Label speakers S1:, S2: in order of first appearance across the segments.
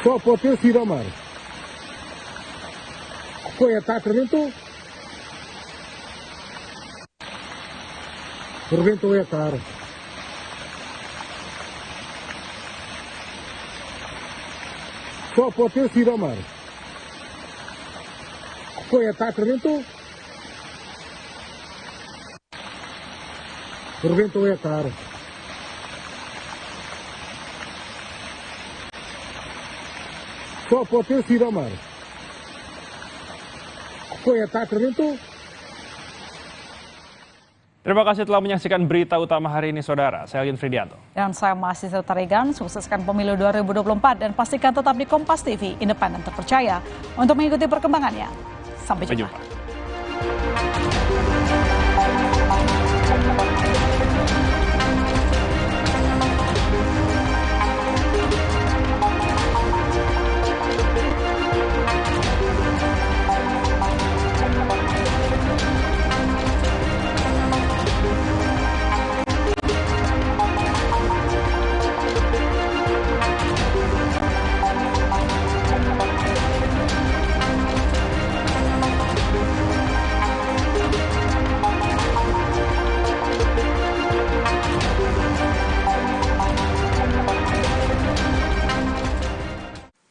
S1: Só pode ter sido ao mar. Foi ataque, rebentou. Rebentou a cara. Só pode ter sido ao mar. Foi ataque, rebentou. Rebentou a cara. Só pode ter sido ao mar. Foi ataque, rebentou.
S2: Terima kasih telah menyaksikan berita utama hari ini, Saudara. Saya Yun Fridianto.
S3: Dan saya masih Tarigan, sukseskan pemilu 2024 dan pastikan tetap di Kompas TV, independen terpercaya untuk mengikuti perkembangannya. Sampai jumpa.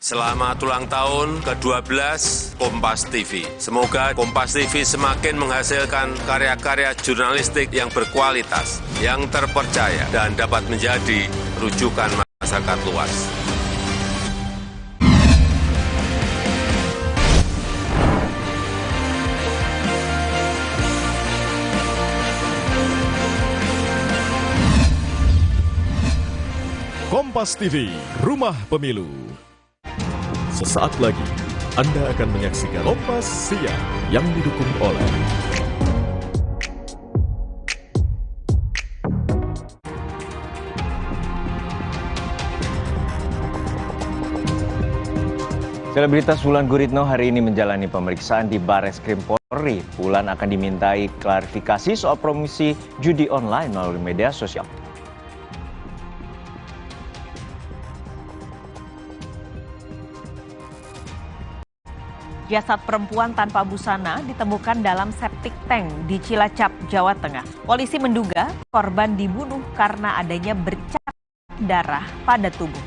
S4: Selamat ulang tahun ke-12 Kompas TV. Semoga Kompas TV semakin menghasilkan karya-karya jurnalistik yang berkualitas, yang terpercaya, dan dapat menjadi rujukan masyarakat luas.
S5: Kompas TV, Rumah Pemilu. Sesaat lagi, Anda akan menyaksikan Kompas Siang yang didukung oleh
S6: Selebritas Wulan Guritno hari ini menjalani pemeriksaan di Barreskrim Polri. Wulan akan dimintai klarifikasi soal promosi judi online melalui media sosial.
S7: Jasad perempuan tanpa busana ditemukan dalam septic tank di Cilacap, Jawa Tengah. Polisi menduga korban dibunuh karena adanya bercak darah pada tubuh.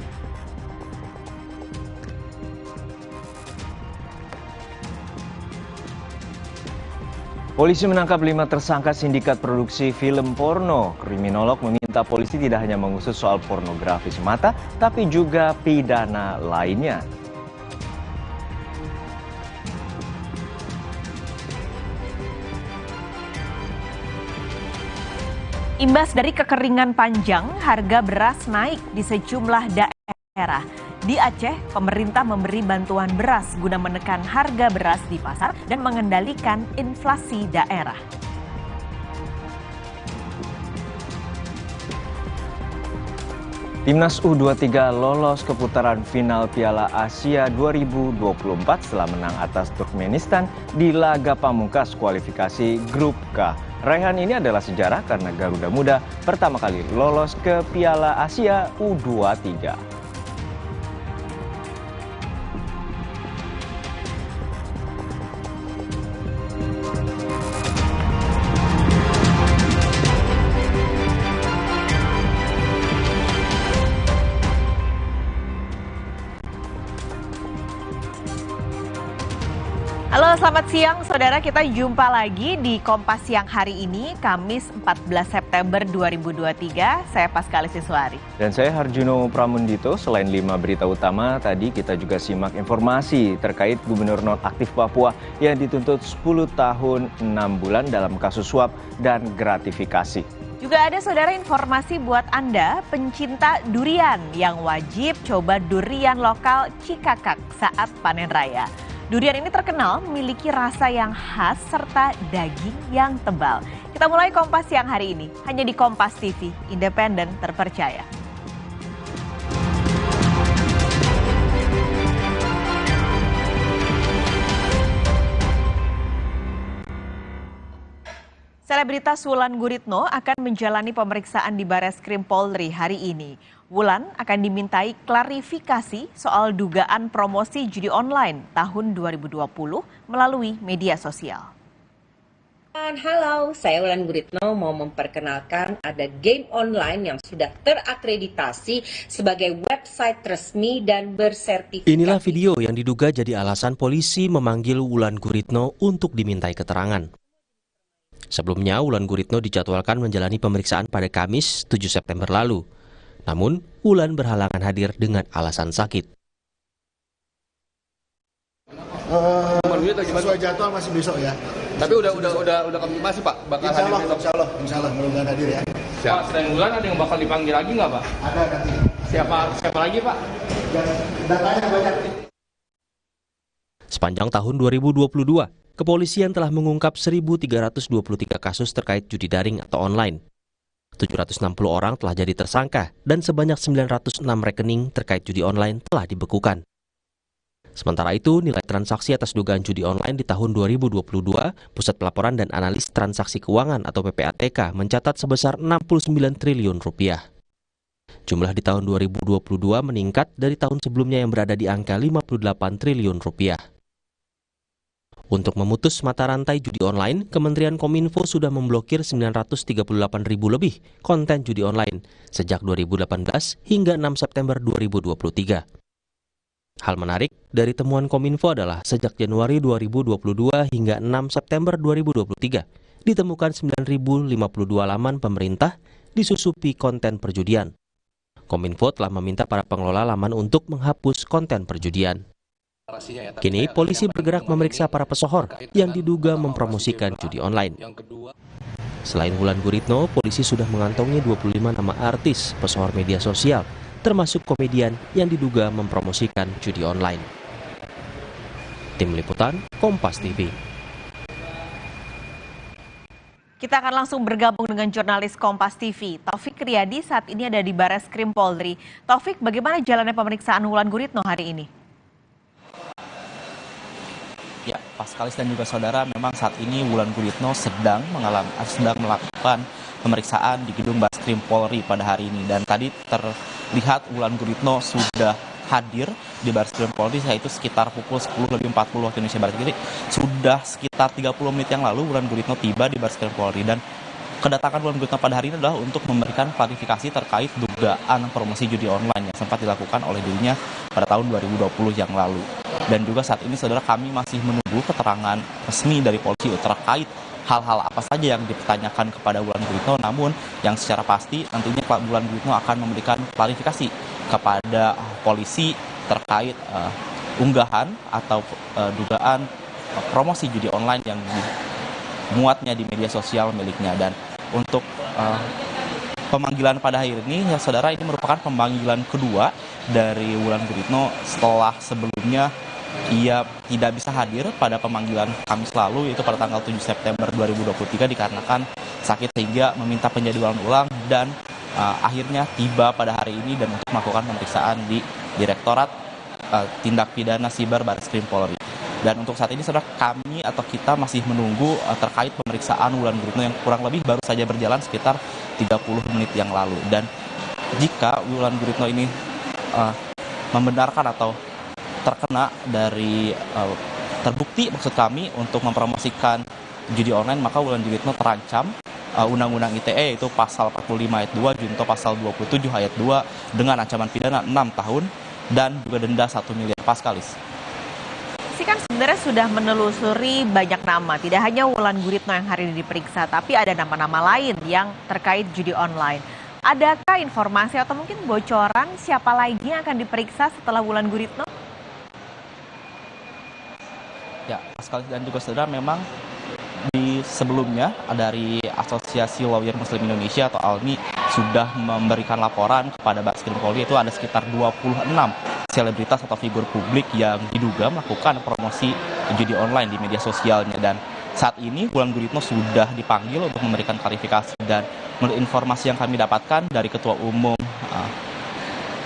S6: Polisi menangkap 5 tersangka sindikat produksi film porno. Kriminolog meminta polisi tidak hanya mengusut soal pornografi semata, tapi juga pidana lainnya.
S7: Imbas dari kekeringan panjang, harga beras naik di sejumlah daerah. Di Aceh, pemerintah memberi bantuan beras guna menekan harga beras di pasar dan mengendalikan inflasi daerah.
S6: Timnas U23 lolos ke putaran final Piala Asia 2024 setelah menang atas Turkmenistan di laga pamungkas kualifikasi Grup K. Raihan ini adalah sejarah karena Garuda Muda pertama kali lolos ke Piala Asia U23.
S7: Halo, selamat siang saudara, kita jumpa lagi di Kompas Siang hari ini, Kamis 14 September 2023. Saya Paskalis Siswari.
S6: Dan saya Harjuno Pramundito. Selain 5 berita utama, tadi kita juga simak informasi terkait Gubernur Nonaktif Papua yang dituntut 10 tahun 6 bulan dalam kasus suap dan gratifikasi.
S7: Juga ada saudara informasi buat Anda pencinta durian yang wajib coba durian lokal Cikakak saat panen raya. Durian ini terkenal memiliki rasa yang khas serta daging yang tebal. Kita mulai Kompas Siang hari ini, hanya di Kompas TV, independen terpercaya. Selebritas Wulan Guritno akan menjalani pemeriksaan di Bareskrim Polri hari ini. Wulan akan dimintai klarifikasi soal dugaan promosi judi online tahun 2020 melalui media sosial.
S8: Halo, saya Wulan Guritno mau memperkenalkan ada game online yang sudah terakreditasi sebagai website resmi dan bersertifikat.
S9: Inilah video yang diduga jadi alasan polisi memanggil Wulan Guritno untuk dimintai keterangan. Sebelumnya, Wulan Guritno dijadwalkan menjalani pemeriksaan pada Kamis 7 September lalu. Namun, Wulan berhalangan hadir dengan alasan sakit.
S10: Sesuai jadwal masih besok ya.
S11: Tapi udah konfirmasi Pak bakal hadir besok.
S10: Insya Allah mudah-mudahan hadir ya.
S11: Pak, selain Wulan ada yang bakal dipanggil lagi nggak Pak?
S10: Ada nanti.
S11: Siapa lagi Pak?
S10: Datanya banyak.
S9: Sepanjang tahun 2022, kepolisian telah mengungkap 1.323 kasus terkait judi daring atau online. 760 orang telah jadi tersangka dan sebanyak 906 rekening terkait judi online telah dibekukan. Sementara itu, nilai transaksi atas dugaan judi online di tahun 2022, Pusat Pelaporan dan Analis Transaksi Keuangan atau PPATK mencatat sebesar 69 triliun rupiah. Jumlah di tahun 2022 meningkat dari tahun sebelumnya yang berada di angka 58 triliun rupiah. Untuk memutus mata rantai judi online, Kementerian Kominfo sudah memblokir 938.000 lebih konten judi online sejak 2018 hingga 6 September 2023. Hal menarik dari temuan Kominfo adalah sejak Januari 2022 hingga 6 September 2023, ditemukan 9.052 laman pemerintah disusupi konten perjudian. Kominfo telah meminta para pengelola laman untuk menghapus konten perjudian. Kini, polisi bergerak memeriksa para pesohor yang diduga mempromosikan judi online. Selain Wulan Guritno, polisi sudah mengantongi 25 nama artis pesohor media sosial, termasuk komedian yang diduga mempromosikan judi online. Tim Liputan, Kompas TV.
S7: Kita akan langsung bergabung dengan jurnalis Kompas TV, Taufik Riyadi saat ini ada di Bareskrim Polri. Taufik, bagaimana jalannya pemeriksaan Wulan Guritno hari ini?
S12: Ya, Paskalis dan juga saudara, memang saat ini Wulan Guritno sedang melakukan pemeriksaan di gedung Bareskrim Polri pada hari ini. Dan tadi terlihat Wulan Guritno sudah hadir di Bareskrim Polri, yaitu sekitar pukul 10.40 waktu Indonesia Barat. Jadi sudah sekitar 30 menit yang lalu Wulan Guritno tiba di Bareskrim Polri. Dan kedatangan Wulan Guritno pada hari ini adalah untuk memberikan klarifikasi terkait dugaan promosi judi online yang sempat dilakukan oleh dirinya pada tahun 2020 yang lalu. Dan juga saat ini saudara, kami masih menunggu keterangan resmi dari polisi terkait hal-hal apa saja yang dipertanyakan kepada Wulan Guritno. Namun yang secara pasti nantinya Wulan Guritno akan memberikan klarifikasi kepada polisi terkait unggahan atau dugaan promosi judi online yang dimuatnya di media sosial miliknya. Dan untuk pemanggilan pada hari ini, ya saudara, ini merupakan pemanggilan kedua dari Wulan Guritno setelah sebelumnya ia tidak bisa hadir pada pemanggilan Kamis lalu, yaitu pada tanggal 7 September 2023 dikarenakan sakit sehingga meminta penjadwalan ulang dan akhirnya tiba pada hari ini dan untuk melakukan pemeriksaan di Direktorat Tindak Pidana Siber Bareskrim Polri. Dan untuk saat ini saudara, kami atau kita masih menunggu terkait pemeriksaan Wulan Guritno yang kurang lebih baru saja berjalan sekitar 30 menit yang lalu. Dan jika Wulan Guritno ini membenarkan atau terkena dari terbukti maksud kami untuk mempromosikan judi online, maka Wulan Guritno terancam Undang-Undang ITE yaitu pasal 45 ayat 2 junto pasal 27 ayat 2 dengan ancaman pidana 6 tahun dan juga denda 1 miliar. Paskalis.
S7: Kan sebenarnya sudah menelusuri banyak nama, tidak hanya Wulan Guritno yang hari ini diperiksa, tapi ada nama-nama lain yang terkait judi online. Adakah informasi atau mungkin bocoran siapa lagi yang akan diperiksa setelah Wulan Guritno?
S12: Ya, Paskalis dan juga saudara, memang di sebelumnya dari Asosiasi Lawyer Muslim Indonesia atau ALMI sudah memberikan laporan kepada Bareskrim Polri, itu ada sekitar 26 selebritas atau figur publik yang diduga melakukan promosi judi online di media sosialnya. Dan saat ini Wulan Guritno sudah dipanggil untuk memberikan klarifikasi. Dan menurut informasi yang kami dapatkan dari Ketua Umum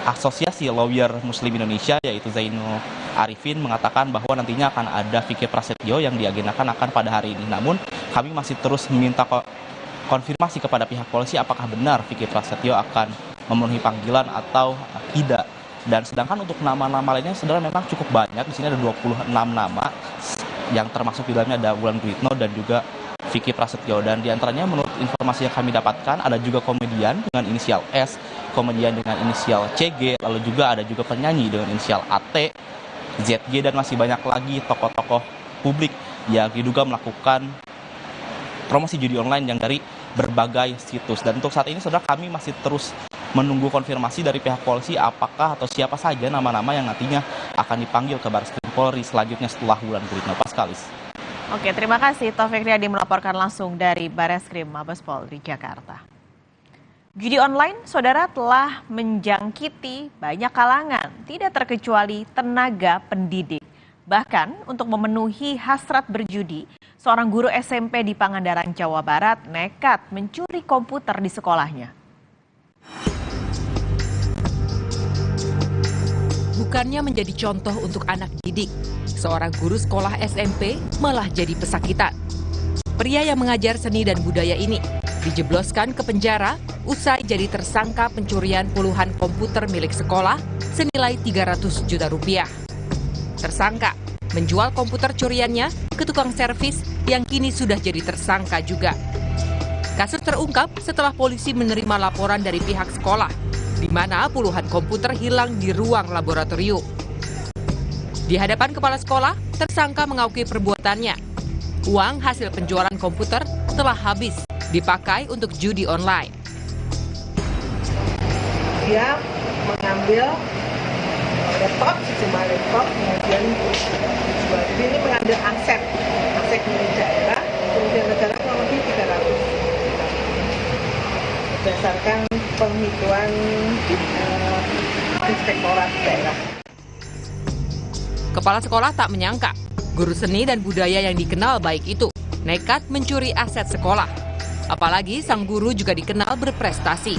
S12: Asosiasi Lawyer Muslim Indonesia yaitu Zainul Arifin mengatakan bahwa nantinya akan ada Vicky Prasetyo yang diagendakan akan pada hari ini. Namun kami masih terus meminta konfirmasi kepada pihak polisi apakah benar Vicky Prasetyo akan memenuhi panggilan atau tidak. Dan sedangkan untuk nama-nama lainnya saudara memang cukup banyak. Di sini ada 26 nama yang termasuk di dalamnya ada Wulan Guritno dan juga Vicky Prasetyo. Dan diantaranya menurut informasi yang kami dapatkan ada juga komedian dengan inisial S, komedian dengan inisial CG, lalu juga ada juga penyanyi dengan inisial AT, ZG, dan masih banyak lagi tokoh-tokoh publik yang diduga melakukan promosi judi online yang dari berbagai situs. Dan untuk saat ini saudara kami masih terus menunggu konfirmasi dari pihak polisi apakah atau siapa saja nama-nama yang nantinya akan dipanggil ke Barreskrim Polri selanjutnya setelah Wulan Guritno. Paskalis.
S7: Oke, terima kasih Taufik Riyadi melaporkan langsung dari Barreskrim Mabes Polri Jakarta. Judi online, saudara, telah menjangkiti banyak kalangan, tidak terkecuali tenaga pendidik. Bahkan untuk memenuhi hasrat berjudi, seorang guru SMP di Pangandaran, Jawa Barat nekat mencuri komputer di sekolahnya.
S13: Bukannya menjadi contoh untuk anak didik, seorang guru sekolah SMP malah jadi pesakitan. Pria yang mengajar seni dan budaya ini dijebloskan ke penjara usai jadi tersangka pencurian puluhan komputer milik sekolah senilai 300 juta rupiah. Tersangka menjual komputer curiannya ke tukang servis yang kini sudah jadi tersangka juga. Kasus terungkap setelah polisi menerima laporan dari pihak sekolah, di mana puluhan komputer hilang di ruang laboratorium. Di hadapan kepala sekolah, tersangka mengakui perbuatannya. Uang hasil penjualan komputer telah habis dipakai untuk judi online.
S14: Dia mengambil laptop, sejumlah laptop, kemudian dijual. Jadi ini mengambil aset milik daerah, kemudian negara kurang lebih 300. Berdasarkan penghitungan inspektorat daerah.
S13: Kepala sekolah tak menyangka, guru seni dan budaya yang dikenal baik itu nekat mencuri aset sekolah. Apalagi sang guru juga dikenal berprestasi.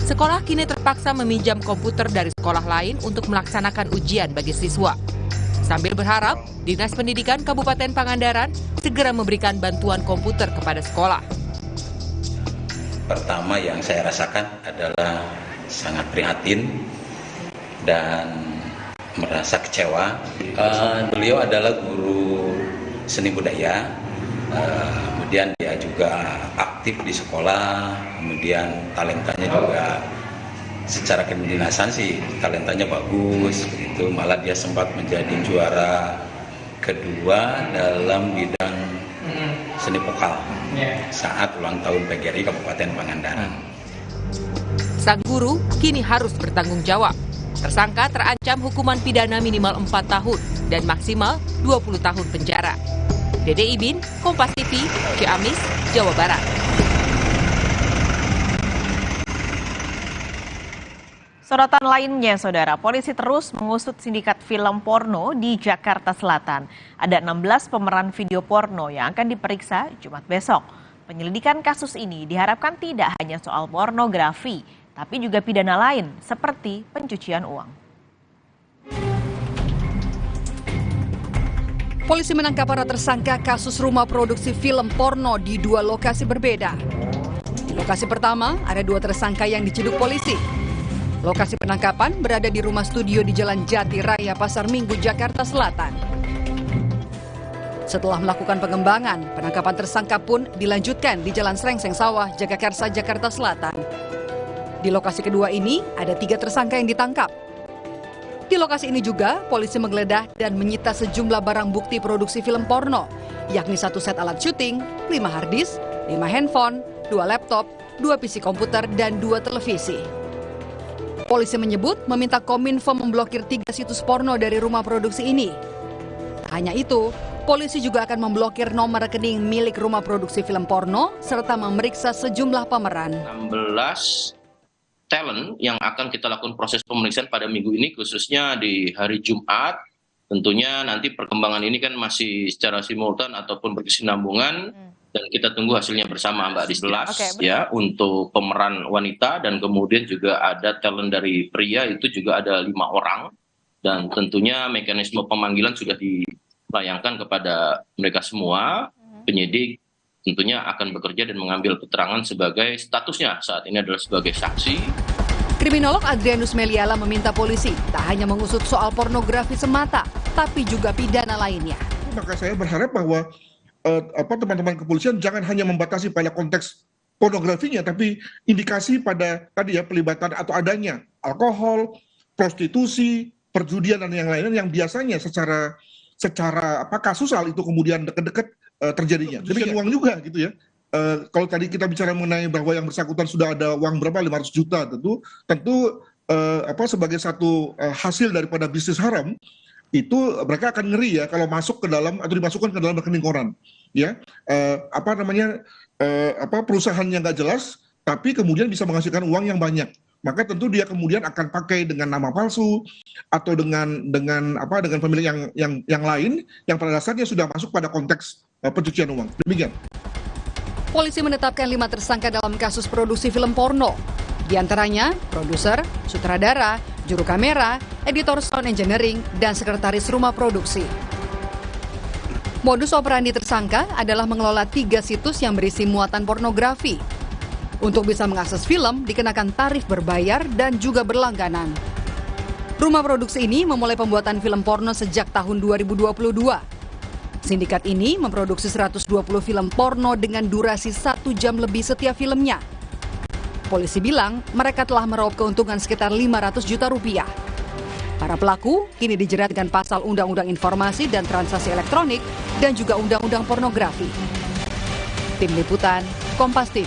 S13: Sekolah kini terpaksa meminjam komputer dari sekolah lain untuk melaksanakan ujian bagi siswa. Sambil berharap, Dinas Pendidikan Kabupaten Pangandaran segera memberikan bantuan komputer kepada sekolah.
S15: Pertama yang saya rasakan adalah sangat prihatin dan merasa kecewa. Beliau adalah guru seni budaya, kemudian dia juga aktif di sekolah, kemudian talentanya juga secara kedinasan sih talentanya bagus, begitu. Malah dia sempat menjadi juara kedua dalam bidang seni vokal saat ulang tahun PGRI Kabupaten Pangandaran.
S13: Sang guru kini harus bertanggung jawab. Tersangka terancam hukuman pidana minimal 4 tahun dan maksimal 20 tahun penjara. Dede Ibin, Kompas TV, Ciamis, Jawa Barat.
S7: Sorotan lainnya, saudara, polisi terus mengusut sindikat film porno di Jakarta Selatan. Ada 16 pemeran video porno yang akan diperiksa Jumat besok. Penyelidikan kasus ini diharapkan tidak hanya soal pornografi, tapi juga pidana lain seperti pencucian uang.
S16: Polisi menangkap para tersangka kasus rumah produksi film porno di 2 lokasi berbeda. Di lokasi pertama, ada 2 tersangka yang diciduk polisi. Lokasi penangkapan berada di rumah studio di Jalan Jati Raya, Pasar Minggu, Jakarta Selatan. Setelah melakukan pengembangan, penangkapan tersangka pun dilanjutkan di Jalan Srengseng Sawah, Jagakarsa, Jakarta Selatan. Di lokasi kedua ini, ada 3 tersangka yang ditangkap. Di lokasi ini juga, polisi menggeledah dan menyita sejumlah barang bukti produksi film porno, yakni 1 set alat syuting, 5 harddisk, 5 handphone, 2 laptop, 2 PC komputer, dan 2 televisi. Polisi menyebut meminta Kominfo memblokir 3 situs porno dari rumah produksi ini. Tak hanya itu, polisi juga akan memblokir nomor rekening milik rumah produksi film porno serta memeriksa sejumlah pemeran.
S17: 16 talent yang akan kita lakukan proses pemeriksaan pada minggu ini, khususnya di hari Jumat. Tentunya nanti perkembangan ini kan masih secara simultan ataupun berkesinambungan. Dan kita tunggu hasilnya bersama Mbak di 11 ya untuk pemeran wanita, dan kemudian juga ada talent dari pria itu juga ada 5 orang dan tentunya mekanisme pemanggilan sudah dilayangkan kepada mereka semua. Penyidik tentunya akan bekerja dan mengambil keterangan sebagai statusnya saat ini adalah sebagai saksi.
S16: Kriminolog Adrianus Meliala meminta polisi tak hanya mengusut soal pornografi semata, tapi juga pidana lainnya.
S18: Maka saya berharap bahwa teman-teman kepolisian jangan hanya membatasi pada konteks pornografinya, tapi indikasi pada tadi ya pelibatan atau adanya alkohol, prostitusi, perjudian dan yang lainnya yang biasanya secara kasusal itu kemudian dekat-dekat terjadinya. Demikian uang juga gitu ya. Kalau tadi kita bicara mengenai bahwa yang bersangkutan sudah ada uang berapa 500 juta, tentu sebagai satu hasil daripada bisnis haram itu mereka akan ngeri ya kalau masuk ke dalam atau dimasukkan ke dalam rekening koran ya, perusahaannya nggak jelas tapi kemudian bisa menghasilkan uang yang banyak, maka tentu dia kemudian akan pakai dengan nama palsu atau dengan pemilik yang lain yang pada dasarnya sudah masuk pada konteks pencucian uang. Demikian.
S16: Polisi menetapkan 5 tersangka dalam kasus produksi film porno. Di antaranya produser, sutradara, juru kamera, editor sound engineering, dan sekretaris rumah produksi. Modus operandi tersangka adalah mengelola 3 situs yang berisi muatan pornografi. Untuk bisa mengakses film, dikenakan tarif berbayar dan juga berlangganan. Rumah produksi ini memulai pembuatan film porno sejak tahun 2022. Sindikat ini memproduksi 120 film porno dengan durasi 1 jam lebih setiap filmnya. Polisi bilang mereka telah meraup keuntungan sekitar 500 juta rupiah. Para pelaku kini dijerat dengan pasal Undang-Undang Informasi dan Transaksi Elektronik dan juga Undang-Undang Pornografi. Tim Liputan, Kompas TV.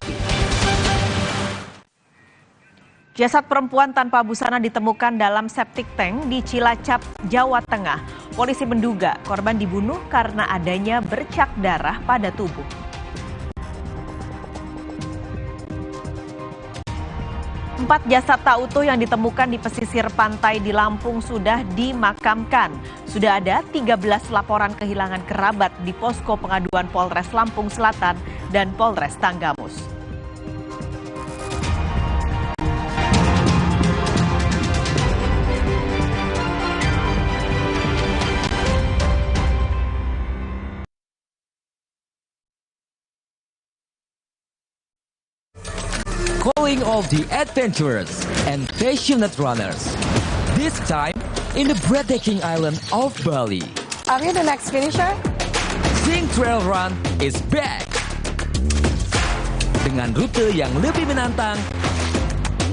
S7: Jasad perempuan tanpa busana ditemukan dalam septic tank di Cilacap, Jawa Tengah. Polisi menduga korban dibunuh karena adanya bercak darah pada tubuh. 4 jasad tak utuh yang ditemukan di pesisir pantai di Lampung sudah dimakamkan. Sudah ada 13 laporan kehilangan kerabat di posko pengaduan Polres Lampung Selatan dan Polres Tanggamus.
S19: Calling all the adventurers and passionate runners. This time in the breathtaking island of Bali.
S20: Are you the next finisher?
S19: Sing Trail Run is back. Dengan rute yang lebih menantang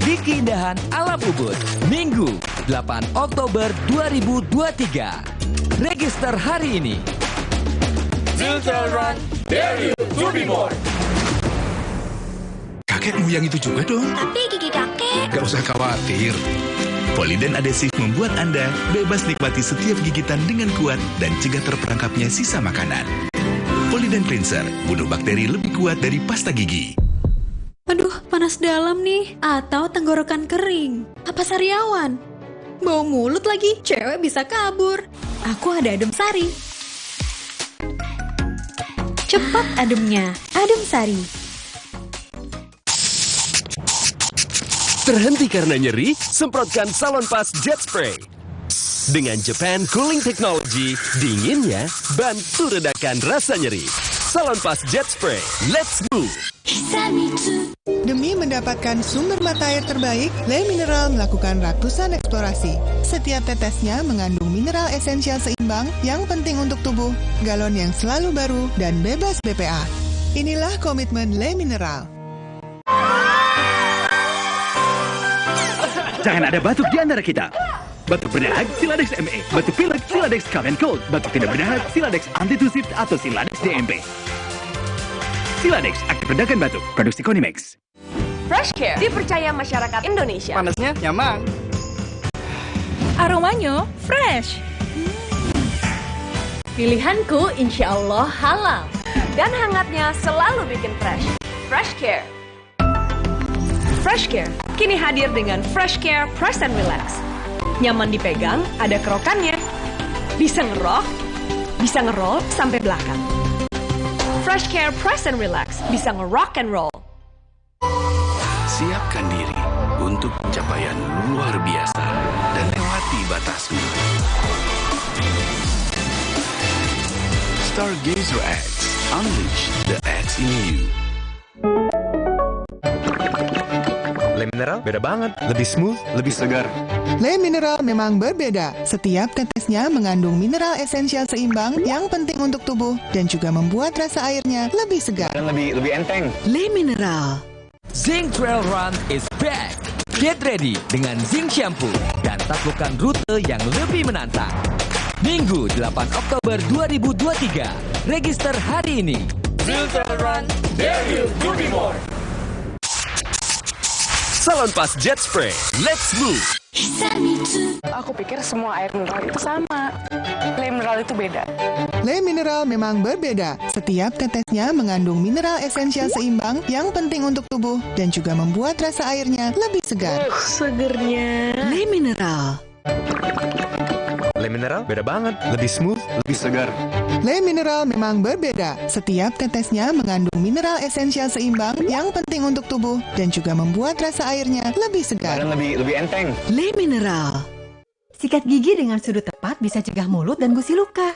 S19: di keindahan alam Ubud, Minggu 8 Oktober 2023. Register hari ini.
S21: Sing Trail Run, dare you to be more.
S22: Kakekmu yang itu juga dong.
S23: Tapi gigi kakek.
S22: Gak usah khawatir. Poliden adhesif membuat Anda bebas nikmati setiap gigitan dengan kuat dan cegah terperangkapnya sisa makanan. Poliden Cleanser, bunuh bakteri lebih kuat dari pasta gigi.
S23: Aduh, panas dalam nih. Atau tenggorokan kering. Apa sariawan? Bau mulut lagi, cewek bisa kabur. Aku ada adem sari. Cepat ademnya, adem sari.
S24: Terhenti karena nyeri? Semprotkan Salonpas Jet Spray. Dengan Japan Cooling Technology, dinginnya bantu redakan rasa nyeri. Salonpas Jet Spray, let's move!
S25: Demi mendapatkan sumber mata air terbaik, Le Mineral melakukan ratusan eksplorasi. Setiap tetesnya mengandung mineral esensial seimbang yang penting untuk tubuh, galon yang selalu baru, dan bebas BPA. Inilah komitmen Le Mineral.
S26: Jangan ada batuk di antara kita. Batuk berdahak, Siladex ME. Batuk pilek, Siladex Cough and Cold. Batuk tidak berdahak, Siladex Antitusif atau Siladex DMP. Siladex, aktif redakan batuk. Produksi Konimex.
S27: Fresh Care dipercaya masyarakat Indonesia.
S11: Panasnya nyaman.
S27: Aromanya fresh. Pilihanku insya Allah halal. Dan hangatnya selalu bikin fresh. Fresh Care. Fresh Care kini hadir dengan Fresh Care Press and Relax. Nyaman dipegang, ada kerokannya. Bisa ngerok, bisa ngeroll sampai belakang. Fresh Care Press and Relax bisa ngerock and roll.
S22: Siapkan diri untuk pencapaian luar biasa dan lewati batasmu. Stargazer X, unleash the X in you.
S1: Le Mineral beda banget, lebih smooth, lebih segar.
S25: Le Mineral memang berbeda. Setiap tetesnya mengandung mineral esensial seimbang yang penting untuk tubuh dan juga membuat rasa airnya lebih segar.
S1: Dan lebih enteng.
S19: Le Mineral. Zing Trail Run is back. Get ready dengan Zing Shampoo dan taklukkan rute yang lebih menantang. Minggu 8 Oktober 2023. Register hari ini.
S21: Zing Trail Run, dare you to be more.
S24: Salon Pas Jet Spray, let's move!
S2: Aku pikir semua air mineral itu sama. Le Mineral itu beda.
S25: Le Mineral memang berbeda. Setiap tetesnya mengandung mineral esensial seimbang yang penting untuk tubuh dan juga membuat rasa airnya lebih segar.
S2: Segernya.
S19: Le Mineral.
S1: Le Mineral beda banget, lebih smooth, lebih segar.
S25: Le Mineral memang berbeda. Setiap tetesnya mengandung mineral esensial seimbang yang penting untuk tubuh dan juga membuat rasa airnya lebih segar.
S1: Dan lebih enteng.
S19: Le Mineral.
S3: Sikat gigi dengan sudut tepat bisa cegah mulut dan gusi luka.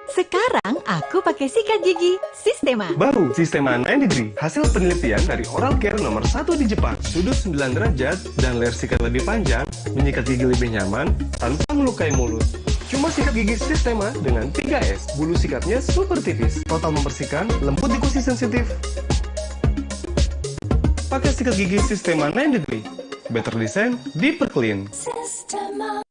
S3: Sekarang aku pakai sikat gigi Sistema.
S4: Baru Sistema 9 Degree, hasil penelitian dari Oral Care nomor 1 di Jepang. Sudut 9 derajat dan layar sikat lebih panjang, menyikat gigi lebih nyaman tanpa melukai mulut. Cuma sikat gigi Sistema dengan 3S, bulu sikatnya super tipis, total membersihkan, lembut di kusi sensitif. Pakai sikat gigi Sistema 9 Degree, better design, deeper clean.
S21: Sistema.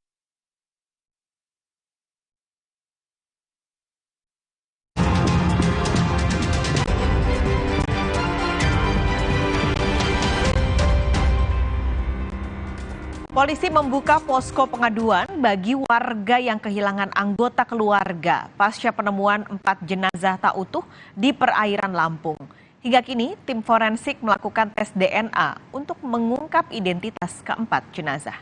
S7: Polisi membuka posko pengaduan bagi warga yang kehilangan anggota keluarga pasca penemuan 4 jenazah tak utuh di perairan Lampung. Hingga kini, tim forensik melakukan tes DNA untuk mengungkap identitas keempat jenazah.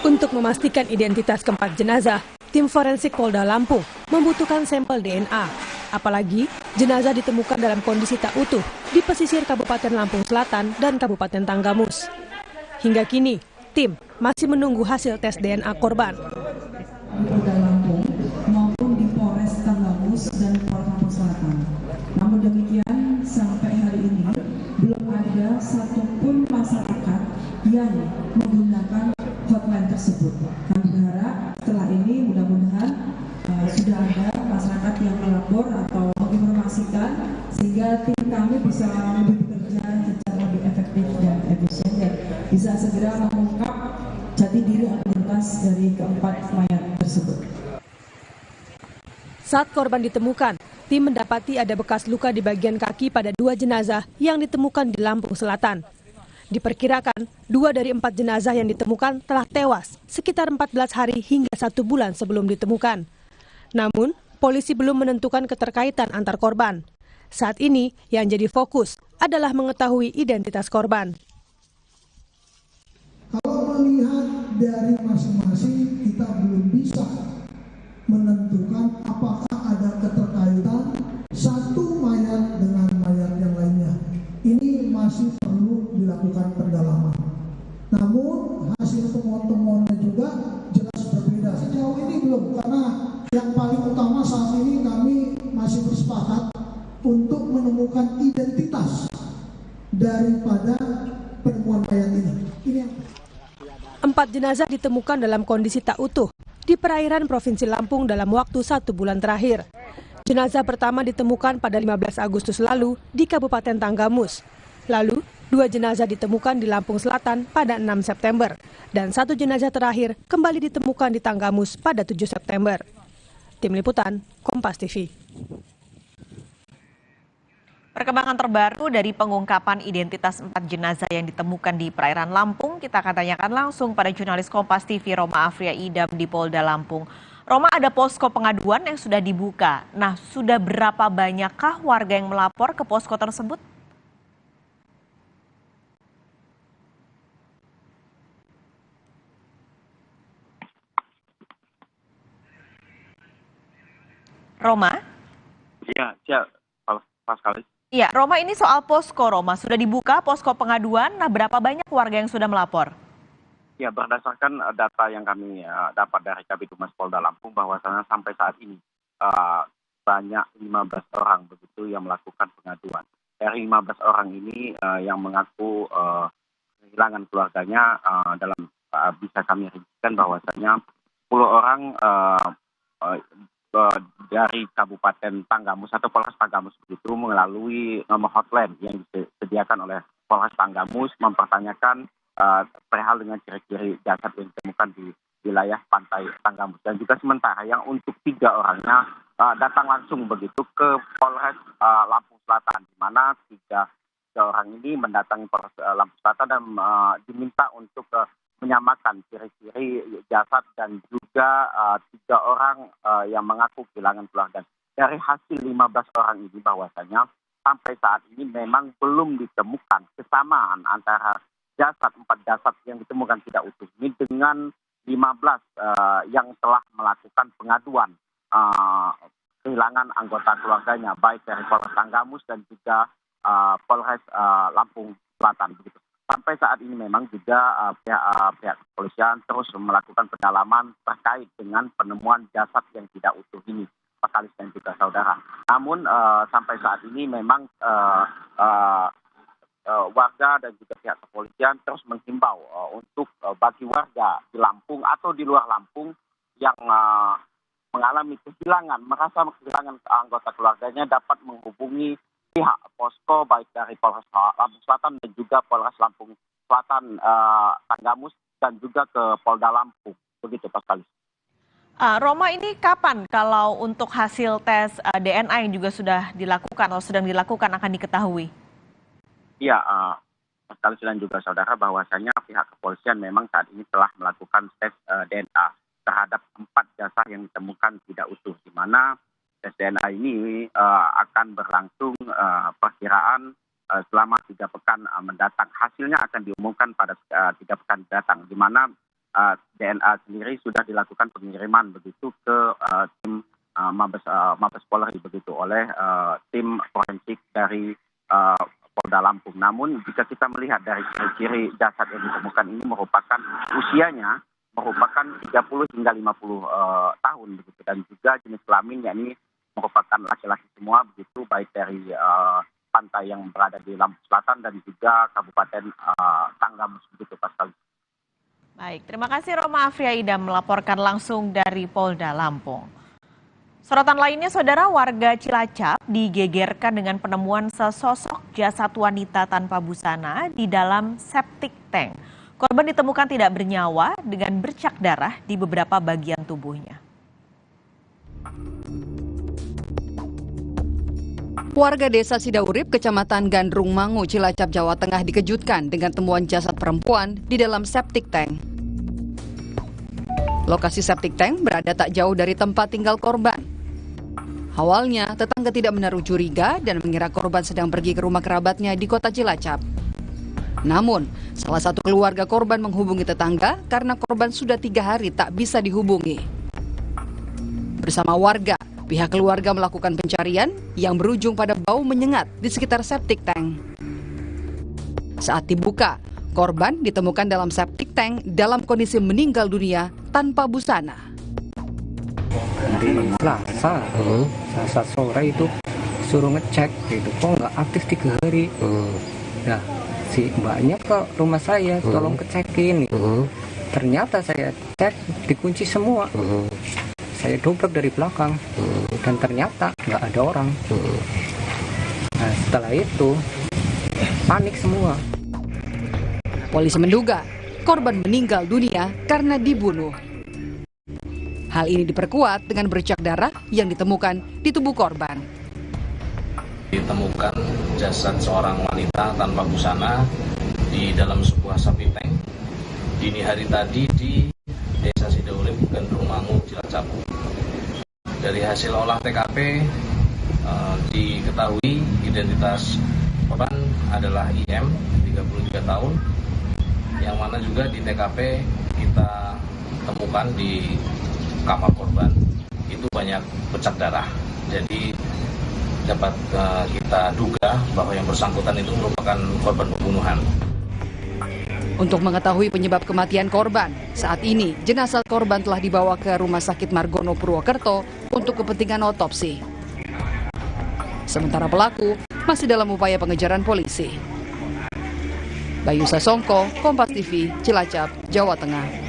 S5: Untuk memastikan identitas keempat jenazah, tim forensik Polda Lampung membutuhkan sampel DNA. Apalagi jenazah ditemukan dalam kondisi tak utuh di pesisir Kabupaten Lampung Selatan dan Kabupaten Tanggamus. Hingga kini, tim masih menunggu hasil tes DNA korban.
S6: Di Polda Lampung maupun di Polres Tanggamus dan Polres Lampung Selatan. Namun demikian, sampai hari ini belum ada satupun masyarakat yang menggunakan hotline tersebut. Kami berharap setelah ini mudah-mudahan sudah ada masyarakat yang melapor atau menginformasikan sehingga tim kami bisa lebih bekerja secara lebih efektif dan efisien dan bisa segera mengungkap jati diri identitas dari keempat mayat tersebut.
S5: Saat korban ditemukan, tim mendapati ada bekas luka di bagian kaki pada 2 jenazah yang ditemukan di Lampung Selatan. Diperkirakan 2 dari 4 jenazah yang ditemukan telah tewas sekitar 14 hari hingga 1 bulan sebelum ditemukan. Namun, polisi belum menentukan keterkaitan antar korban. Saat ini, yang jadi fokus adalah mengetahui identitas korban.
S20: Kalau melihat dari masing-masing, kita belum bisa menentukan apakah ada keterkaitan satu mayat dengan mayat yang lainnya. Ini masih perlu dilakukan pendalaman. Namun, hasil temuan-temuannya juga jelas berbeda. Sejauh ini belum, karena yang paling utama saat ini kami masih bersepakat untuk menemukan identitas daripada penemuan mayat ini.
S5: 4 jenazah ditemukan dalam kondisi tak utuh di perairan Provinsi Lampung dalam waktu 1 bulan terakhir. Jenazah pertama ditemukan pada 15 Agustus lalu di Kabupaten Tanggamus. Lalu, 2 jenazah ditemukan di Lampung Selatan pada 6 September. Dan 1 jenazah terakhir kembali ditemukan di Tanggamus pada 7 September. Tim Liputan, Kompas TV.
S7: Perkembangan terbaru dari pengungkapan identitas 4 jenazah yang ditemukan di perairan Lampung, kita akan tanyakan langsung pada jurnalis Kompas TV Roma Afria Idam di Polda Lampung. Roma, ada posko pengaduan yang sudah dibuka. Nah, sudah berapa banyakkah warga yang melapor ke posko tersebut? Roma?
S28: Iya, siap, Pak Kalis.
S7: Iya, Roma, ini soal posko, Roma. Sudah dibuka posko pengaduan, nah berapa banyak warga yang sudah melapor?
S8: Ya, berdasarkan data yang kami dapat dari Kabid Humas Polda Lampung, bahwasanya sampai saat ini banyak 15 orang begitu yang melakukan pengaduan. Dari 15 orang ini yang mengaku kehilangan keluarganya, dalam bisa kami rincikan bahwasanya 10 orang dari Kabupaten Tanggamus atau Polres Tanggamus begitu melalui nomor hotline yang disediakan oleh Polres Tanggamus mempertanyakan perihal dengan ciri-ciri jasad yang ditemukan di wilayah pantai Tanggamus. Dan juga sementara yang untuk 3 orangnya datang langsung begitu ke Polres Lampung Selatan, di mana 3 orang ini mendatangi Polres Lampung Selatan dan diminta untuk menyamakan ciri-ciri jasad dan juga 3 orang yang mengaku kehilangan keluarga. Dari hasil 15 orang ini bahwasanya sampai saat ini memang belum ditemukan kesamaan antara jasad 4 jasad yang ditemukan tidak utuh ini dengan 15 yang telah melakukan pengaduan kehilangan anggota keluarganya, baik dari Polres Tanggamus dan juga Polres Lampung Selatan begitu. Sampai saat ini memang juga pihak kepolisian terus melakukan pendalaman terkait dengan penemuan jasad yang tidak utuh ini, Pak Kalis dan juga saudara. Namun sampai saat ini memang warga dan juga pihak kepolisian terus menghimbau untuk bagi warga di Lampung atau di luar Lampung yang mengalami kehilangan, merasa kehilangan anggota keluarganya dapat menghubungi pihak posko baik dari Polres Lampung Selatan dan juga Polres Lampung Selatan Tanggamus dan juga ke Polda Lampung. Begitu Pak Kalis.
S7: Roma, ini kapan kalau untuk hasil tes DNA yang juga sudah dilakukan atau sedang dilakukan akan diketahui?
S8: Iya, Pak Kalis dan juga saudara, bahwasanya pihak kepolisian memang saat ini telah melakukan tes DNA terhadap 4 jasad yang ditemukan tidak utuh, di mana tes DNA ini akan berlangsung perkiraan selama 3 pekan mendatang. Hasilnya akan diumumkan pada 3 pekan mendatang, di mana DNA sendiri sudah dilakukan pengiriman begitu ke tim Mabes Polri begitu oleh tim forensik dari Polda Lampung. Namun jika kita melihat dari ciri jasad yang ditemukan ini merupakan usianya merupakan 30 hingga 50 tahun begitu, dan juga jenis kelamin yakni merupakan laki-laki semua begitu, baik dari pantai yang berada di Lampung Selatan dan juga Kabupaten Tanggamus begitu Pak Kalis.
S7: Baik, terima kasih Roma Afriaida melaporkan langsung dari Polda Lampung. Sorotan lainnya, saudara, warga Cilacap digegerkan dengan penemuan sesosok jasad wanita tanpa busana di dalam septic tank. Korban ditemukan tidak bernyawa dengan bercak darah di beberapa bagian tubuhnya.
S16: Warga desa Sidaurip, Kecamatan Gandrung Mangu, Cilacap, Jawa Tengah dikejutkan dengan temuan jasad perempuan di dalam septic tank. Lokasi septic tank berada tak jauh dari tempat tinggal korban. Awalnya, tetangga tidak menaruh curiga dan mengira korban sedang pergi ke rumah kerabatnya di kota Cilacap. Namun, salah satu keluarga korban menghubungi tetangga karena korban sudah 3 hari tak bisa dihubungi. Bersama warga, pihak keluarga melakukan pencarian yang berujung pada bau menyengat di sekitar septic tank. Saat dibuka, korban ditemukan dalam septic tank dalam kondisi meninggal dunia tanpa busana.
S9: Di Selasa sore itu suruh ngecek gitu, kok nggak aktif 3 hari. Nah, si mbaknya ke rumah saya, tolong kecekin gitu. Ternyata saya cek dikunci semua. Saya dobrak dari belakang dan ternyata nggak ada orang. Nah, setelah itu panik semua.
S16: Polisi menduga korban meninggal dunia karena dibunuh. Hal ini diperkuat dengan bercak darah yang ditemukan di tubuh korban.
S10: Ditemukan jasad seorang wanita tanpa busana di dalam sebuah septic tank dini hari tadi di Desa Sidaurip, Gandrung Mangu, Cilacap. Dari hasil olah TKP diketahui identitas korban adalah IM, 33 tahun, yang mana juga di TKP kita temukan di kamar korban itu banyak bercak darah. Jadi dapat kita duga bahwa yang bersangkutan itu merupakan korban pembunuhan.
S16: Untuk mengetahui penyebab kematian korban, saat ini jenazah korban telah dibawa ke Rumah Sakit Margono Purwokerto untuk kepentingan otopsi. Sementara pelaku masih dalam upaya pengejaran polisi. Bayu Sasongko, Kompas TV, Cilacap, Jawa Tengah.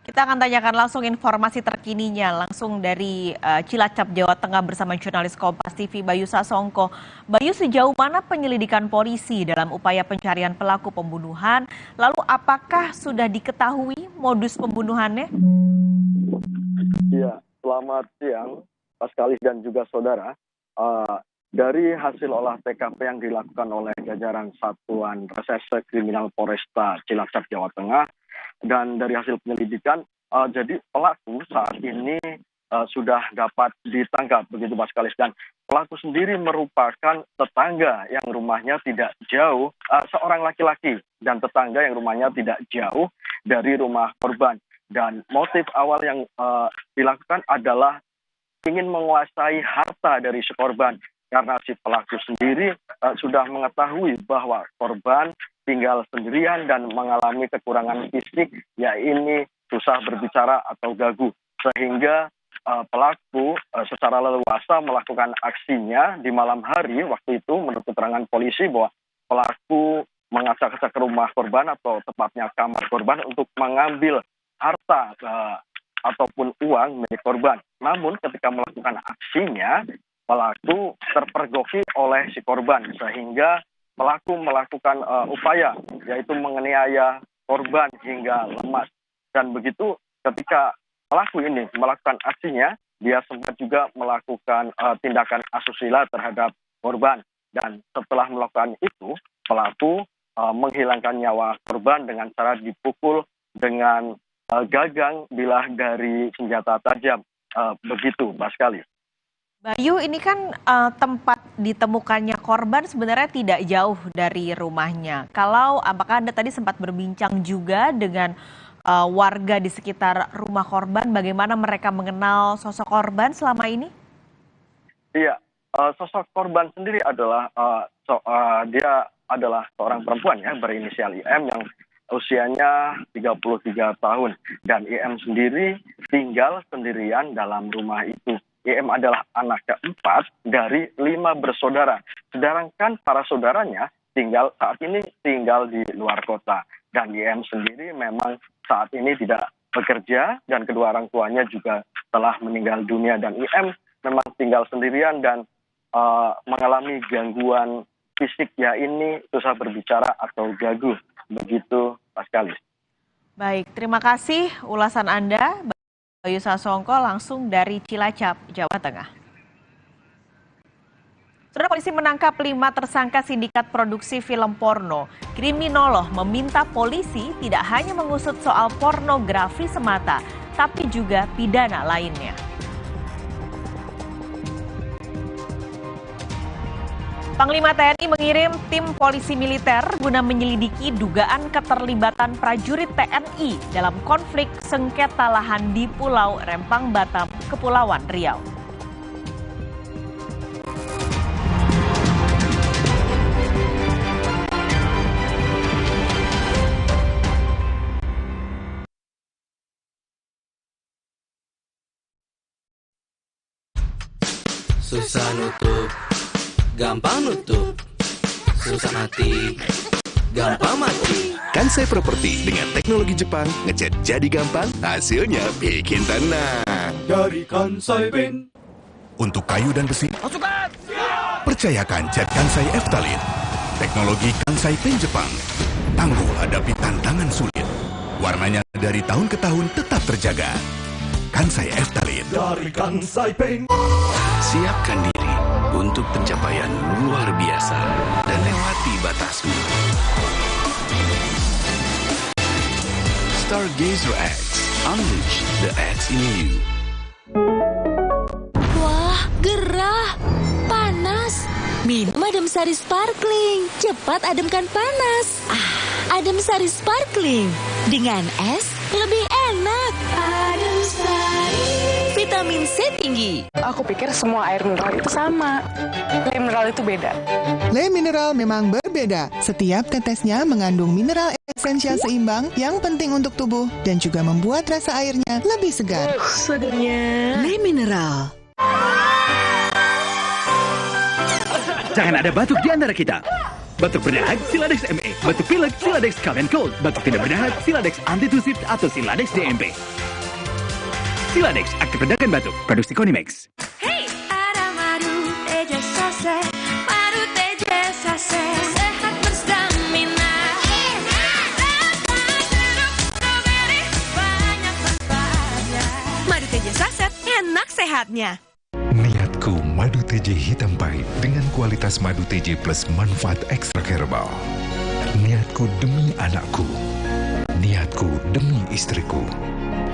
S7: Kita akan tanyakan langsung informasi terkininya langsung dari Cilacap, Jawa Tengah bersama jurnalis Kompas TV Bayu Sasongko. Bayu, sejauh mana penyelidikan polisi dalam upaya pencarian pelaku pembunuhan? Lalu apakah sudah diketahui modus pembunuhannya?
S12: Ya, selamat siang Pak Kalis dan juga saudara. Dari hasil olah TKP yang dilakukan oleh jajaran Satuan Reserse Kriminal Polresta Cilacap, Jawa Tengah, dan dari hasil penyelidikan, jadi pelaku saat ini sudah dapat ditangkap, begitu Mas Kalis. Dan pelaku sendiri merupakan tetangga yang rumahnya tidak jauh, seorang laki-laki dan tetangga yang rumahnya tidak jauh dari rumah korban. Dan motif awal yang dilakukan adalah ingin menguasai harta dari si korban, karena si pelaku sendiri sudah mengetahui bahwa korban tinggal sendirian dan mengalami kekurangan fisik, ya ini susah berbicara atau gagu. Sehingga pelaku secara leluasa melakukan aksinya di malam hari. Waktu itu menurut keterangan polisi bahwa pelaku mengacak-acak ke rumah korban atau tepatnya kamar korban untuk mengambil harta ataupun uang milik korban. Namun ketika melakukan aksinya, pelaku terpergoki oleh si korban sehingga pelaku melakukan upaya yaitu menganiaya korban hingga lemas. Dan begitu ketika pelaku ini melakukan aksinya, dia sempat juga melakukan tindakan asusila terhadap korban. Dan setelah melakukan itu, pelaku menghilangkan nyawa korban dengan cara dipukul dengan gagang bilah dari senjata tajam. Begitu, Mas Kalis.
S7: Bayu, ini kan tempat ditemukannya korban sebenarnya tidak jauh dari rumahnya. Apakah Anda tadi sempat berbincang juga dengan warga di sekitar rumah korban, bagaimana mereka mengenal sosok korban selama ini?
S12: Iya, sosok korban sendiri adalah dia adalah seorang perempuan ya berinisial IM yang usianya 33 tahun dan IM sendiri tinggal sendirian dalam rumah itu. IM adalah anak keempat dari 5 bersaudara. Sedangkan para saudaranya saat ini tinggal di luar kota. Dan IM sendiri memang saat ini tidak bekerja dan kedua orang tuanya juga telah meninggal dunia. Dan IM memang tinggal sendirian dan mengalami gangguan fisik, ya ini susah berbicara atau gagu. Begitu, Pak Kalis.
S7: Baik, terima kasih ulasan Anda. Bayu Sasongko langsung dari Cilacap, Jawa Tengah. Saudara, polisi menangkap 5 tersangka sindikat produksi film porno. Kriminolog meminta polisi tidak hanya mengusut soal pornografi semata, tapi juga pidana lainnya. Panglima TNI mengirim tim polisi militer guna menyelidiki dugaan keterlibatan prajurit TNI dalam konflik sengketa lahan di Pulau Rempang, Batam, Kepulauan Riau.
S13: Susah nutup, gampang nutup, susah mati, gampang mati.
S22: Kansai Properti dengan teknologi Jepang, ngecat jadi gampang, hasilnya bikin tenang.
S21: Dari Kansai Paint.
S22: Untuk kayu dan besi,
S21: Pasukan!
S22: percayakan cat Kansai Eftalin. Teknologi Kansai Paint Jepang. Tangguh hadapi tantangan sulit. Warnanya dari tahun ke tahun tetap terjaga. Kansai Eftalin.
S21: Dari Kansai Paint.
S22: Siapkan diri untuk pencapaian luar biasa dan lewati batasmu. Stargazer X, unleash the X in you.
S14: Wah, gerah, panas. Minum Adem Sari Sparkling, cepat ademkan panas. Adem Sari Sparkling, dengan es lebih enak. Adem Sari. vitamin C tinggi.
S2: Aku pikir semua air mineral itu sama. Le Mineral itu beda.
S25: Le Mineral memang berbeda. Setiap tetesnya mengandung mineral esensial seimbang yang penting untuk tubuh dan juga membuat rasa airnya lebih segar.
S14: Segernya.
S3: Le Mineral.
S11: Jangan ada batuk di antara kita. Batuk berdahak Siladex ME, batuk pilek Siladex Cough and Cold, batuk tidak berdahak Siladex Antitusif atau Siladex DMP. Siladex aktif redakan batuk, produksi Konimex.
S14: Hey, ada madu teja sase, madu teja sase, sehat berstamina. Banyak manfaatnya. Madu teja saset, enak sehatnya.
S15: Niatku madu TJ hitam pahit dengan kualitas madu TJ plus manfaat ekstra herbal. Niatku demi anakku. Niatku demi istriku.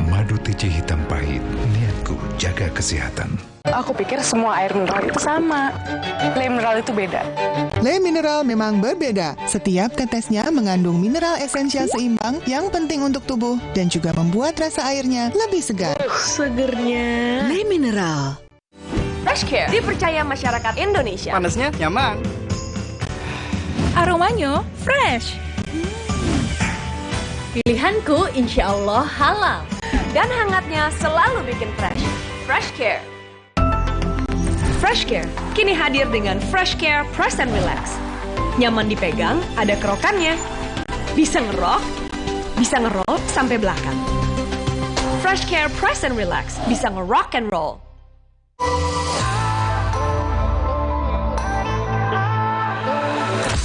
S15: Madu TJ hitam pahit, niatku jaga kesehatan.
S2: Aku pikir semua air mineral itu sama. Le Mineral itu beda.
S25: Le Mineral memang berbeda. Setiap tetesnya mengandung mineral esensial seimbang yang penting untuk tubuh dan juga membuat rasa airnya lebih segar.
S14: Segernya.
S3: Le Mineral.
S17: FreshCare dipercaya masyarakat Indonesia.
S18: Panasnya nyaman.
S17: Aromanya fresh. Pilihanku insya Allah halal. Dan hangatnya selalu bikin fresh. FreshCare. FreshCare kini hadir dengan FreshCare Press and Relax. Nyaman dipegang, ada kerokannya. Bisa ngerok, bisa ngeroll sampai belakang. FreshCare Press and Relax bisa ngerock and roll.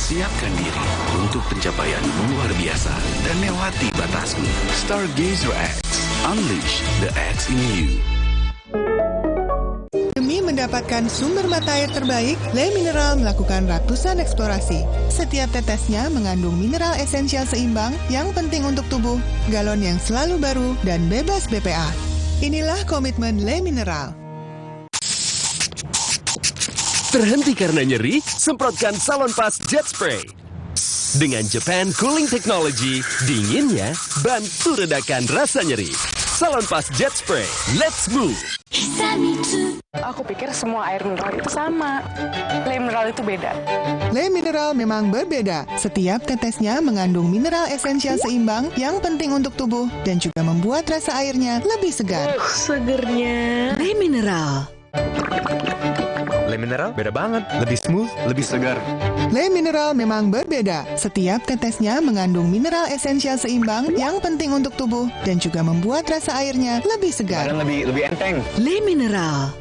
S22: Siapkan diri untuk pencapaian luar biasa dan lewati batasmu. Stargazer X, unleash the X in you.
S25: Demi mendapatkan sumber mata air terbaik, Le Mineral melakukan ratusan eksplorasi. Setiap tetesnya mengandung mineral esensial seimbang yang penting untuk tubuh, galon yang selalu baru, dan bebas BPA. Inilah komitmen Le Mineral.
S24: Terhenti karena nyeri? Semprotkan Salonpas Jet Spray. Dengan Japan Cooling Technology, dinginnya bantu redakan rasa nyeri. Salonpas Jet Spray, let's move!
S2: Aku pikir semua air mineral itu sama. Le Mineral itu beda.
S25: Le Mineral memang berbeda. Setiap tetesnya mengandung mineral esensial seimbang yang penting untuk tubuh dan juga membuat rasa airnya lebih segar.
S14: Segernya.
S3: Le Mineral.
S1: Le Mineral beda banget, lebih smooth, lebih segar.
S25: Le Mineral memang berbeda. Setiap tetesnya mengandung mineral esensial seimbang yang penting untuk tubuh dan juga membuat rasa airnya lebih segar.
S1: Dan lebih enteng.
S3: Le Mineral.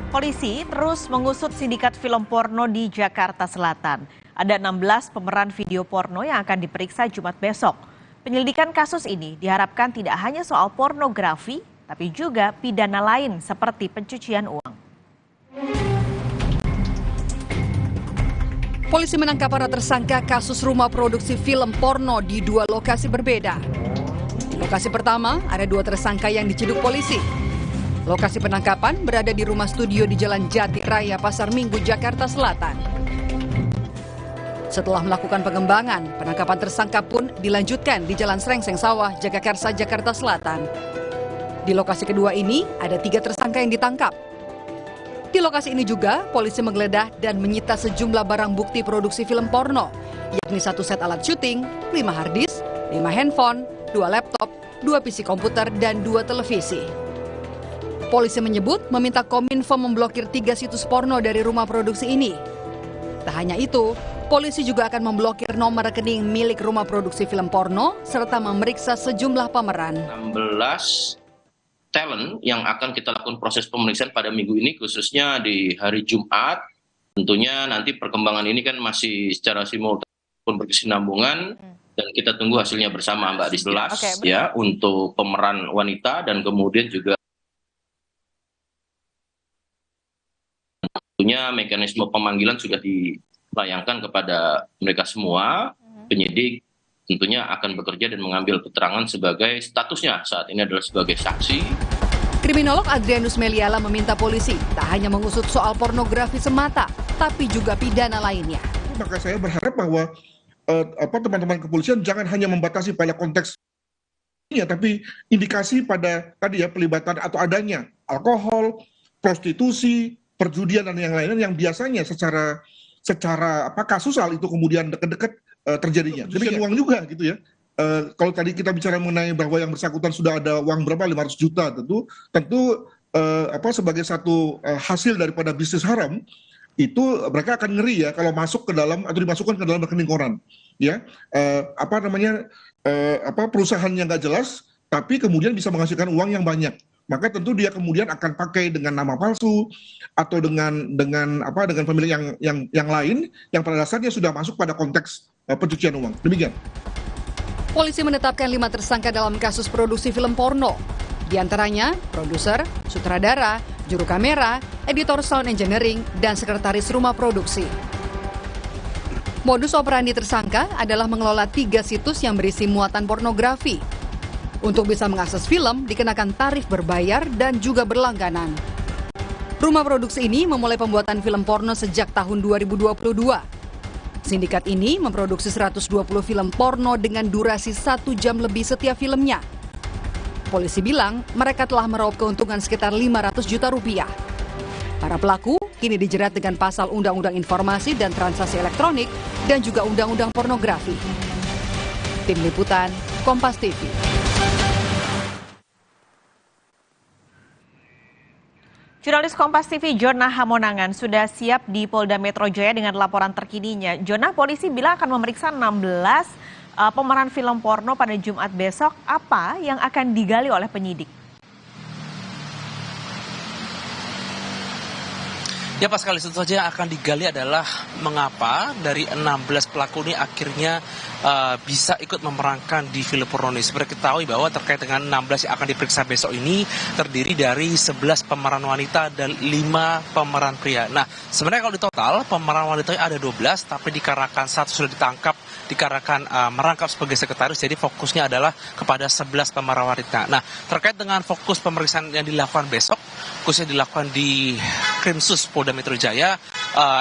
S7: Polisi terus mengusut sindikat film porno di Jakarta Selatan. Ada 16 pemeran video porno yang akan diperiksa Jumat besok. Penyelidikan kasus ini diharapkan tidak hanya soal pornografi, tapi juga pidana lain seperti pencucian uang.
S16: Polisi menangkap para tersangka kasus rumah produksi film porno di 2 lokasi berbeda. Di lokasi pertama, ada 2 tersangka yang diciduk polisi. Lokasi penangkapan berada di rumah studio di Jalan Jati Raya, Pasar Minggu, Jakarta Selatan. Setelah melakukan pengembangan, penangkapan tersangka pun dilanjutkan di Jalan Srengseng Sawah, Jagakarsa, Jakarta Selatan. Di lokasi kedua ini, ada 3 tersangka yang ditangkap. Di lokasi ini juga, polisi menggeledah dan menyita sejumlah barang bukti produksi film porno, yakni 1 set alat syuting, 5 harddisk, 5 handphone, 2 laptop, 2 PC komputer, dan 2 televisi. Polisi menyebut meminta Kominfo memblokir 3 situs porno dari rumah produksi ini. Tak hanya itu, polisi juga akan memblokir nomor rekening milik rumah produksi film porno serta memeriksa sejumlah pemeran.
S23: 16 talent yang akan kita lakukan proses pemeriksaan pada minggu ini, khususnya di hari Jumat. Tentunya nanti perkembangan ini kan masih secara simultan berkesinambungan dan kita tunggu hasilnya bersama Mbak di 11 ya untuk pemeran wanita dan kemudian juga tentunya mekanisme pemanggilan sudah dilayangkan kepada mereka semua. Penyidik tentunya akan bekerja dan mengambil keterangan sebagai statusnya saat ini adalah sebagai saksi.
S16: Kriminolog Adrianus Meliala meminta polisi tak hanya mengusut soal pornografi semata, tapi juga pidana lainnya.
S4: Maka saya berharap bahwa teman-teman kepolisian jangan hanya membatasi pada konteks tapi indikasi pada tadi ya pelibatan atau adanya alkohol, prostitusi, perjudian dan yang lainnya yang biasanya secara kasusal itu kemudian dekat-dekat terjadinya. Demikian uang juga gitu ya. Kalau tadi kita bicara mengenai bahwa yang bersangkutan sudah ada uang berapa 500 juta tentu sebagai satu hasil daripada bisnis haram itu mereka akan ngeri ya kalau masuk ke dalam atau dimasukkan ke dalam rekening koran ya perusahaannya nggak jelas tapi kemudian bisa menghasilkan uang yang banyak, maka tentu dia kemudian akan pakai dengan nama palsu atau dengan pemilik yang lain yang pada dasarnya sudah masuk pada konteks pencucian uang. Demikian.
S16: Polisi menetapkan 5 tersangka dalam kasus produksi film porno. Di antaranya produser, sutradara, juru kamera, editor sound engineering, dan sekretaris rumah produksi. Modus operandi tersangka adalah mengelola 3 situs yang berisi muatan pornografi. Untuk bisa mengakses film, dikenakan tarif berbayar dan juga berlangganan. Rumah produksi ini memulai pembuatan film porno sejak tahun 2022. Sindikat ini memproduksi 120 film porno dengan durasi 1 jam lebih setiap filmnya. Polisi bilang mereka telah meraup keuntungan sekitar 500 juta rupiah. Para pelaku kini dijerat dengan pasal Undang-Undang Informasi dan Transaksi Elektronik dan juga Undang-Undang Pornografi. Tim Liputan, Kompas TV.
S7: Jurnalis Kompas TV Jonah Hamonangan sudah siap di Polda Metro Jaya dengan laporan terkininya. Jonah, polisi bilang akan memeriksa 16 pemeran film porno pada Jumat besok. Apa yang akan digali oleh penyidik?
S6: Ya Pascal, itu saja yang akan digali adalah mengapa dari 16 pelaku ini akhirnya bisa ikut memerankan di film porno ini. Seperti kita tahu bahwa terkait dengan 16 yang akan diperiksa besok ini terdiri dari 11 pemeran wanita dan 5 pemeran pria. Nah, sebenarnya kalau di total pemeran wanitanya ada 12, tapi dikarenakan satu sudah ditangkap, dikarenakan merangkap sebagai sekretaris, jadi fokusnya adalah kepada 11 pemeran wanita. Nah, terkait dengan fokus pemeriksaan yang dilakukan besok, khususnya dilakukan di Krimsus Polda Metro Jaya,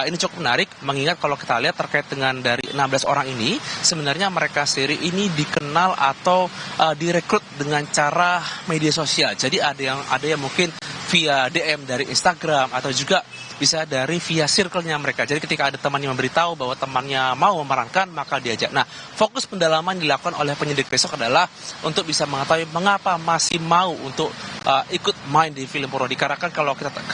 S6: ini cukup menarik mengingat kalau kita lihat terkait dengan dari 16 orang ini, sebenarnya mereka sendiri ini dikenal atau direkrut dengan cara media sosial. Jadi ada yang mungkin via DM dari Instagram atau juga bisa dari via circle-nya mereka. Jadi ketika ada teman yang memberitahu bahwa temannya mau memerankan, maka diajak. Nah, fokus pendalaman dilakukan oleh penyidik besok adalah untuk bisa mengetahui mengapa masih mau untuk ikut main di film porno. Dikarenakan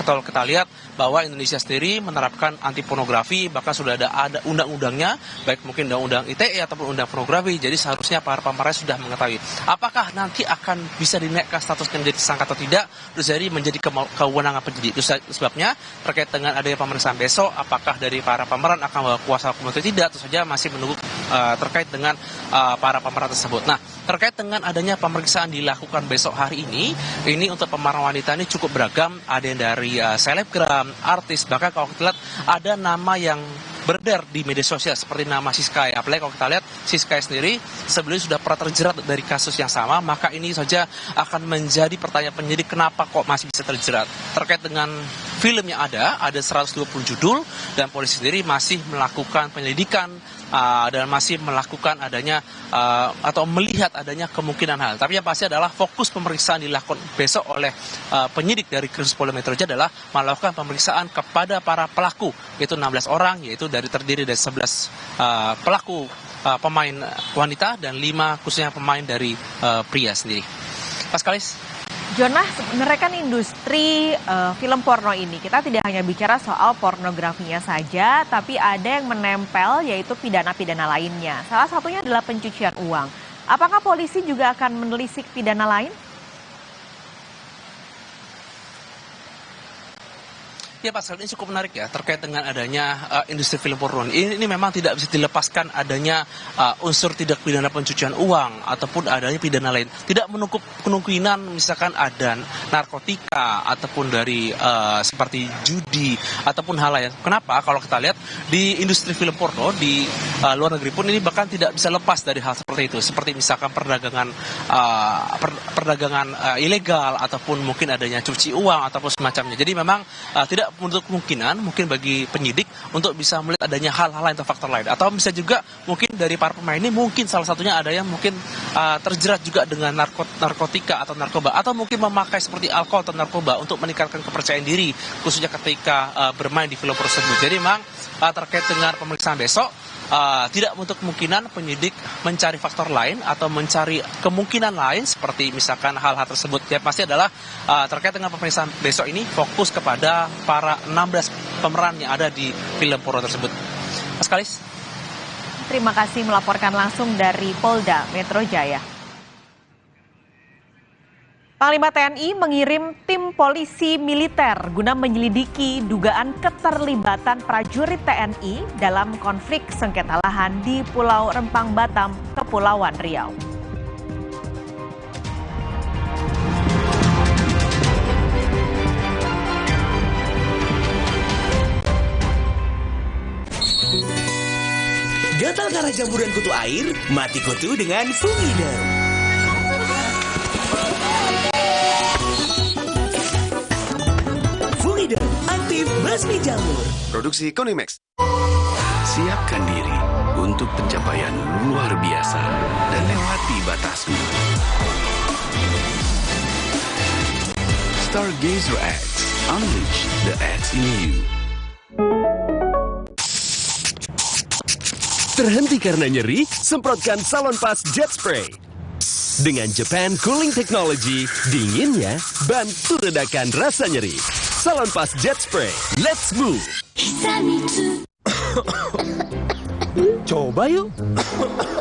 S6: kalau kita lihat bahwa Indonesia sendiri menerapkan anti pornografi, bahkan sudah ada undang-undangnya, baik mungkin undang-undang ITE ataupun undang pornografi. Jadi seharusnya para pemeran sudah mengetahui apakah nanti akan bisa dinaikkan statusnya menjadi tersangka atau tidak, terus jadi menjadi kewenangan penyidik. Itu sebabnya terkait dengan adanya pemeriksaan besok, apakah dari para pemeran akan membawa kuasa hukum atau tidak, itu saja masih menunggu terkait dengan para pemeran tersebut. Nah, terkait dengan adanya pemeriksaan dilakukan besok hari ini untuk pemeran wanita ini cukup beragam. Ada yang dari selebgram, artis, bahkan kalau kita lihat ada nama yang beredar di media sosial seperti nama Siska. Apalagi kalau kita lihat Siska sendiri sebelumnya sudah pernah terjerat dari kasus yang sama, maka ini saja akan menjadi pertanyaan penyidik kenapa kok masih bisa terjerat. Terkait dengan film yang ada 120 judul dan polisi sendiri masih melakukan penyelidikan dan masih melakukan adanya atau melihat adanya kemungkinan hal. Tapi yang pasti adalah fokus pemeriksaan dilakukan besok oleh penyidik dari Krimsus Polda Metro Jaya adalah melakukan pemeriksaan kepada para pelaku, yaitu 16 orang, yaitu terdiri dari 11 pelaku pemain wanita dan 5 khususnya pemain dari pria sendiri. Paskalis.
S7: Jonah, sebenarnya kan industri film porno ini, kita tidak hanya bicara soal pornografinya saja, tapi ada yang menempel yaitu pidana-pidana lainnya. Salah satunya adalah pencucian uang. Apakah polisi juga akan menelisik pidana lain?
S6: Ya Pak, ini cukup menarik ya terkait dengan adanya industri film porno. Ini memang tidak bisa dilepaskan adanya unsur tidak pidana pencucian uang ataupun adanya pidana lain. Tidak menutup kemungkinan misalkan ada narkotika ataupun dari seperti judi ataupun hal lain. Kenapa? Kalau kita lihat di industri film porno di luar negeri pun ini bahkan tidak bisa lepas dari hal seperti itu. Seperti misalkan perdagangan ilegal ataupun mungkin adanya cuci uang ataupun semacamnya. Jadi memang tidak menutup kemungkinan mungkin bagi penyidik untuk bisa melihat adanya hal-hal lain atau faktor lain, atau bisa juga mungkin dari para pemain ini mungkin salah satunya ada yang mungkin terjerat juga dengan narkotika atau narkoba, atau mungkin memakai seperti alkohol atau narkoba untuk meningkatkan kepercayaan diri khususnya ketika bermain di film tersebut. Jadi memang terkait dengan pemeriksaan besok tidak menutup kemungkinan penyidik mencari faktor lain atau mencari kemungkinan lain seperti misalkan hal-hal tersebut. Yang pasti adalah terkait dengan pemeriksaan besok ini fokus kepada para 16 pemeran yang ada di film porno tersebut. Mas Kalis.
S7: Terima kasih melaporkan langsung dari Polda Metro Jaya. Panglima TNI mengirim tim polisi militer guna menyelidiki dugaan keterlibatan prajurit TNI dalam konflik sengketa lahan di Pulau Rempang Batam, Kepulauan Riau.
S5: Gatal karena jamburan kutu air? Mati kutu dengan Fumiderm. Aktif basmi jamur.
S24: Produksi Konimax. Siapkan diri untuk pencapaian luar biasa dan lewati batasmu. Stargazer X. Unleash the X in you. Terhenti karena nyeri? Semprotkan Salonpas Jet Spray. Dengan Japan Cooling Technology, dinginnya bantu redakan rasa nyeri. Salonpas Jet Spray, let's move. Coba yuk.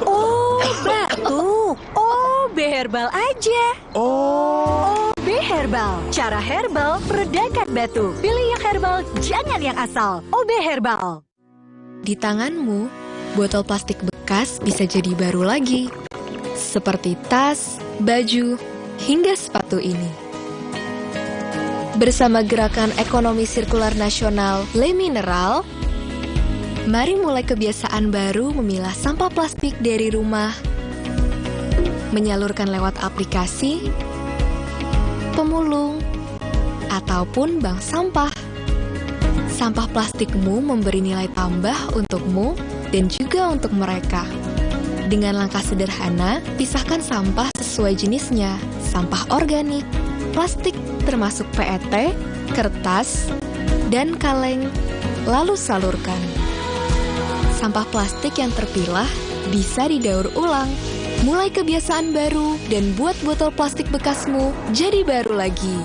S14: Oh, batuk. OB Herbal aja. OB Herbal. Cara herbal meredakan batuk. Pilih yang herbal, jangan yang asal. OB Herbal.
S8: Di tanganmu, botol plastik bekas bisa jadi baru lagi. Seperti tas, baju, hingga sepatu ini. Bersama Gerakan Ekonomi Sirkular Nasional Le Mineral, mari mulai kebiasaan baru memilah sampah plastik dari rumah, menyalurkan lewat aplikasi, pemulung, ataupun bank sampah. Sampah plastikmu memberi nilai tambah untukmu dan juga untuk mereka. Dengan langkah sederhana, pisahkan sampah sesuai jenisnya, sampah organik, plastik termasuk PET, kertas, dan kaleng, lalu salurkan. Sampah plastik yang terpilah bisa didaur ulang. Mulai kebiasaan baru dan buat botol plastik bekasmu jadi baru lagi.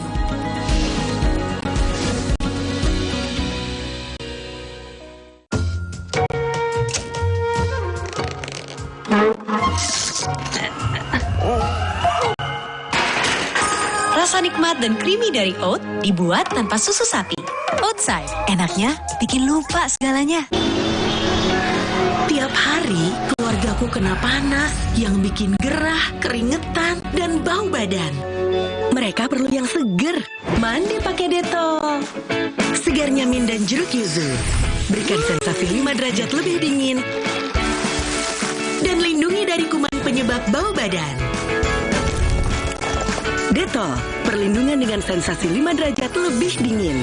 S14: Rasa nikmat dan creamy dari oat dibuat tanpa susu sapi. Oatside, enaknya bikin lupa segalanya.
S18: Tiap hari keluargaku kena panas yang bikin gerah, keringetan, dan bau badan. Mereka perlu yang seger. Mandi pakai Dettol. Segarnya mint dan jeruk yuzu. Berikan sensasi 5 derajat lebih dingin. Dan lindungi dari kuman penyebab bau badan. Dettol, perlindungan dengan sensasi 5 derajat lebih dingin.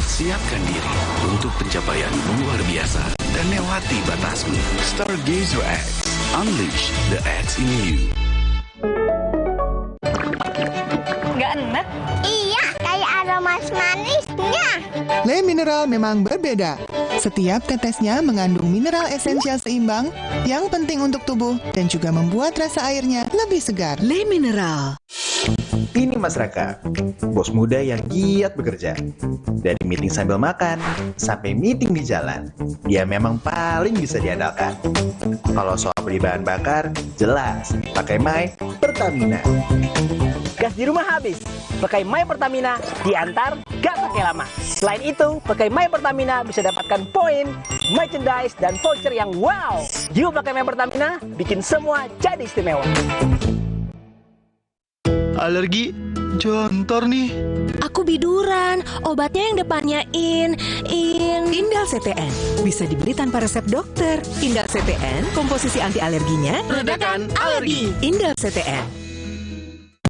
S24: Siapkan diri untuk pencapaian luar biasa dan lewati batasmu. Stargazer X. Unleash the X in you.
S19: Nggak enak? Iya, kayak ada manis-manisnya.
S25: Le Mineral memang berbeda. Setiap tetesnya mengandung mineral esensial seimbang yang penting untuk tubuh dan juga membuat rasa airnya lebih segar.
S18: Le Mineral.
S20: Ini Mas Raka, bos muda yang giat bekerja. Dari meeting sambil makan, sampai meeting di jalan, dia memang paling bisa diandalkan. Kalau soal beli bahan bakar, jelas pakai My Pertamina.
S9: Gas di rumah habis, pakai My Pertamina diantar gak pakai lama. Selain itu, pakai My Pertamina bisa dapatkan poin, merchandise, dan voucher yang wow. Yuk pakai My Pertamina, bikin semua jadi istimewa.
S1: Alergi jontor nih.
S14: Aku biduran, obatnya yang depannya Indal CTN. Bisa dibeli tanpa resep dokter. Indal CTN, komposisi anti alerginya
S5: Redakan alergi.
S14: Indal CTN.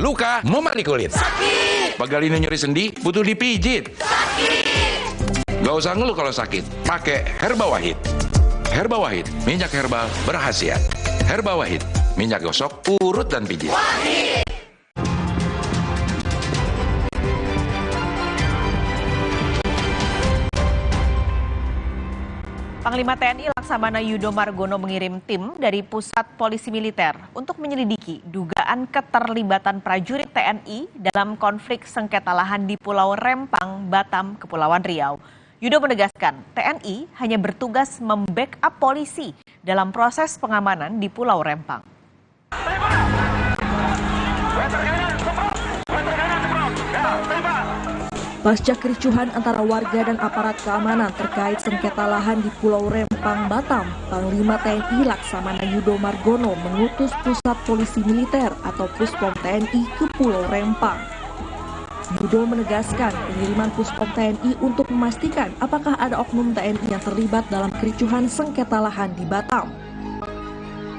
S10: Luka, memar di kulit. Sakit. Pegal ini nyeri sendi, butuh dipijit. Sakit. Gak usah ngeluh kalau sakit. Pakai Herba Wahid. Herba Wahid, minyak herbal berkhasiat. Herba Wahid, minyak gosok, urut dan pijit. Wahid.
S7: Panglima TNI Laksamana Yudo Margono mengirim tim dari Pusat Polisi Militer untuk menyelidiki dugaan keterlibatan prajurit TNI dalam konflik sengketa lahan di Pulau Rempang, Batam, Kepulauan Riau. Yudo menegaskan TNI hanya bertugas membackup polisi dalam proses pengamanan di Pulau Rempang.
S12: Pasca kericuhan antara warga dan aparat keamanan terkait sengketa lahan di Pulau Rempang, Batam, Panglima TNI Laksamana Yudo Margono mengutus Pusat Polisi Militer atau Puspom TNI ke Pulau Rempang. Yudo menegaskan pengiriman Puspom TNI untuk memastikan apakah ada oknum TNI yang terlibat dalam kericuhan sengketa lahan di Batam.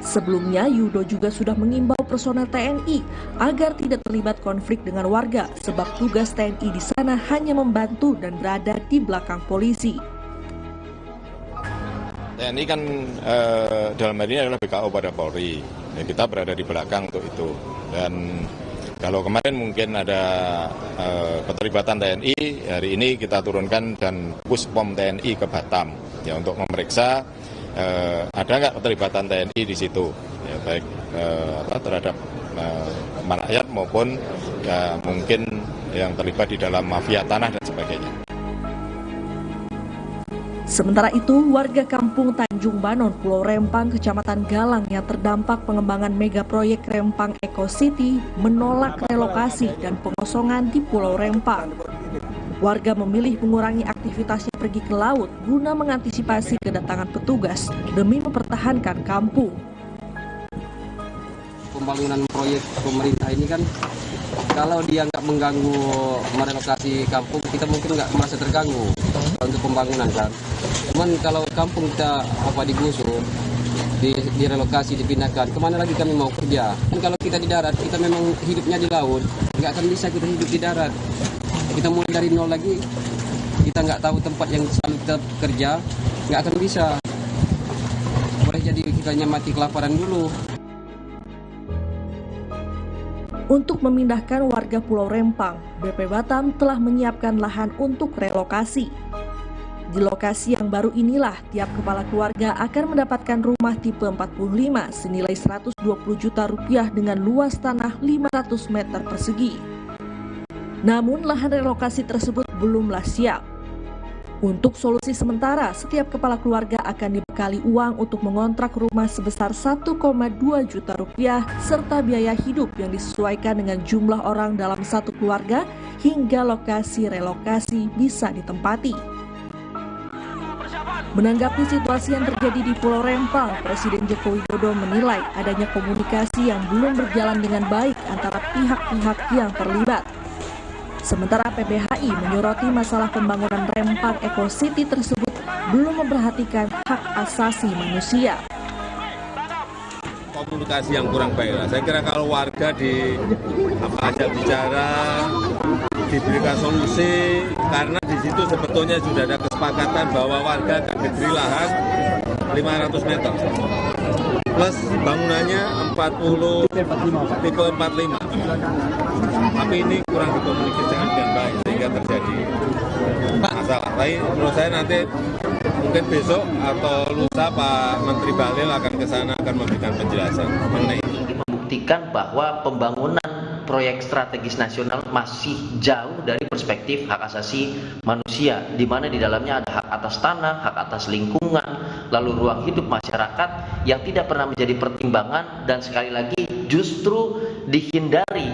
S12: Sebelumnya, Yudo juga sudah mengimbau personel TNI agar tidak terlibat konflik dengan warga sebab tugas TNI di sana hanya membantu dan berada di belakang polisi.
S13: TNI kan dalam hal ini adalah BKO pada Polri. Ya, kita berada di belakang untuk itu. Dan kalau kemarin mungkin ada keterlibatan TNI, hari ini kita turunkan dan Puspom TNI ke Batam ya untuk memeriksa ada nggak keterlibatan TNI di situ, ya, baik terhadap rakyat maupun ya, mungkin yang terlibat di dalam mafia tanah dan sebagainya.
S12: Sementara itu, warga kampung Tanjung Banon, Pulau Rempang, Kecamatan Galang yang terdampak pengembangan mega proyek Rempang Eco City menolak relokasi dan pengosongan di Pulau Rempang. Warga memilih mengurangi aktivitasnya pergi ke laut guna mengantisipasi kedatangan petugas demi mempertahankan kampung.
S21: Pembangunan proyek pemerintah ini kan kalau dia nggak mengganggu merelokasi kampung, kita mungkin nggak merasa terganggu untuk pembangunan kan. Cuman kalau kampung kita digusur, direlokasi, dipindahkan, kemana lagi kami mau kerja? Dan kalau kita di darat, kita memang hidupnya di laut, nggak akan bisa kita hidup di darat. Kita mulai dari nol lagi, kita nggak tahu tempat yang selalu kita kerja, nggak akan bisa. Boleh jadi kita mati kelaparan dulu.
S12: Untuk memindahkan warga Pulau Rempang, BP Batam telah menyiapkan lahan untuk relokasi. Di lokasi yang baru inilah, tiap kepala keluarga akan mendapatkan rumah tipe 45 senilai 120 juta rupiah dengan luas tanah 500 meter persegi. Namun lahan relokasi tersebut belumlah siap. Untuk solusi sementara, setiap kepala keluarga akan dibekali uang untuk mengontrak rumah sebesar 1,2 juta rupiah serta biaya hidup yang disesuaikan dengan jumlah orang dalam satu keluarga hingga lokasi relokasi bisa ditempati. Menanggapi situasi yang terjadi di Pulau Rempang, Presiden Joko Widodo menilai adanya komunikasi yang belum berjalan dengan baik antara pihak-pihak yang terlibat. Sementara PBHI menyoroti masalah pembangunan Rempang Eco City tersebut belum memperhatikan hak asasi manusia.
S13: Komunikasi yang kurang baik. Saya kira kalau warga ajak bicara, diberikan solusi, karena di situ sebetulnya sudah ada kesepakatan bahwa warga akan diberi lahan 500 meter. Plus bangunannya 40 tipe 45. Tapi ini kurang dikomunikasikan dengan baik sehingga terjadi masalah. Tapi menurut saya nanti mungkin besok atau lusa Pak Menteri Bahlil akan ke sana akan memberikan penjelasan mengenai ini.
S26: Membuktikan bahwa pembangunan proyek strategis nasional masih jauh dari perspektif hak asasi manusia, di mana di dalamnya ada hak atas tanah, hak atas lingkungan, lalu ruang hidup masyarakat yang tidak pernah menjadi pertimbangan dan sekali lagi justru dihindari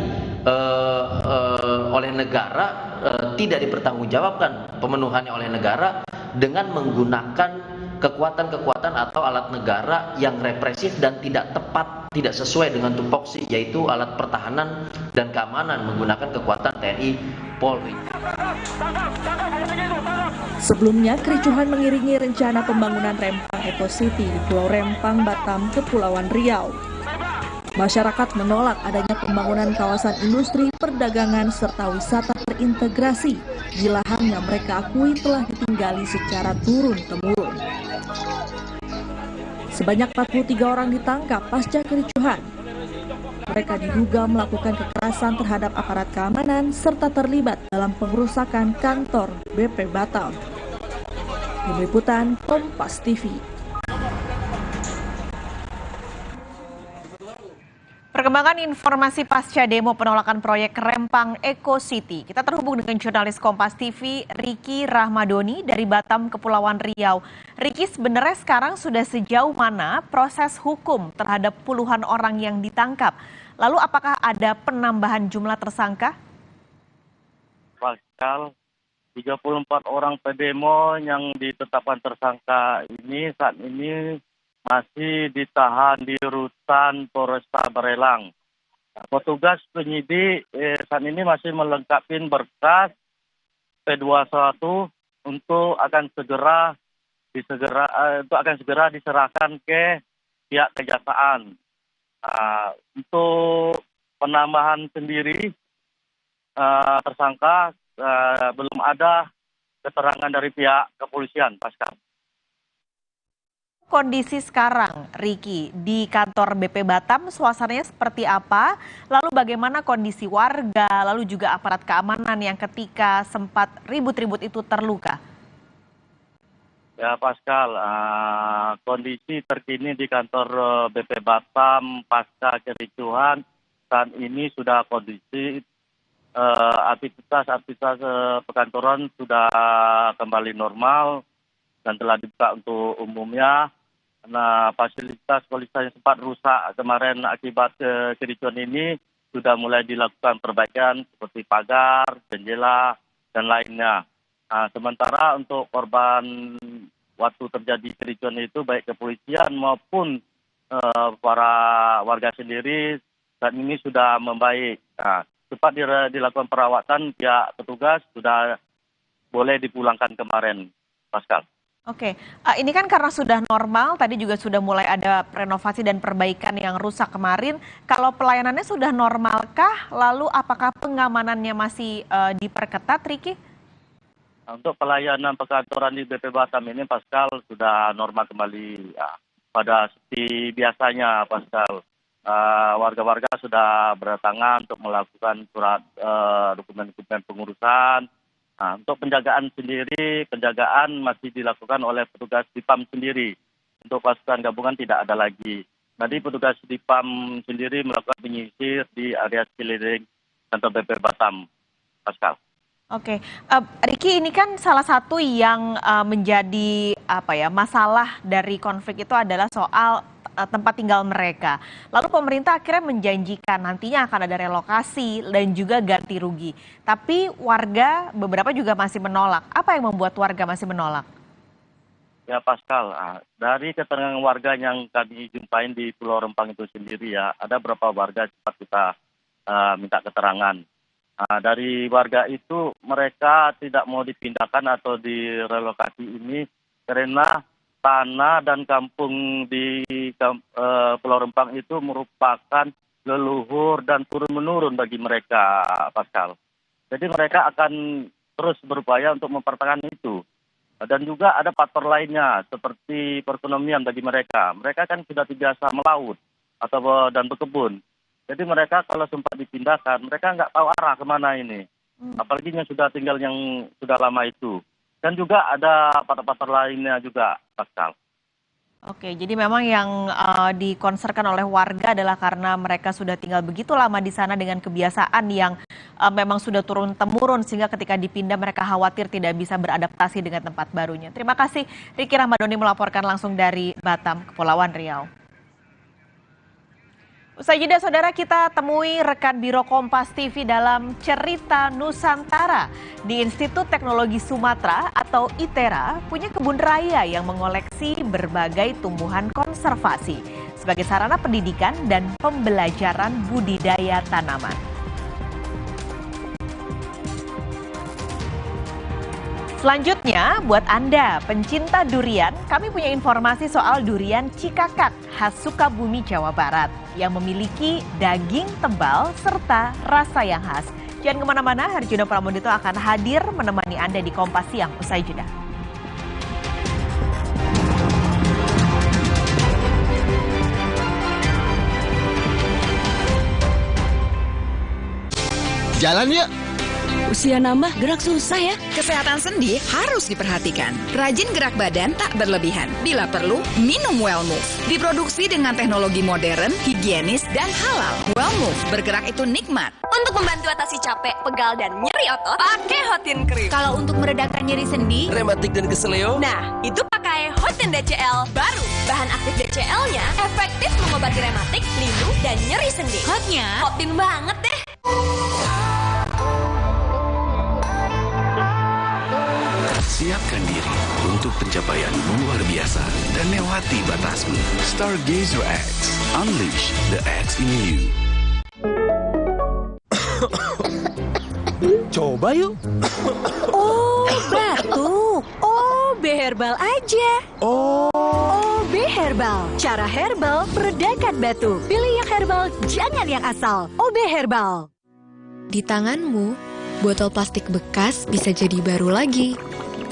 S26: oleh negara, tidak dipertanggungjawabkan pemenuhannya oleh negara dengan menggunakan kekuatan-kekuatan atau alat negara yang represif dan tidak tepat, tidak sesuai dengan tupoksi, yaitu alat pertahanan dan keamanan menggunakan kekuatan TNI Polri.
S12: Sebelumnya, kericuhan mengiringi rencana pembangunan Rempang Eco City di Pulau Rempang, Batam, Kepulauan Riau. Masyarakat menolak adanya pembangunan kawasan industri, perdagangan, serta wisata terintegrasi di lahan yang mereka akui telah ditinggali secara turun-temurun. Sebanyak 43 orang ditangkap pasca kericuhan. Mereka diduga melakukan kekerasan terhadap aparat keamanan serta terlibat dalam pengerusakan kantor BP Batam. Tim Liputan Kompas TV.
S7: Perkembangan informasi pasca demo penolakan proyek Rempang Eco City. Kita terhubung dengan jurnalis Kompas TV, Riki Rahmadoni dari Batam, Kepulauan Riau. Riki, sebenarnya sekarang sudah sejauh mana proses hukum terhadap puluhan orang yang ditangkap? Lalu apakah ada penambahan jumlah tersangka?
S2: Pascal, 34 orang pendemo yang ditetapkan tersangka ini saat ini masih ditahan di rutan Polresta Barelang. Petugas penyidik saat ini masih melengkapi berkas P21 untuk akan segera diserahkan ke pihak kejaksaan. Untuk penambahan sendiri tersangka belum ada keterangan dari pihak kepolisian, Pascal.
S7: Kondisi sekarang, Riki, di kantor BP Batam, suasananya seperti apa? Lalu bagaimana kondisi warga, lalu juga aparat keamanan yang ketika sempat ribut-ribut itu terluka?
S2: Ya Pascal, kondisi terkini di kantor BP Batam pasca kericuhan saat ini sudah kondisi aktivitas perkantoran sudah kembali normal dan telah dibuka untuk umumnya. Nah, fasilitas yang sempat rusak kemarin akibat kericuhan ini sudah mulai dilakukan perbaikan seperti pagar, jendela, dan lainnya. Sementara untuk korban waktu terjadi kericuhan itu baik kepolisian maupun para warga sendiri saat ini sudah membaik. Cepat dilakukan perawatan, pihak petugas sudah boleh dipulangkan kemarin, Pascal.
S7: Oke, ini kan karena sudah normal, tadi juga sudah mulai ada renovasi dan perbaikan yang rusak kemarin. Kalau pelayanannya sudah normalkah? Lalu apakah pengamanannya masih diperketat, Riki?
S2: Untuk pelayanan perkantoran di BP Batam ini, Pascal, sudah normal kembali ya, pada seperti biasanya, Pascal. Warga-warga sudah berdatangan untuk melakukan surat dokumen-dokumen pengurusan. Nah, untuk penjagaan sendiri, penjagaan masih dilakukan oleh petugas Dipam sendiri. Untuk pasukan gabungan tidak ada lagi. Tadi petugas Dipam sendiri melakukan penyisir di area sekeliling kantor BP Batam, Pascal.
S7: Oke, Riki, ini kan salah satu yang menjadi masalah dari konflik itu adalah soal tempat tinggal mereka. Lalu pemerintah akhirnya menjanjikan nantinya akan ada relokasi dan juga ganti rugi. Tapi warga beberapa juga masih menolak. Apa yang membuat warga masih menolak?
S2: Ya Pascal, dari keterangan warga yang kami jumpain di Pulau Rempang itu sendiri ya, ada beberapa warga cepat kita minta keterangan. Dari warga itu mereka tidak mau dipindahkan atau direlokasi ini karena tanah dan kampung di Pulau Rempang itu merupakan leluhur dan turun-menurun bagi mereka, Pascal. Jadi mereka akan terus berupaya untuk mempertahankan itu. Dan juga ada faktor lainnya seperti perekonomian bagi mereka. Mereka kan sudah terbiasa melaut dan berkebun. Jadi mereka kalau sempat dipindahkan, mereka nggak tahu arah kemana ini. Apalagi yang sudah tinggal yang sudah lama itu. Dan juga ada faktor-faktor lainnya juga, Pascal.
S7: Oke, jadi memang yang dikonserkan oleh warga adalah karena mereka sudah tinggal begitu lama di sana dengan kebiasaan yang memang sudah turun-temurun sehingga ketika dipindah mereka khawatir tidak bisa beradaptasi dengan tempat barunya. Terima kasih Riki Rahmadoni melaporkan langsung dari Batam, Kepulauan Riau. Usai jeda, saudara, kita temui rekan Biro Kompas TV dalam Cerita Nusantara. Di Institut Teknologi Sumatera atau ITERA punya kebun raya yang mengoleksi berbagai tumbuhan konservasi sebagai sarana pendidikan dan pembelajaran budidaya tanaman. Selanjutnya, buat Anda pencinta durian, kami punya informasi soal durian Cikakak khas Sukabumi, Jawa Barat yang memiliki daging tebal serta rasa yang khas. Jangan kemana-mana, Harjuno Pramudito akan hadir menemani Anda di Kompas Siang usai jeda.
S3: Jalan yuk!
S14: Usia nambah, gerak susah ya.
S11: Kesehatan sendi harus diperhatikan. Rajin gerak badan tak berlebihan. Bila perlu, minum Wellmove. Diproduksi dengan teknologi modern, higienis, dan halal. Wellmove, bergerak itu nikmat.
S15: Untuk membantu atasi capek, pegal, dan nyeri otot, pakai Hotin Cream.
S11: Kalau untuk meredakan nyeri sendi,
S3: rematik dan keseleo,
S15: nah, itu pakai Hotin DCL baru. Bahan aktif DCL-nya efektif mengobati rematik, linu, dan nyeri sendi.
S11: hotnya
S15: Hotin banget deh.
S24: Siapkan diri untuk pencapaian luar biasa dan lewati batasmu. Stargazer X, unleash the X in you.
S3: coba yuk.
S14: Oh, batuk. OB Herbal aja. OB Herbal. Cara herbal meredakan batuk. Pilih yang herbal, jangan yang asal. OB Herbal.
S8: Di tanganmu, botol plastik bekas bisa jadi baru lagi.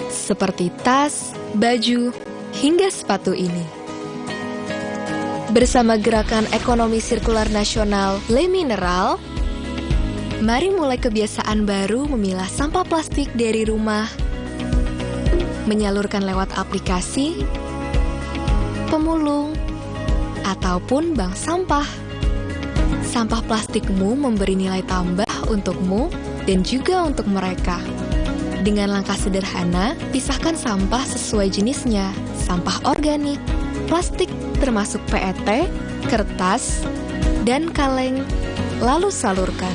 S8: Seperti tas, baju, hingga sepatu ini. Bersama Gerakan Ekonomi Sirkular Nasional Le Mineral, mari mulai kebiasaan baru memilah sampah plastik dari rumah, menyalurkan lewat aplikasi, pemulung, ataupun bank sampah. Sampah plastikmu memberi nilai tambah untukmu dan juga untuk mereka. Dengan langkah sederhana, pisahkan sampah sesuai jenisnya, sampah organik, plastik termasuk PET, kertas, dan kaleng, lalu salurkan.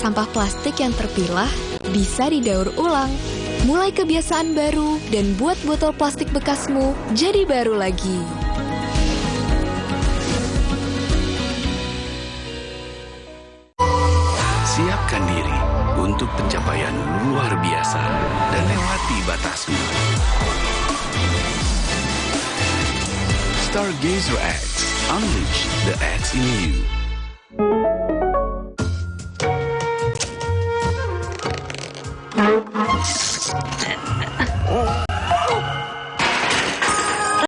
S8: Sampah plastik yang terpilah bisa didaur ulang. Mulai kebiasaan baru dan buat botol plastik bekasmu jadi baru lagi.
S24: Siapkan diri untuk pencapaian luar biasa dan lewati batasmu. Stargazer X, unleash the X in you.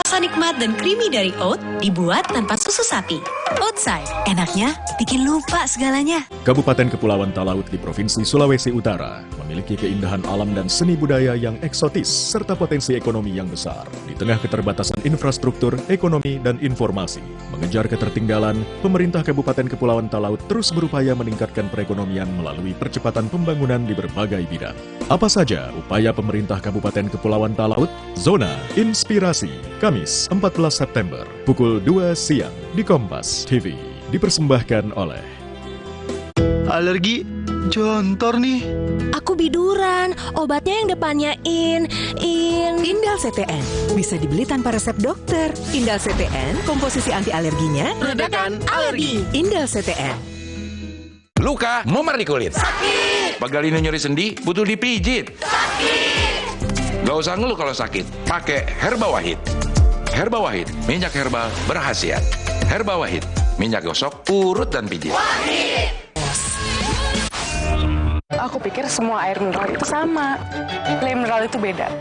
S18: Rasa nikmat dan creamy dari oat dibuat tanpa susu sapi. Oatside, enaknya bikin lupa segalanya.
S17: Kabupaten Kepulauan Talaut di Provinsi Sulawesi Utara memiliki keindahan alam dan seni budaya yang eksotis serta potensi ekonomi yang besar. Di tengah keterbatasan infrastruktur, ekonomi, dan informasi, mengejar ketertinggalan, pemerintah Kabupaten Kepulauan Talaut terus berupaya meningkatkan perekonomian melalui percepatan pembangunan di berbagai bidang. Apa saja upaya pemerintah Kabupaten Kepulauan Talaut? Zona Inspirasi, Kamis 14 September, pukul 2 siang di Kompas TV. Dipersembahkan oleh
S3: Alergi jontor nih.
S18: Aku biduran, obatnya yang depannya Indal CTN. Bisa dibeli tanpa resep dokter. Indal CTN, komposisi anti alerginya
S3: Redakan alergi.
S18: Indal CTN.
S10: Luka memar di kulit.
S15: Sakit.
S10: Pegalina nyeri sendi butuh dipijit.
S15: Sakit.
S10: Gak usah ngeluh kalau sakit. Pakai Herba Wahid. Herba Wahid, minyak herbal berkhasiat. Herba Wahid, minyak gosok, urut dan pijit.
S15: Wahid.
S22: Aku pikir semua air mineral itu sama. Le mineral itu beda.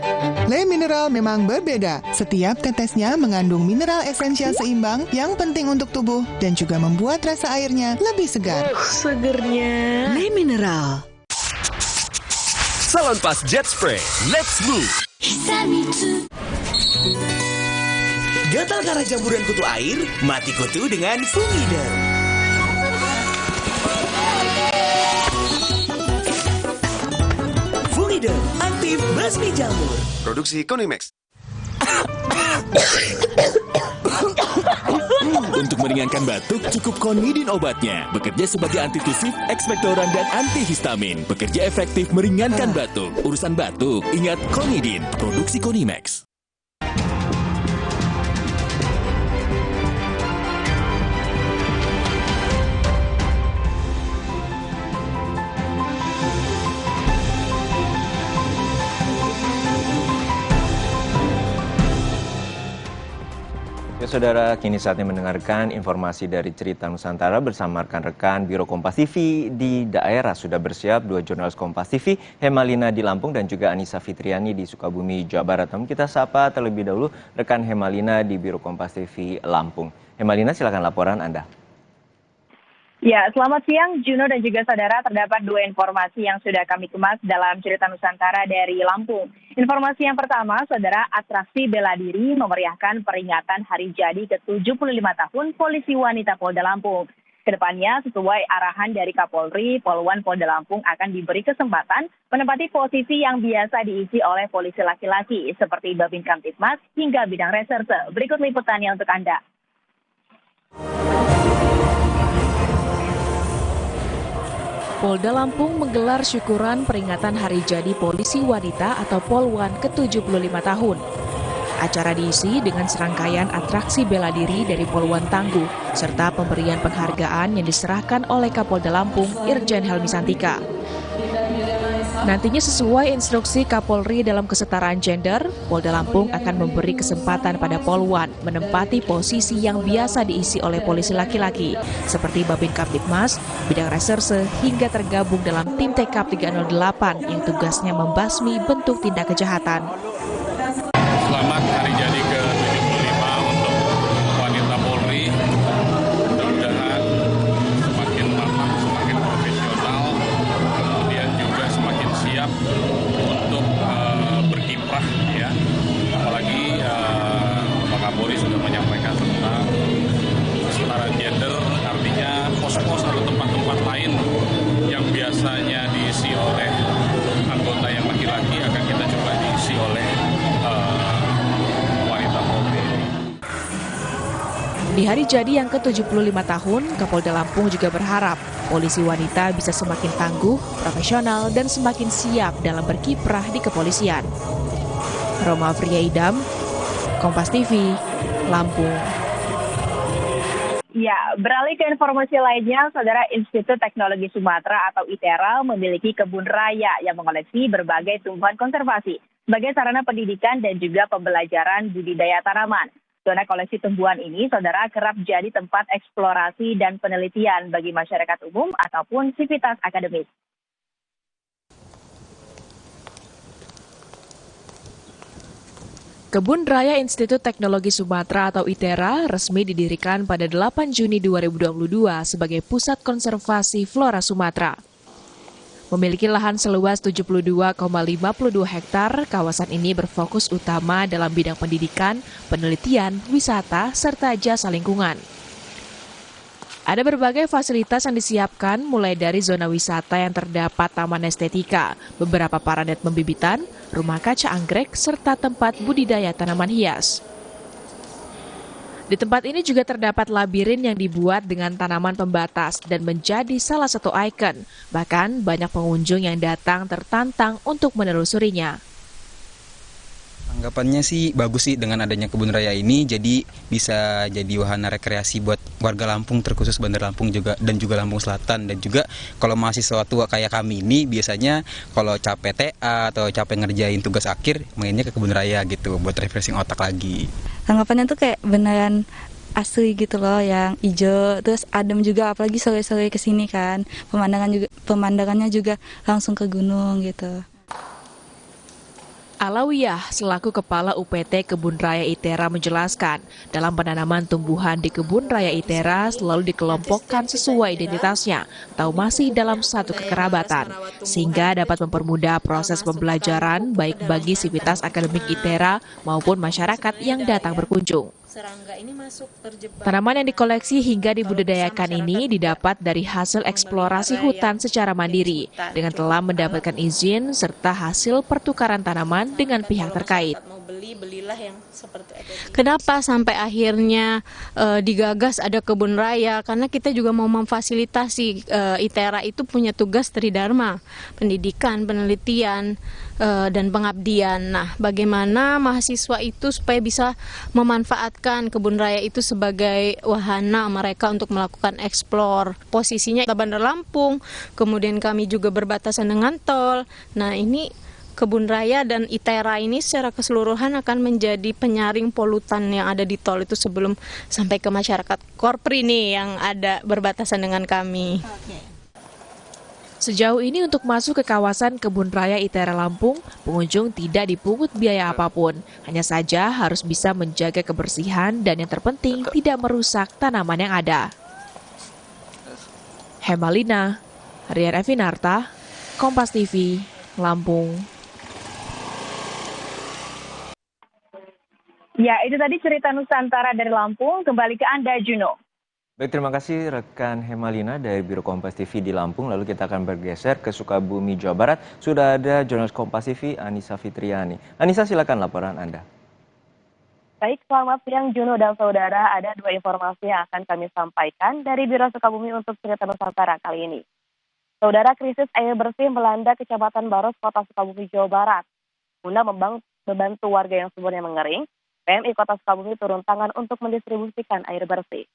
S25: Le Mineral memang berbeda. Setiap tetesnya mengandung mineral esensial seimbang yang penting untuk tubuh dan juga membuat rasa airnya lebih segar.
S18: Segernya. Le Mineral.
S24: Salon Pas Jet Spray, let's move.
S5: Gatal karena campuran kutu air? Mati kutu dengan Fumiderm. Fumiderm, aktif basmi jamur.
S24: Produksi Konimex.
S4: Untuk meringankan batuk, cukup Konidin obatnya. Bekerja sebagai antitusif, ekspektoran, dan antihistamin. Bekerja efektif meringankan batuk. Urusan batuk, ingat Konidin. Produksi Konimex.
S1: Ya, saudara, kini saatnya mendengarkan informasi dari Cerita Nusantara bersama rekan-rekan Biro Kompas TV di daerah. Sudah bersiap dua jurnalis Kompas TV, Hemalina di Lampung dan juga Anissa Fitriani di Sukabumi, Jawa Barat. Namun kita sapa terlebih dahulu rekan Hemalina di Biro Kompas TV Lampung. Hemalina, silakan laporan Anda.
S6: Ya, selamat siang Juno dan juga saudara. Terdapat dua informasi yang sudah kami kemas dalam Cerita Nusantara dari Lampung. Informasi yang pertama, saudara, atraksi bela diri memeriahkan peringatan hari jadi ke-75 tahun Polisi Wanita Polda Lampung. Kedepannya, sesuai arahan dari Kapolri, Polwan Polda Lampung akan diberi kesempatan menempati posisi yang biasa diisi oleh polisi laki-laki, seperti Babin Kamtibmas hingga bidang reserse. Berikut liputannya untuk Anda.
S16: Polda Lampung menggelar syukuran peringatan Hari Jadi Polisi Wanita atau Polwan ke-75 tahun. Acara diisi dengan serangkaian atraksi bela diri dari Polwan Tangguh, serta pemberian penghargaan yang diserahkan oleh Kapolda Lampung, Irjen Helmi Santika. Nantinya sesuai instruksi Kapolri dalam kesetaraan gender, Polda Lampung akan memberi kesempatan pada Polwan menempati posisi yang biasa diisi oleh polisi laki-laki, seperti Babin Kamtibmas, bidang reserse, hingga tergabung dalam tim TKP 308 yang tugasnya membasmi bentuk tindak kejahatan.
S19: Selamat hari jadi ke-75 untuk wanita Polri. Mudah-mudahan semakin matang, semakin profesional, kemudian juga semakin siap untuk berkiprah ya. Apalagi Pak Kapolri sudah menyampaikan tentang kesetaraan gender, artinya pos-pos atau tempat-tempat lain yang biasanya diisi oleh anggota yang laki-laki akan kita coba diisi oleh wanita Polri.
S16: Di hari jadi yang ke-75 tahun, Kapolda Lampung juga berharap polisi wanita bisa semakin tangguh, profesional, dan semakin siap dalam berkiprah di kepolisian. Roma Friyaidam, Kompas TV, Lampung.
S6: Ya, beralih ke informasi lainnya, saudara, Institut Teknologi Sumatera atau ITERA memiliki kebun raya yang mengoleksi berbagai tumbuhan konservasi sebagai sarana pendidikan dan juga pembelajaran budidaya tanaman. Zona koleksi tumbuhan ini, saudara, kerap jadi tempat eksplorasi dan penelitian bagi masyarakat umum ataupun sivitas akademis.
S16: Kebun Raya Institut Teknologi Sumatera atau ITERA resmi didirikan pada 8 Juni 2022 sebagai pusat konservasi flora Sumatera. Memiliki lahan seluas 72,52 hektar, kawasan ini berfokus utama dalam bidang pendidikan, penelitian, wisata, serta jasa lingkungan. Ada berbagai fasilitas yang disiapkan, mulai dari zona wisata yang terdapat taman estetika, beberapa paradet pembibitan, rumah kaca anggrek, serta tempat budidaya tanaman hias. Di tempat ini juga terdapat labirin yang dibuat dengan tanaman pembatas dan menjadi salah satu ikon. Bahkan banyak pengunjung yang datang tertantang untuk menelusurinya.
S20: Anggapannya sih bagus sih dengan adanya kebun raya ini, jadi bisa jadi wahana rekreasi buat warga Lampung, terkhusus Bandar Lampung juga dan juga Lampung Selatan. Dan juga kalau mahasiswa tua kayak kami ini biasanya kalau capek TA atau capek ngerjain tugas akhir mainnya ke kebun raya gitu buat refreshing otak lagi.
S23: Anggapannya tuh kayak beneran asli gitu loh, yang hijau, terus adem juga, apalagi sore-sore kesini kan, pemandangannya juga langsung ke gunung gitu.
S16: Alawiyah selaku Kepala UPT Kebun Raya ITERA menjelaskan, dalam penanaman tumbuhan di Kebun Raya ITERA selalu dikelompokkan sesuai identitasnya atau masih dalam satu kekerabatan, sehingga dapat mempermudah proses pembelajaran baik bagi sivitas akademik ITERA maupun masyarakat yang datang berkunjung.
S2: serangga ini masuk terjebak.
S16: Tanaman yang dikoleksi hingga dibudidayakan ini didapat dari hasil eksplorasi hutan secara mandiri dengan telah mendapatkan izin serta hasil pertukaran tanaman dengan pihak terkait.
S2: Belilah yang seperti ada.
S9: Kenapa sampai akhirnya digagas ada kebun raya? Karena kita juga mau memfasilitasi ITERA itu punya tugas tridharma, pendidikan, penelitian, dan pengabdian. Nah, bagaimana mahasiswa itu supaya bisa memanfaatkan kebun raya itu sebagai wahana mereka untuk melakukan eksplor. Posisinya Bandar Lampung, kemudian kami juga berbatasan dengan tol. Nah, ini kebun raya dan ITERA ini secara keseluruhan akan menjadi penyaring polutan yang ada di tol itu sebelum sampai ke masyarakat Korpri nih yang ada berbatasan dengan kami.
S16: Sejauh ini untuk masuk ke kawasan kebun raya ITERA Lampung, pengunjung tidak dipungut biaya apapun. Hanya saja harus bisa menjaga kebersihan dan yang terpenting tidak merusak tanaman yang ada. Hemalina, Rian Evinarta, Kompas TV, Lampung.
S6: Ya, itu tadi cerita Nusantara dari Lampung. Kembali ke Anda, Juno.
S1: Baik, terima kasih rekan Hemalina dari Biro Kompas TV di Lampung. Lalu kita akan bergeser ke Sukabumi, Jawa Barat. Sudah ada jurnalis Kompas TV, Anissa Fitriani. Anissa, silakan laporan Anda.
S12: Baik, selamat siang Juno dan saudara. Ada dua informasi yang akan kami sampaikan dari Biro Sukabumi untuk cerita Nusantara kali ini. Saudara, krisis air bersih melanda Kecamatan Baros, Kota Sukabumi, Jawa Barat. Guna membantu warga yang sumbernya mengering, PMI Kota Sukabumi turun tangan untuk mendistribusikan air bersih.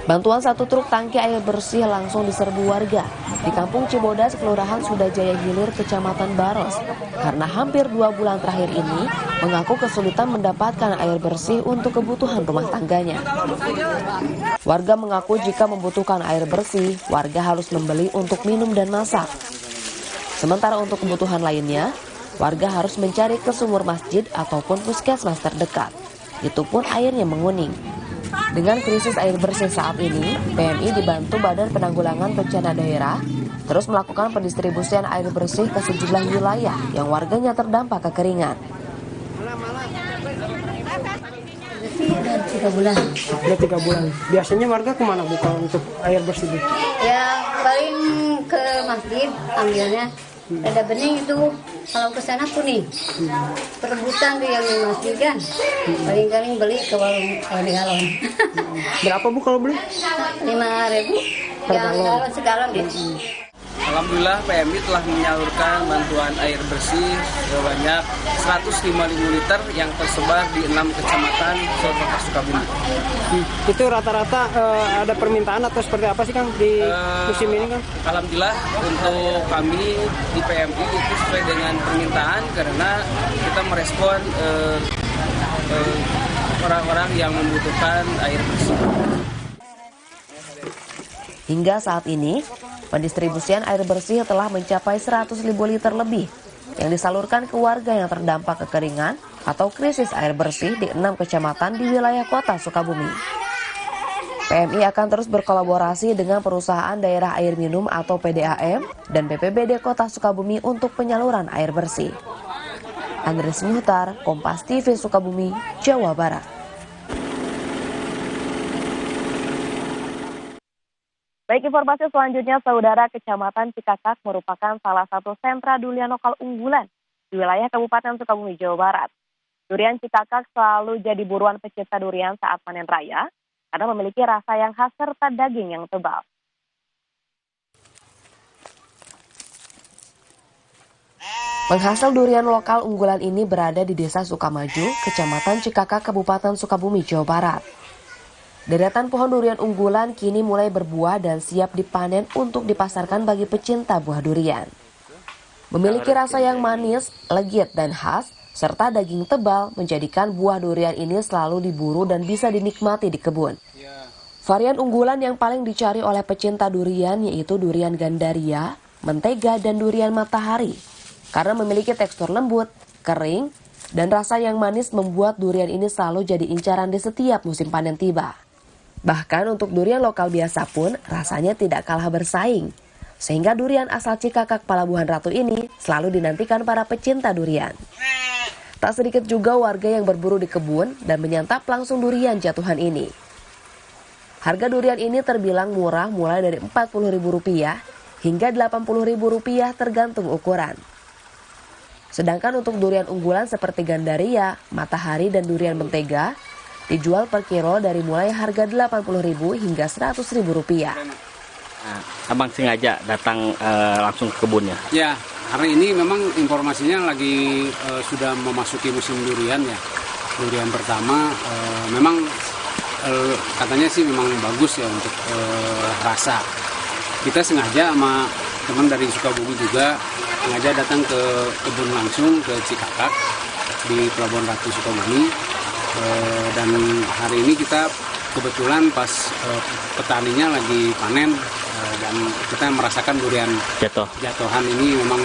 S13: Bantuan satu truk tangki air bersih langsung diserbu warga di Kampung Cibodas, Kelurahan Sudajaya Hilir, Kecamatan Baros. Karena hampir 2 bulan terakhir ini mengaku kesulitan mendapatkan air bersih untuk kebutuhan rumah tangganya. Warga mengaku jika membutuhkan air bersih, warga harus membeli untuk minum dan masak. Sementara untuk kebutuhan lainnya, warga harus mencari ke sumur masjid ataupun puskesmas terdekat. Itu pun airnya menguning. Dengan krisis air bersih saat ini, PMI dibantu Badan Penanggulangan Bencana Daerah terus melakukan pendistribusian air bersih ke sejumlah wilayah yang warganya terdampak kekeringan.
S21: Udah 3 bulan.
S26: Udah 3 bulan. Biasanya warga kemana Bu kalau untuk air bersih?
S21: Ya paling ke masjid ambilnya. Ada bening itu kalau ke sana kuning. Perebutan tuh yang di masjid kan. Paling-paling beli ke warung galon.
S26: Berapa Bu kalau beli?
S21: 5.000 per galon segalon ya.
S27: Alhamdulillah PMI telah menyalurkan bantuan air bersih sebanyak 105.000 liter yang tersebar di 6 kecamatan Kota Sukabumi.
S26: Itu rata-rata ada permintaan atau seperti apa sih Kang di musim ini Kang?
S27: Alhamdulillah untuk kami di PMI itu sesuai dengan permintaan karena kita merespon orang-orang yang membutuhkan air bersih.
S13: Hingga saat ini, pendistribusian air bersih telah mencapai 100.000 liter lebih yang disalurkan ke warga yang terdampak kekeringan atau krisis air bersih di 6 kecamatan di wilayah Kota Sukabumi. PMI akan terus berkolaborasi dengan perusahaan daerah air minum atau PDAM dan BPBD Kota Sukabumi untuk penyaluran air bersih. Andres Muhtar, Kompas TV Sukabumi, Jawa Barat.
S12: Baik, informasi selanjutnya, saudara, Kecamatan Cikakak merupakan salah satu sentra durian lokal unggulan di wilayah Kabupaten Sukabumi, Jawa Barat. Durian Cikakak selalu jadi buruan pecinta durian saat panen raya karena memiliki rasa yang khas serta daging yang tebal.
S13: Penghasil durian lokal unggulan ini berada di Desa Sukamaju, Kecamatan Cikakak, Kabupaten Sukabumi, Jawa Barat. Deretan pohon durian unggulan kini mulai berbuah dan siap dipanen untuk dipasarkan bagi pecinta buah durian. Memiliki rasa yang manis, legit, dan khas, serta daging tebal menjadikan buah durian ini selalu diburu dan bisa dinikmati di kebun. Varian unggulan yang paling dicari oleh pecinta durian yaitu durian gandaria, mentega, dan durian matahari. Karena memiliki tekstur lembut, kering, dan rasa yang manis membuat durian ini selalu jadi incaran di setiap musim panen tiba. Bahkan untuk durian lokal biasa pun rasanya tidak kalah bersaing. Sehingga durian asal Cikakak Palabuhan Ratu ini selalu dinantikan para pecinta durian. Tak sedikit juga warga yang berburu di kebun dan menyantap langsung durian jatuhan ini. Harga durian ini terbilang murah mulai dari Rp40.000 hingga Rp80.000 tergantung ukuran. Sedangkan untuk durian unggulan seperti Gandaria, Matahari, dan durian mentega dijual per kilo dari mulai harga Rp80.000 hingga Rp100.000.
S3: Nah, abang sengaja datang langsung ke kebunnya?
S7: Ya, hari ini memang informasinya lagi sudah memasuki musim durian ya. Durian pertama memang katanya sih memang bagus ya untuk rasa. Kita sengaja sama teman dari Sukabumi juga sengaja datang ke kebun langsung ke Cikakak di Pelabuhan Ratu Sukabumi. Dan hari ini kita kebetulan pas petaninya lagi panen dan kita merasakan durian jatuhan ini memang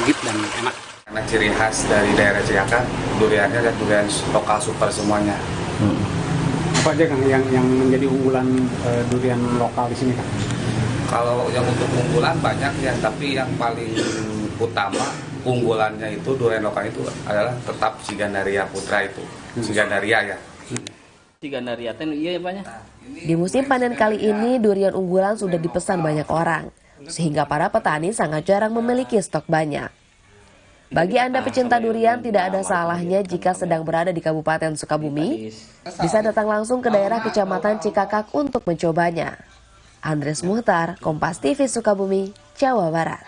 S7: legit dan enak.
S8: Karena ciri khas dari daerah Cikakak, duriannya adalah durian lokal super semuanya.
S26: Apa aja Kang yang menjadi unggulan durian lokal di sini Kang?
S8: Kalau yang untuk unggulan banyak ya, tapi yang paling utama unggulannya itu durian lokal itu adalah tetap si Gandaria Putra itu. Si Gandaria ya.
S3: Si Gandaria itu iya ya Pak ya?
S13: Di musim panen kali ini durian unggulan sudah dipesan banyak orang, sehingga para petani sangat jarang memiliki stok banyak. Bagi Anda pecinta durian, tidak ada salahnya jika sedang berada di Kabupaten Sukabumi, bisa datang langsung ke daerah Kecamatan Cikakak untuk mencobanya. Andres Muhtar, Kompas TV Sukabumi, Jawa Barat.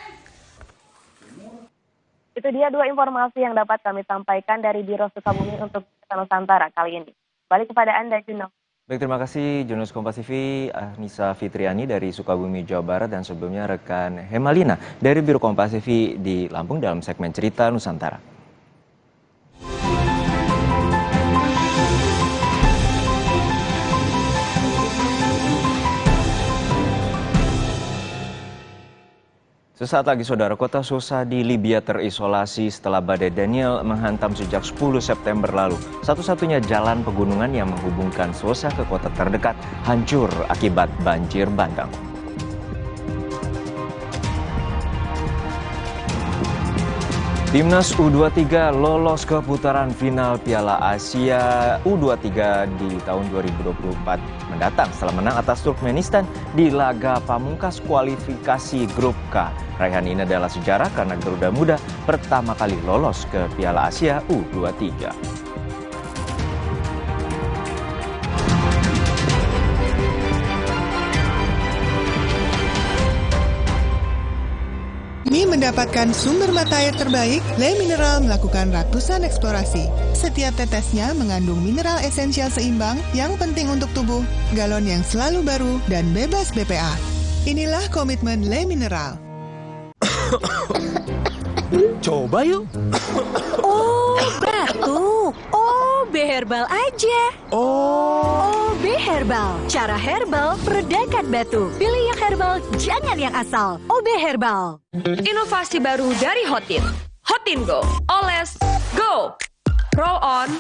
S12: Itu dia dua informasi yang dapat kami sampaikan dari Biro Sukabumi untuk Nusantara kali ini. Balik kepada Anda, Juno.
S1: Baik, terima kasih jurnalis Kompas TV Nisa Fitriani dari Sukabumi, Jawa Barat, dan sebelumnya rekan Hemalina dari Biro Kompas TV di Lampung dalam segmen Cerita Nusantara. Sesaat lagi, saudara, kota Susa di Libya terisolasi setelah badai Daniel menghantam sejak 10 September lalu. Satu-satunya jalan pegunungan yang menghubungkan Susa ke kota terdekat hancur akibat banjir bandang. Timnas U23 lolos ke putaran final Piala Asia U23 di tahun 2024 mendatang setelah menang atas Turkmenistan di laga pamungkas kualifikasi grup K. Raihan ini adalah sejarah karena Garuda Muda pertama kali lolos ke Piala Asia U23.
S25: Demi mendapatkan sumber mata air terbaik, Le Mineral melakukan ratusan eksplorasi. Setiap tetesnya mengandung mineral esensial seimbang yang penting untuk tubuh, galon yang selalu baru, dan bebas BPA. Inilah komitmen Le Mineral.
S24: Coba yuk.
S10: Oh, batuk. OB Herbal aja. OB Herbal. Cara herbal meredakan batuk. Pilih yang herbal, jangan yang asal. OB Herbal.
S15: Inovasi baru dari Hotin. Hotin Go. Oles, go. Roll on,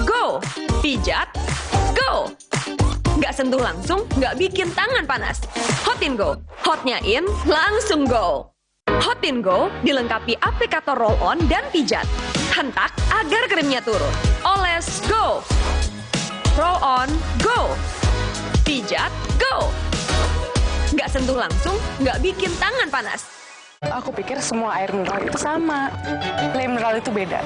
S15: go. Pijat, go. Nggak sentuh langsung, nggak bikin tangan panas. Hotin Go. Hotnya in, langsung go. Hotin Go dilengkapi aplikator roll on dan pijat. Hentak agar krimnya turun. Oles, go. Roll on, go. Pijat, go. Nggak sentuh langsung, nggak bikin tangan panas.
S22: Aku pikir semua air mineral itu sama. Le Mineral itu beda.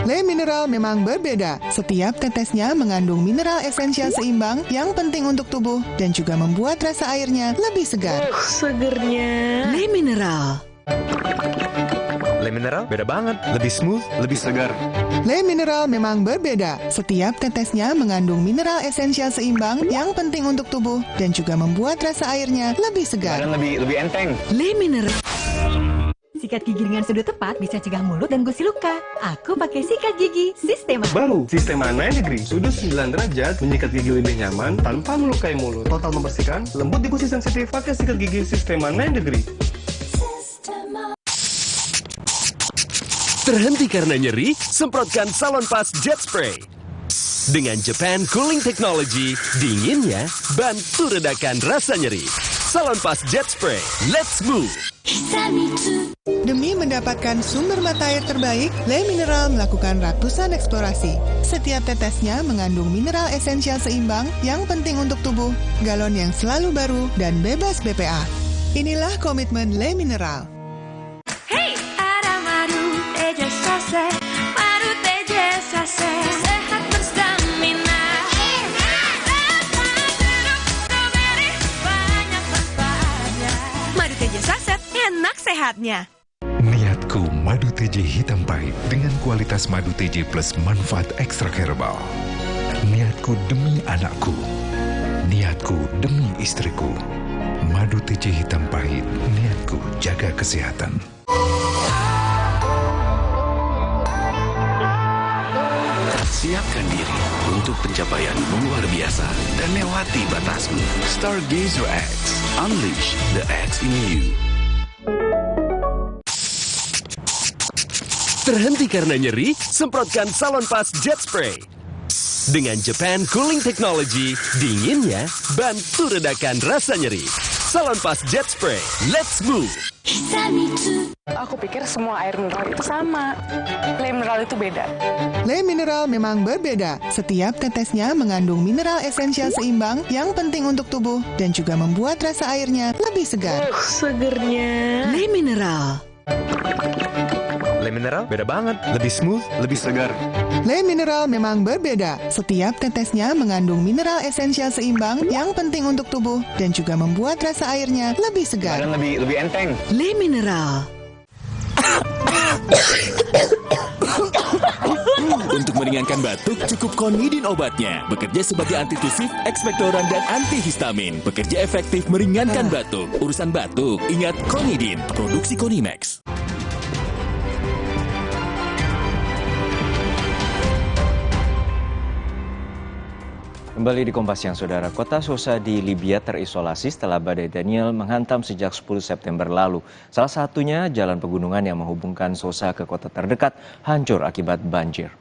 S25: Le Mineral memang berbeda. Setiap tetesnya mengandung mineral esensial seimbang yang penting untuk tubuh dan juga membuat rasa airnya lebih segar.
S18: Segernya. Le Mineral.
S24: Le Mineral beda banget, lebih smooth, lebih segar.
S25: Le Mineral memang berbeda. Setiap tetesnya mengandung mineral esensial seimbang yang penting untuk tubuh dan juga membuat rasa airnya lebih segar.
S24: Dan lebih enteng.
S18: Le Mineral.
S11: Sikat gigi dengan sudut tepat bisa cegah mulut dan gusi luka. Aku pakai sikat gigi Sistema.
S24: Baru, Sistema 9 Degree. Sudut 9 derajat, menyikat gigi lebih nyaman tanpa melukai mulut. Total membersihkan, lembut di gusi sensitif, pakai sikat gigi Sistema 9 Degree. Terhenti karena nyeri? Semprotkan Salonpas Jet Spray. Dengan Japan Cooling Technology, dinginnya bantu redakan rasa nyeri. Salonpas Jet Spray, let's move!
S25: Demi mendapatkan sumber mata air terbaik, Le Mineral melakukan ratusan eksplorasi. Setiap tetesnya mengandung mineral esensial seimbang yang penting untuk tubuh, galon yang selalu baru, dan bebas BPA. Inilah komitmen Le Mineral.
S15: Hey, ada madu teja sase, madu teja sase, sehat berstamina. Strawberry banyak manfaatnya. Madu teja saset, enak sehatnya.
S4: Niatku madu TJ hitam pahit dengan kualitas madu TJ plus manfaat ekstrak herbal. Niatku demi anakku. Niatku demi istriku. Madu TJ hitam pahit, niatku jaga kesehatan.
S24: Siapkan diri untuk pencapaian luar biasa dan lewati batasmu. Stargazer X, unleash the X in you. Terhenti karena nyeri? Semprotkan Salonpas Jet Spray. Dengan Japan Cooling Technology, dinginnya bantu redakan rasa nyeri. Salonpas Jet Spray, let's move!
S22: Aku pikir semua air mineral itu sama. Le Mineral itu beda.
S25: Le Mineral memang berbeda. Setiap tetesnya mengandung mineral esensial seimbang yang penting untuk tubuh dan juga membuat rasa airnya lebih segar.
S10: Segernya. Le Mineral.
S5: Le Mineral beda banget, lebih smooth, lebih segar.
S25: Le Mineral memang berbeda. Setiap tetesnya mengandung mineral esensial seimbang yang penting untuk tubuh dan juga membuat rasa airnya lebih segar.
S5: Dan lebih enteng.
S10: Le Mineral.
S24: Untuk meringankan batuk, cukup Konidin obatnya. Bekerja sebagai antitusif, ekspektoran, dan antihistamin. Bekerja efektif meringankan batuk. Urusan batuk, ingat Konidin. Produksi Konimax.
S1: Kembali di Kompas Siang, Saudara. Kota Sousa di Libya terisolasi setelah badai Daniel menghantam sejak 10 September lalu. Salah satunya jalan pegunungan yang menghubungkan Sousa ke kota terdekat hancur akibat banjir.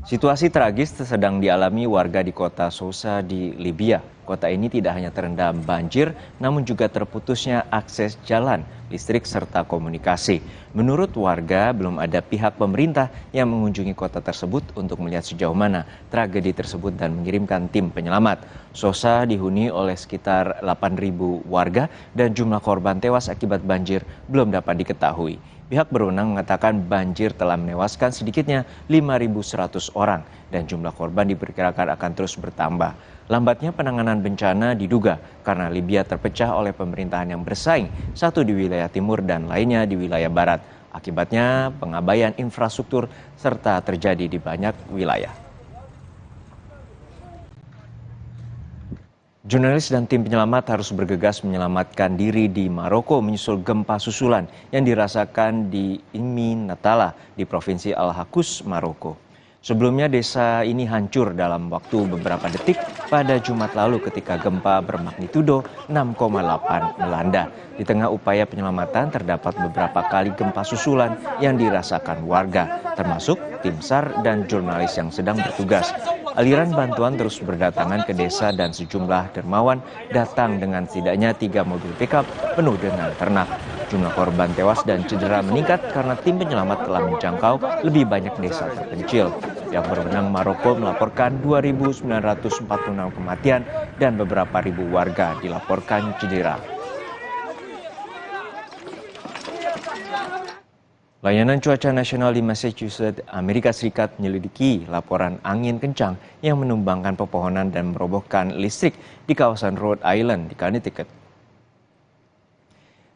S1: Situasi tragis sedang dialami warga di kota Sousa di Libya. Kota ini tidak hanya terendam banjir, namun juga terputusnya akses jalan, listrik, serta komunikasi. Menurut warga, belum ada pihak pemerintah yang mengunjungi kota tersebut untuk melihat sejauh mana tragedi tersebut dan mengirimkan tim penyelamat. Sousa dihuni oleh sekitar 8.000 warga dan jumlah korban tewas akibat banjir belum dapat diketahui. Pihak berwenang mengatakan banjir telah menewaskan sedikitnya 5.100 orang dan jumlah korban diperkirakan akan terus bertambah. Lambatnya penanganan bencana diduga karena Libya terpecah oleh pemerintahan yang bersaing, satu di wilayah timur dan lainnya di wilayah barat. Akibatnya pengabaian infrastruktur serta terjadi di banyak wilayah. Jurnalis dan tim penyelamat harus bergegas menyelamatkan diri di Maroko menyusul gempa susulan yang dirasakan di Imi Natala di Provinsi Al-Hakus, Maroko. Sebelumnya desa ini hancur dalam waktu beberapa detik pada Jumat lalu ketika gempa bermagnitudo 6,8 melanda. Di tengah upaya penyelamatan terdapat beberapa kali gempa susulan yang dirasakan warga, termasuk tim SAR dan jurnalis yang sedang bertugas. Aliran bantuan terus berdatangan ke desa dan sejumlah dermawan datang dengan setidaknya 3 mobil pickup penuh dengan ternak. Jumlah korban tewas dan cedera meningkat karena tim penyelamat telah menjangkau lebih banyak desa terpencil. Pihak berwenang Maroko melaporkan 2.946 kematian dan beberapa ribu warga dilaporkan cedera. Layanan Cuaca Nasional di Massachusetts, Amerika Serikat menyelidiki laporan angin kencang yang menumbangkan pepohonan dan merobohkan listrik di kawasan Rhode Island di Connecticut.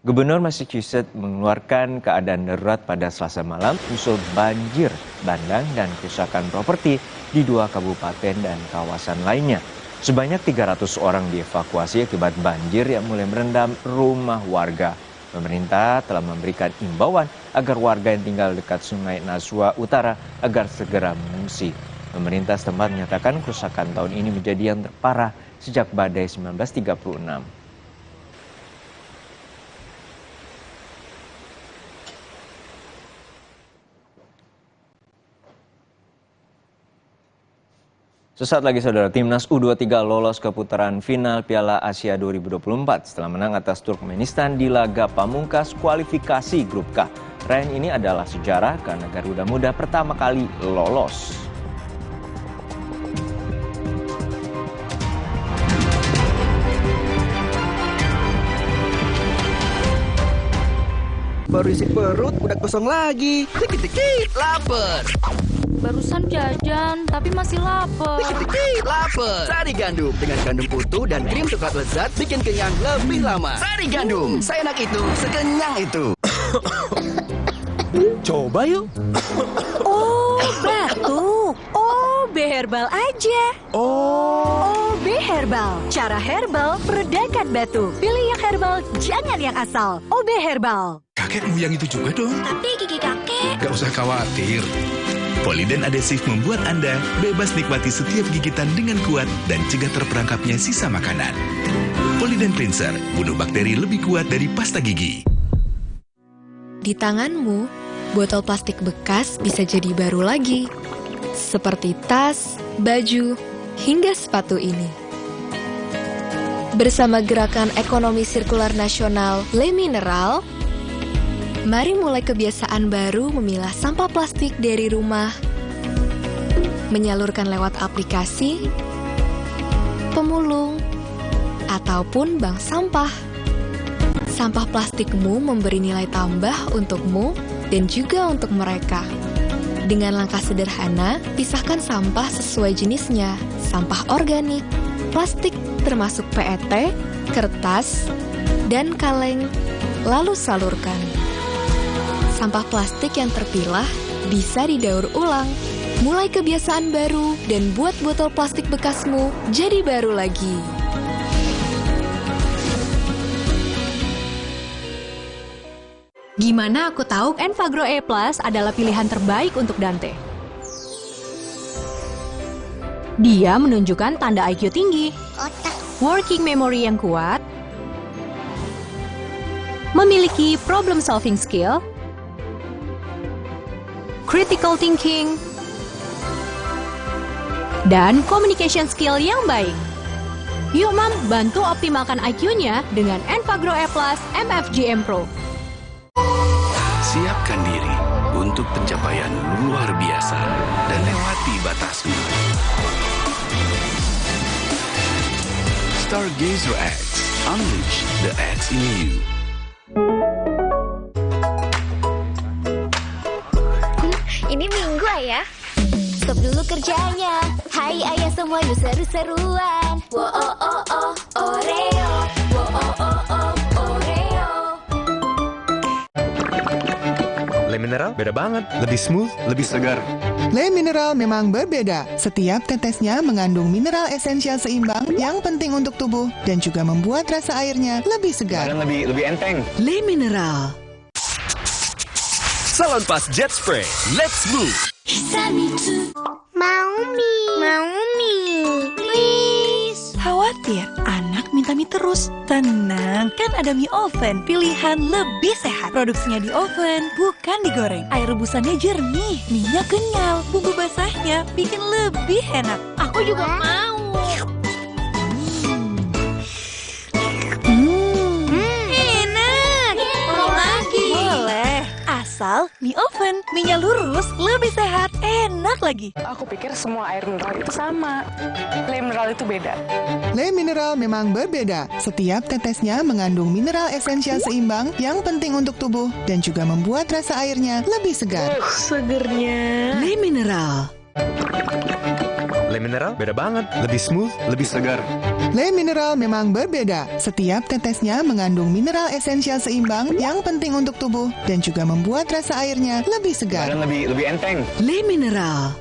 S1: Gubernur Massachusetts mengeluarkan keadaan darurat pada Selasa malam menyusul banjir bandang dan kerusakan properti di 2 kabupaten dan kawasan lainnya. Sebanyak 300 orang dievakuasi akibat banjir yang mulai merendam rumah warga. Pemerintah telah memberikan imbauan agar warga yang tinggal dekat Sungai Nasua Utara agar segera mengungsi. Pemerintah setempat menyatakan kerusakan tahun ini menjadi yang terparah sejak badai 1936. Sesaat lagi saudara, Timnas U23 lolos ke putaran final Piala Asia 2024 setelah menang atas Turkmenistan di laga pamungkas kualifikasi Grup K. Raihan ini adalah sejarah karena Garuda Muda pertama kali lolos.
S2: Baru isi perut, udah kosong lagi. Dikit-dikit, lapar.
S9: Barusan jajan, tapi masih lapar.
S2: Dikit-dikit, lapar. Sari Gandum dengan kandung utuh dan krim coklat lezat bikin kenyang lebih lama. Sari Gandum, seenak itu, sekenyang itu. Coba yuk.
S10: Oh, batuk. OB Herbal aja. OB Herbal. Cara herbal meredakan batuk. Pilih yang herbal, jangan yang asal. OB Herbal.
S4: Kakekmu yang itu juga dong.
S10: Tapi gigi kakek.
S4: Gak usah khawatir. Poliden adhesif membuat Anda bebas nikmati setiap gigitan dengan kuat dan cegah terperangkapnya sisa makanan. Poliden Cleanser, bunuh bakteri lebih kuat dari pasta gigi.
S14: Di tanganmu, botol plastik bekas bisa jadi baru lagi. Seperti tas, baju, hingga sepatu ini. Bersama Gerakan Ekonomi Sirkular Nasional Le Mineral, mari mulai kebiasaan baru memilah sampah plastik dari rumah, menyalurkan lewat aplikasi, pemulung, ataupun bank sampah. Sampah plastikmu memberi nilai tambah untukmu dan juga untuk mereka. Dengan langkah sederhana, pisahkan sampah sesuai jenisnya, sampah organik, plastik termasuk PET, kertas, dan kaleng, lalu salurkan. Sampah plastik yang terpilah bisa didaur ulang. Mulai kebiasaan baru dan buat botol plastik bekasmu jadi baru lagi.
S10: Gimana aku tahu Enfagrow E+ adalah pilihan terbaik untuk Dante? Dia menunjukkan tanda IQ tinggi, working memory yang kuat, memiliki problem solving skill, critical thinking, dan communication skill yang baik. Yuk Mam, bantu optimalkan IQ-nya dengan Enfagrow E+ MFGM Pro.
S4: Siapkan diri untuk pencapaian luar biasa dan lewati batasmu. Stargazer X, unleash the X in you.
S17: Ini Minggu ya. Stop dulu kerjanya. Hai ayah semua yuk seru-seruan. Wo oh oh oh Oreo. Wo oh oh oh Oreo.
S5: Le Mineral beda banget. Lebih smooth, lebih segar.
S25: Le Mineral memang berbeda. Setiap tetesnya mengandung mineral esensial seimbang yang penting untuk tubuh dan juga membuat rasa airnya lebih segar.
S5: Dan lebih enteng.
S18: Le Mineral.
S24: Salon Pas Jet Spray, let's move.
S17: Mau mie, please.
S19: Khawatir, anak minta mie terus. Tenang, kan ada mie oven, pilihan lebih sehat. Produksinya di oven, bukan digoreng. Air rebusannya jernih, mie-nya kenyal, bumbu basahnya bikin lebih enak.
S17: Aku juga mau.
S19: Enak.
S17: Mau lagi.
S19: Boleh, asal mie oven, mie-nya lurus, lebih sehat, enak lagi.
S22: Aku pikir semua air mineral itu sama. Le Mineral itu beda.
S25: Le Mineral memang berbeda. Setiap tetesnya mengandung mineral esensial seimbang yang penting untuk tubuh dan juga membuat rasa airnya lebih segar.
S18: Segernya. Le Mineral.
S5: Le Mineral beda banget. Lebih smooth, lebih segar.
S25: Le Mineral memang berbeda. Setiap tetesnya mengandung mineral esensial seimbang yang penting untuk tubuh dan juga membuat rasa airnya lebih segar.
S5: Dan lebih enteng.
S18: Le Mineral.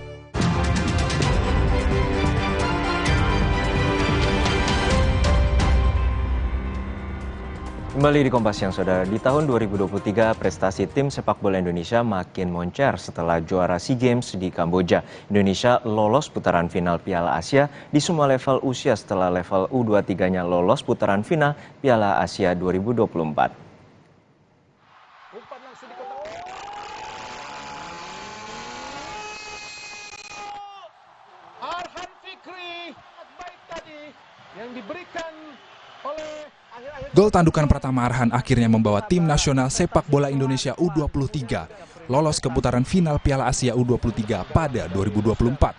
S1: Kembali di Kompas Siang, Saudara. Di tahun 2023, prestasi tim sepak bola Indonesia makin moncer setelah juara SEA Games di Kamboja. Indonesia lolos putaran final Piala Asia di semua level usia setelah level U23-nya lolos putaran final Piala Asia 2024.
S20: Arhan Fikri
S6: Gol tandukan Pratama Arhan akhirnya membawa tim nasional sepak bola Indonesia U23 lolos ke putaran final Piala Asia U23 pada 2024.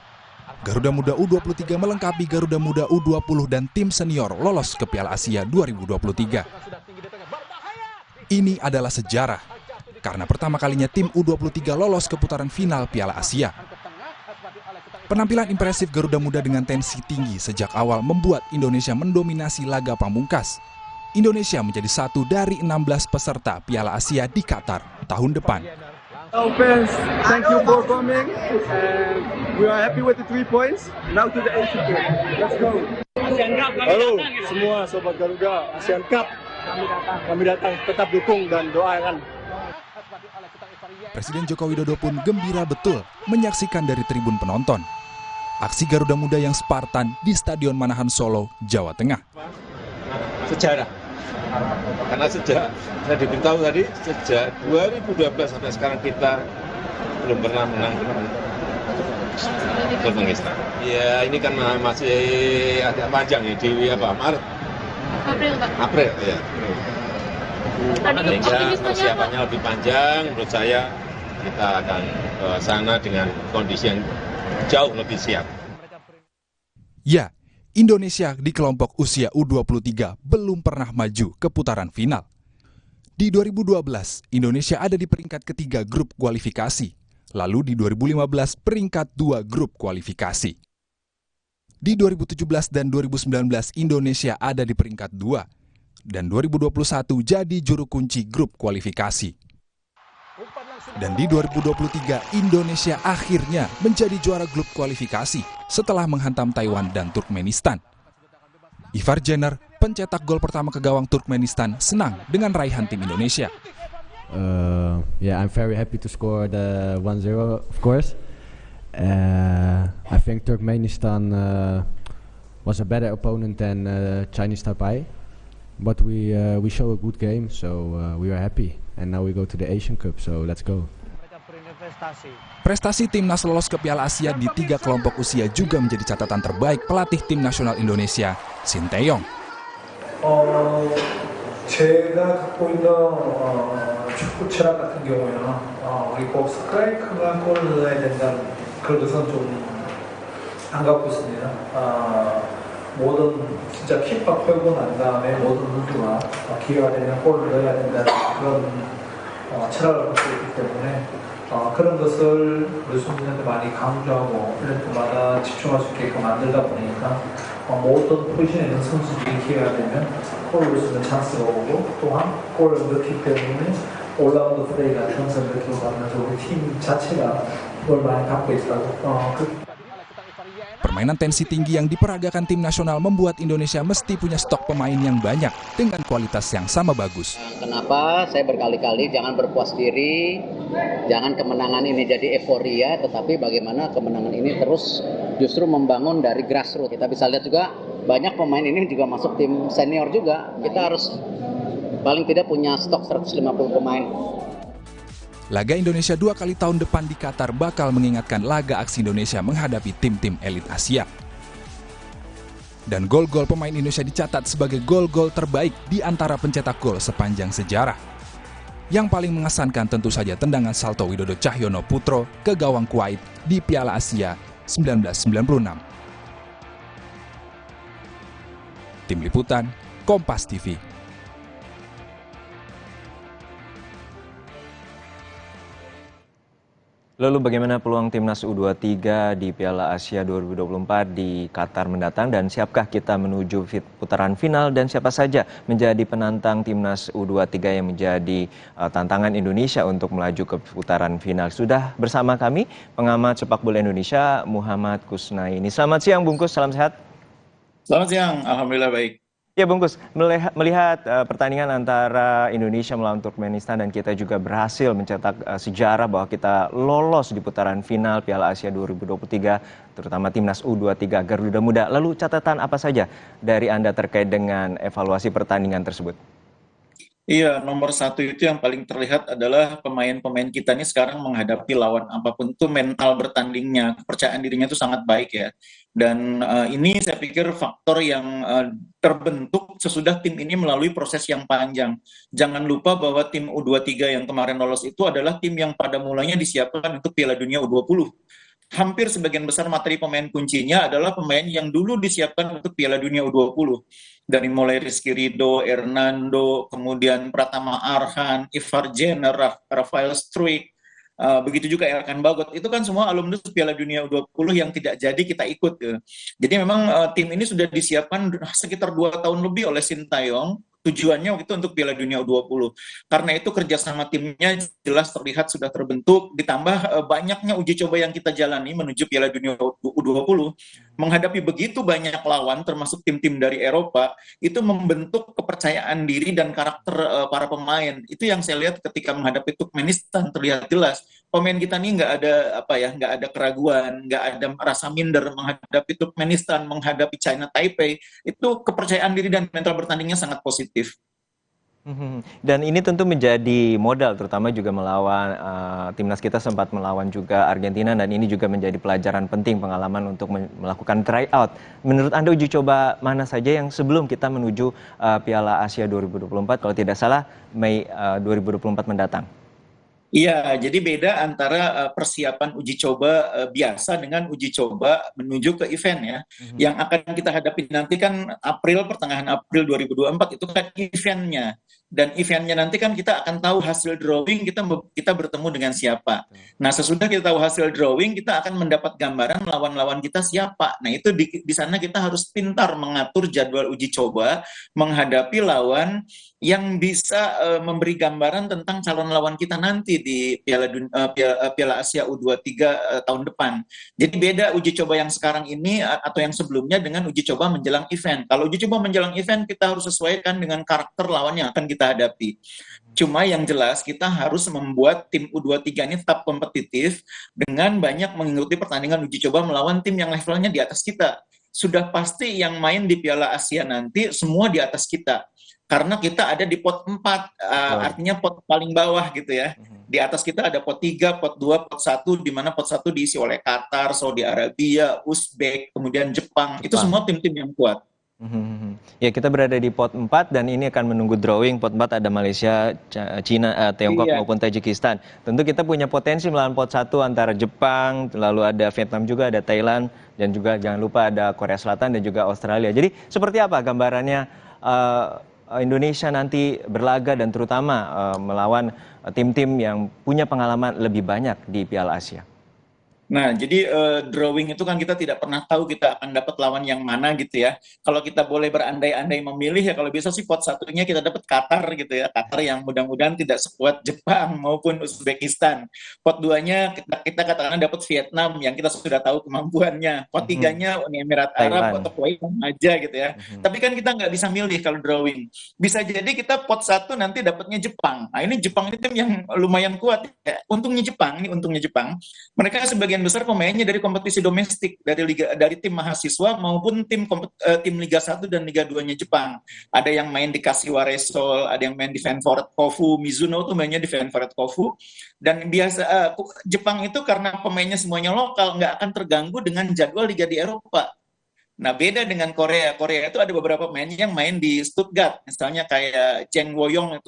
S6: Garuda Muda U23 melengkapi Garuda Muda U20 dan tim senior lolos ke Piala Asia 2023. Ini adalah sejarah, karena pertama kalinya tim U23 lolos ke putaran final Piala Asia. Penampilan impresif Garuda Muda dengan tensi tinggi sejak awal membuat Indonesia mendominasi laga pamungkas. Indonesia menjadi satu dari 16 peserta Piala Asia di Qatar tahun depan.
S7: Hello fans, thank you for coming. And we are happy with the 3 points. Now to the Asian Cup. Let's go. Halo semua sobat Garuda, Asian Cup. Kami datang, tetap dukung dan doakan.
S6: Presiden Joko Widodo pun gembira betul menyaksikan dari tribun penonton aksi Garuda Muda yang Spartan di Stadion Manahan Solo, Jawa Tengah.
S16: Sejarah, karena sejak saya diberitahu tadi, sejak 2012 sampai sekarang kita belum pernah menang Turkmenistan. Ya ini kan masih agak panjang ya, di Maret, April ya. Sehingga persiapannya lebih panjang, menurut saya kita akan ke sana dengan kondisi yang jauh lebih siap.
S6: Ya, Indonesia di kelompok usia U23 belum pernah maju ke putaran final. Di 2012, Indonesia ada di peringkat ketiga grup kualifikasi. Lalu di 2015 peringkat 2 grup kualifikasi. Di 2017 dan 2019 Indonesia ada di peringkat 2. Dan 2021 jadi juru kunci grup kualifikasi. Dan di 2023 Indonesia akhirnya menjadi juara grup kualifikasi setelah menghantam Taiwan dan Turkmenistan. Ivar Jenner, pencetak gol pertama ke gawang Turkmenistan, senang dengan raihan tim Indonesia.
S20: Yeah, I'm very happy to score the 1-0, of course. I think Turkmenistan was a better opponent than Chinese Taipei, but we show a good game, so we are happy. And now we go to the Asian Cup, so let's go.
S6: Prestasi timnas lolos ke Piala Asia di 3 kelompok usia juga menjadi catatan terbaik pelatih tim nasional Indonesia, Sinteyong.
S21: 제가 갖고 있는 축구 철학 같은 경우에는 우리 꼭 스트라이커가 골을 넣어야 된다는 그런 것은 좀 안 갖고 있습니다. 모든 진짜 킥박 걸고 난 다음에 모든 선수가 기회가 되면 골을 넣어야 된다는 그런 철학을 갖고 있기 때문에 그런 것을 우리 선수들한테 많이 강조하고 훈련 때마다 집중할 수 있게끔 만들다 보니까 모든 포지션에 있는 선수들이 기회가 되면 골을 넣을 수 있는 찬스가 오고 또한 골을 넣기 때문에 올라운드 플레이 같은 것을 느껴가면서 우리 팀 자체가 그걸 많이 갖고 있다고
S6: Permainan tensi tinggi yang diperagakan tim nasional membuat Indonesia mesti punya stok pemain yang banyak dengan kualitas yang sama bagus.
S23: Kenapa saya berkali-kali jangan berpuas diri, jangan kemenangan ini jadi euforia, tetapi bagaimana kemenangan ini terus justru membangun dari grassroots. Kita bisa lihat juga banyak pemain ini juga masuk tim senior juga. Kita harus paling tidak punya stok 150 pemain.
S6: Laga Indonesia 2 kali tahun depan di Qatar bakal mengingatkan laga aksi Indonesia menghadapi tim-tim elit Asia. Dan gol-gol pemain Indonesia dicatat sebagai gol-gol terbaik di antara pencetak gol sepanjang sejarah. Yang paling mengesankan tentu saja tendangan salto Widodo Cahyono Putro ke gawang Kuwait di Piala Asia 1996. Tim Liputan, Kompas TV.
S1: Lalu bagaimana peluang timnas U23 di Piala Asia 2024 di Qatar mendatang dan siapkah kita menuju putaran final dan siapa saja menjadi penantang timnas U23 yang menjadi tantangan Indonesia untuk melaju ke putaran final? Sudah bersama kami pengamat sepak bola Indonesia Muhammad Kusnaini. Selamat siang Bungkus, salam sehat.
S27: Selamat siang, alhamdulillah baik.
S1: Ya Bungkus, melihat pertandingan antara Indonesia melawan Turkmenistan dan kita juga berhasil mencetak sejarah bahwa kita lolos di putaran final Piala Asia 2023, terutama timnas U23 Garuda Muda. Lalu catatan apa saja dari Anda terkait dengan evaluasi pertandingan tersebut?
S27: Iya, nomor satu itu yang paling terlihat adalah pemain-pemain kita ini sekarang menghadapi lawan apapun itu mental bertandingnya, kepercayaan dirinya itu sangat baik ya. Dan ini saya pikir faktor yang terbentuk sesudah tim ini melalui proses yang panjang. Jangan lupa bahwa tim U23 yang kemarin lolos itu adalah tim yang pada mulanya disiapkan untuk Piala Dunia U20. Hampir sebagian besar materi pemain kuncinya adalah pemain yang dulu disiapkan untuk Piala Dunia U20. Dari mulai Rizky Ridho, Hernando, kemudian Pratama Arhan, Ivar Jenner, Rafael Struijk, begitu juga Erkan Bagot. Itu kan semua alumnus Piala Dunia U20 yang tidak jadi kita ikut. Ya. Jadi memang tim ini sudah disiapkan sekitar 2 tahun lebih oleh Sintayong. Tujuannya waktu itu untuk Piala Dunia U20. Karena itu kerjasama timnya jelas terlihat sudah terbentuk, ditambah banyaknya uji coba yang kita jalani menuju Piala Dunia U20, menghadapi begitu banyak lawan, termasuk tim-tim dari Eropa, itu membentuk kepercayaan diri dan karakter para pemain. Itu yang saya lihat ketika menghadapi Turkmenistan terlihat jelas. Pemain kita nih nggak ada keraguan, nggak ada rasa minder menghadapi Turkmenistan, menghadapi China Taipei. Itu kepercayaan diri dan mental bertandingnya sangat positif.
S1: Dan ini tentu menjadi modal, terutama juga melawan timnas kita sempat melawan juga Argentina, dan ini juga menjadi pelajaran penting, pengalaman untuk melakukan tryout. Menurut Anda uji coba mana saja yang sebelum kita menuju Piala Asia 2024, kalau tidak salah Mei 2024 mendatang?
S27: Iya, jadi beda antara persiapan uji coba biasa dengan uji coba menuju ke event ya. Yang akan kita hadapi nanti kan pertengahan April 2024 itu kan eventnya. Dan eventnya nanti kan kita akan tahu hasil drawing, kita bertemu dengan siapa. Nah, sesudah kita tahu hasil drawing, kita akan mendapat gambaran lawan-lawan kita siapa. Nah, itu di sana kita harus pintar mengatur jadwal uji coba menghadapi lawan yang bisa memberi gambaran tentang calon lawan kita nanti di Piala Asia U23 tahun depan. Jadi beda uji coba yang sekarang ini atau yang sebelumnya dengan uji coba menjelang event. Kalau uji coba menjelang event, kita harus sesuaikan dengan karakter lawan yang akan kita hadapi. Cuma yang jelas kita harus membuat tim U23 ini tetap kompetitif dengan banyak mengikuti pertandingan uji coba melawan tim yang levelnya di atas kita. Sudah pasti yang main di Piala Asia nanti semua di atas kita. Karena kita ada di pot 4, artinya pot paling bawah gitu ya. Di atas kita ada pot 3, pot 2, pot 1, di mana pot 1 diisi oleh Qatar, Saudi Arabia, Uzbek, kemudian Jepang. Itu semua tim-tim yang kuat.
S1: Ya, kita berada di pot 4 dan ini akan menunggu drawing. Pot 4 ada Malaysia, China, Tiongkok maupun Tajikistan. Tentu kita punya potensi melawan pot 1 antara Jepang, lalu ada Vietnam juga, ada Thailand, dan juga jangan lupa ada Korea Selatan dan juga Australia. Jadi seperti apa gambarannya Indonesia nanti berlaga dan terutama melawan tim-tim yang punya pengalaman lebih banyak di Piala Asia?
S27: Nah, jadi drawing itu kan kita tidak pernah tahu kita akan dapat lawan yang mana gitu ya. Kalau kita boleh berandai-andai memilih ya, kalau bisa sih pot 1-nya kita dapat Qatar gitu ya. Qatar yang mudah-mudahan tidak sekuat Jepang maupun Uzbekistan. Pot 2-nya kita katakan dapat Vietnam yang kita sudah tahu kemampuannya. Pot 3-nya Uni Emirat Arab atau Kuwait aja gitu ya. Tapi kan kita nggak bisa milih kalau drawing. Bisa jadi kita pot 1 nanti dapatnya Jepang. Nah, ini Jepang ini tim yang lumayan kuat ya. Untungnya Jepang. Mereka sebagian besar pemainnya dari kompetisi domestik, dari tim mahasiswa maupun tim Liga 1 dan Liga 2-nya Jepang. Ada yang main di Kashiwa Reysol, ada yang main di Ventforet Kofu, Mizuno tuh mainnya di Ventforet Kofu. Dan biasa Jepang itu karena pemainnya semuanya lokal, nggak akan terganggu dengan jadwal liga di Eropa. Nah, beda dengan Korea. Korea itu ada beberapa pemain yang main di Stuttgart, misalnya kayak Cheng Woyong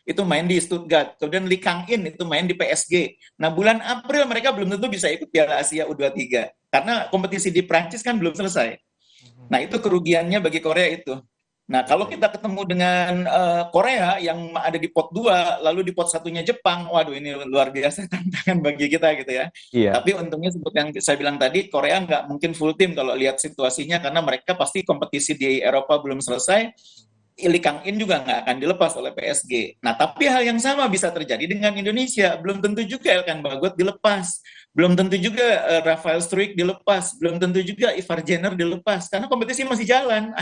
S27: itu main di Stuttgart. Kemudian Lee Kang-in itu main di PSG. Nah, bulan April mereka belum tentu bisa ikut Piala Asia U23. Karena kompetisi di Prancis kan belum selesai. Nah, itu kerugiannya bagi Korea itu. Nah, kalau kita ketemu dengan Korea yang ada di pot 2, lalu di pot 1-nya Jepang, waduh ini luar biasa tantangan bagi kita gitu ya. Iya. Tapi untungnya seperti yang saya bilang tadi, Korea nggak mungkin full tim kalau lihat situasinya, karena mereka pasti kompetisi di Eropa belum selesai. Lee Kang-in juga nggak akan dilepas oleh PSG. Nah, tapi hal yang sama bisa terjadi dengan Indonesia. Belum tentu juga Erkan Bagot dilepas. Belum tentu juga Rafael Struijk dilepas. Belum tentu juga Ivar Jenner dilepas. Karena kompetisi masih jalan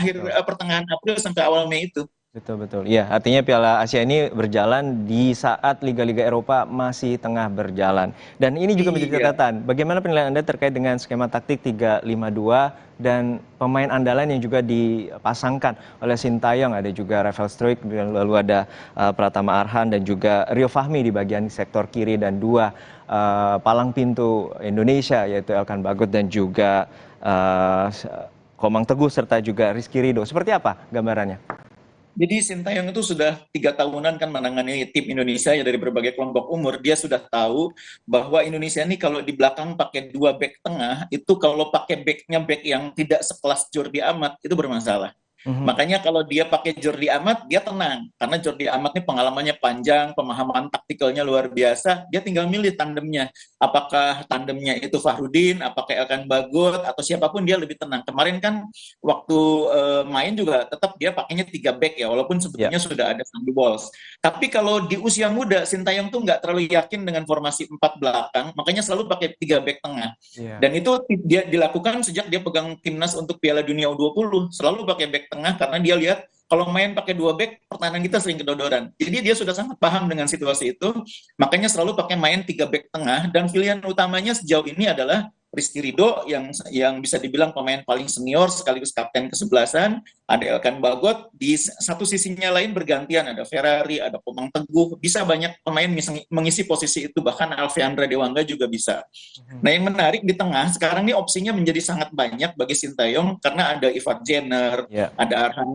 S27: pertengahan April sampai awal Mei itu.
S1: Betul. Iya, artinya Piala Asia ini berjalan di saat Liga-Liga Eropa masih tengah berjalan. Dan ini juga menjadi catatan. Bagaimana penilaian Anda terkait dengan skema taktik 3-5-2 dan pemain andalan yang juga dipasangkan oleh Sintayong, ada juga Rafael Struijk, lalu ada Pratama Arhan dan juga Rio Fahmi di bagian sektor kiri, dan dua palang pintu Indonesia yaitu Elkan Bagot dan juga Komang Teguh serta juga Rizky Ridho. Seperti apa gambarannya?
S27: Jadi Sintayong itu sudah 3 tahunan kan menangani tim Indonesia ya dari berbagai kelompok umur. Dia sudah tahu bahwa Indonesia ini kalau di belakang pakai 2 back tengah, itu kalau pakai backnya back yang tidak sekelas Jordi Amat, itu bermasalah. Makanya kalau dia pakai Jordi Amat, dia tenang. Karena Jordi Amat ini pengalamannya panjang, pemahaman taktikalnya luar biasa. Dia tinggal milih tandemnya. Apakah tandemnya itu Fahrudin, apakah Elkan Bagot, atau siapapun, dia lebih tenang. Kemarin kan waktu main juga tetap dia pakainya 3 back ya, walaupun sebetulnya sudah ada Sandy Walsh. Tapi kalau di usia muda, Sintayong tuh nggak terlalu yakin dengan formasi 4 belakang, makanya selalu pakai 3 back tengah. Dan itu dia dilakukan sejak dia pegang timnas untuk Piala Dunia U20, selalu pakai back tengah karena dia lihat kalau main pakai 2 back pertahanan kita sering kedodoran. Jadi dia sudah sangat paham dengan situasi itu, makanya selalu pakai main 3 back tengah, dan pilihan utamanya sejauh ini adalah Rizky Ridho yang bisa dibilang pemain paling senior sekaligus kapten kesebelasan, ada Elkan Bagot, di satu sisinya lain bergantian ada Ferrari, ada Komang Teguh, bisa banyak pemain mengisi posisi itu, bahkan Alfeandra Dewangga juga bisa. Nah yang menarik di tengah sekarang ini opsinya menjadi sangat banyak bagi Sintayong karena ada Ivar Jenner, ada Arhan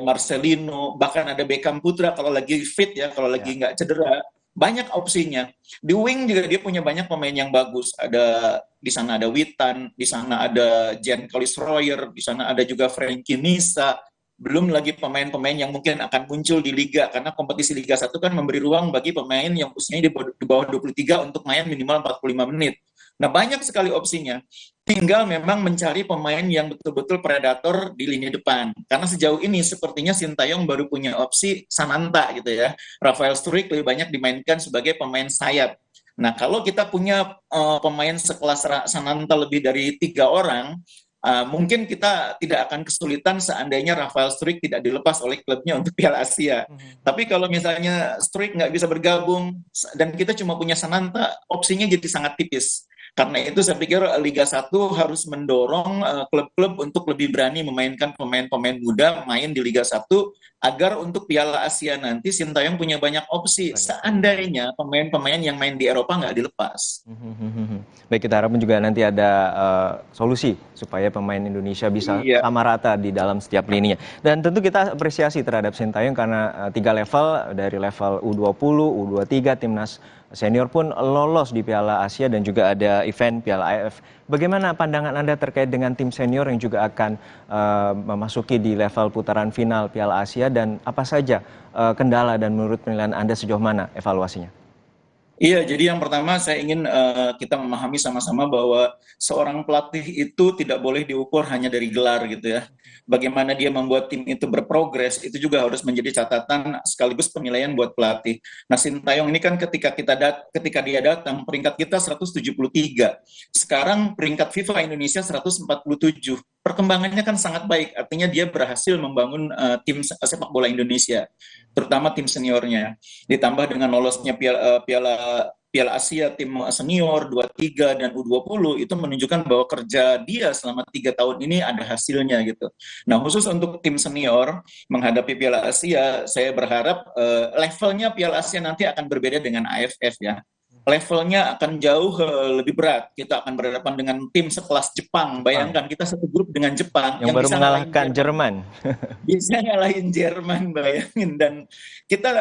S1: Marcelino,
S27: bahkan ada Beckham Putra kalau lagi fit ya, kalau lagi nggak cedera. Banyak opsinya. Di wing juga dia punya banyak pemain yang bagus. Di sana ada Witan, di sana ada Jan Kolis Royer, di sana ada juga Frankie Nisa. Belum lagi pemain-pemain yang mungkin akan muncul di Liga, karena kompetisi Liga 1 kan memberi ruang bagi pemain yang usianya di bawah 23 untuk main minimal 45 menit. Nah, banyak sekali opsinya. Tinggal memang mencari pemain yang betul-betul predator di lini depan. Karena sejauh ini sepertinya Sintayong baru punya opsi Sananta gitu ya. Rafael Struijk lebih banyak dimainkan sebagai pemain sayap. Nah, kalau kita punya pemain sekelas Sananta lebih dari 3 orang, mungkin kita tidak akan kesulitan seandainya Rafael Struijk tidak dilepas oleh klubnya untuk Piala Asia. Tapi kalau misalnya Struijk nggak bisa bergabung dan kita cuma punya Sananta, opsinya jadi sangat tipis. Karena itu saya pikir Liga 1 harus mendorong klub-klub untuk lebih berani memainkan pemain-pemain muda main di Liga 1 agar untuk Piala Asia nanti Sintayong punya banyak opsi seandainya pemain-pemain yang main di Eropa nggak dilepas.
S1: Baik, kita harapkan juga nanti ada solusi supaya pemain Indonesia bisa sama rata di dalam setiap lininya. Dan tentu kita apresiasi terhadap Sintayong karena 3 level, dari level U20, U23, Timnas Senior pun lolos di Piala Asia dan juga ada event Piala AFF. Bagaimana pandangan Anda terkait dengan tim senior yang juga akan memasuki di level putaran final Piala Asia, dan apa saja kendala dan menurut penilaian Anda sejauh mana evaluasinya?
S27: Iya, jadi yang pertama saya ingin kita memahami sama-sama bahwa seorang pelatih itu tidak boleh diukur hanya dari gelar gitu ya. Bagaimana dia membuat tim itu berprogres, itu juga harus menjadi catatan sekaligus penilaian buat pelatih. Nah, Sintayong ini kan ketika dia datang, peringkat kita 173. Sekarang peringkat FIFA Indonesia 147. Perkembangannya kan sangat baik, artinya dia berhasil membangun tim sepak bola Indonesia, terutama tim seniornya. Ditambah dengan lolosnya Piala Asia tim senior 23 dan U20, itu menunjukkan bahwa kerja dia selama 3 tahun ini ada hasilnya gitu. Nah, khusus untuk tim senior menghadapi Piala Asia, saya berharap levelnya Piala Asia nanti akan berbeda dengan AFF ya. Levelnya akan jauh lebih berat. Kita akan berhadapan dengan tim sekelas Jepang. Bayangkan kita satu grup dengan Jepang
S1: yang baru bisa mengalahkan Jerman.
S27: Bisa ngalahin Jerman, bayangin. Dan kita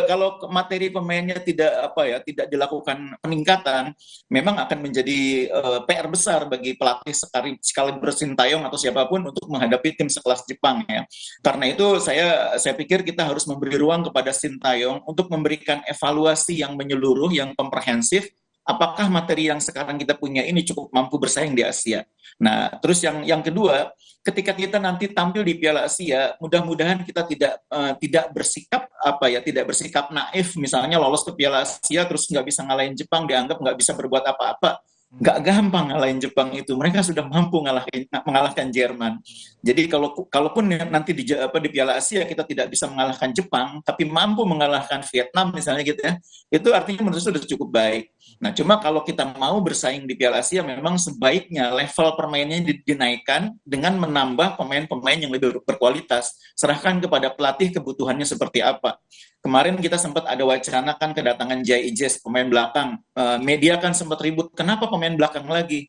S27: kalau materi pemainnya tidak dilakukan peningkatan, memang akan menjadi PR besar bagi pelatih sekaliber Sintayong atau siapapun untuk menghadapi tim sekelas Jepang ya. Karena itu saya pikir kita harus memberi ruang kepada Sintayong untuk memberikan evaluasi yang menyeluruh, yang komprehensif. Apakah materi yang sekarang kita punya ini cukup mampu bersaing di Asia? Nah, terus yang kedua, ketika kita nanti tampil di Piala Asia, mudah-mudahan kita tidak bersikap naif, misalnya lolos ke Piala Asia terus nggak bisa ngalahin Jepang, dianggap nggak bisa berbuat apa-apa. Nggak gampang ngalahin Jepang itu. Mereka sudah mampu mengalahkan Jerman. Jadi kalaupun nanti di Piala Asia kita tidak bisa mengalahkan Jepang, tapi mampu mengalahkan Vietnam misalnya gitu ya, itu artinya menurut saya sudah cukup baik. Nah, cuma kalau kita mau bersaing di Piala Asia, memang sebaiknya level permainnya dinaikkan dengan menambah pemain-pemain yang lebih berkualitas. Serahkan kepada pelatih kebutuhannya seperti apa. Kemarin kita sempat ada wacana kan kedatangan Jai Ijes, pemain belakang. Media kan sempat ribut, kenapa pemain belakang lagi?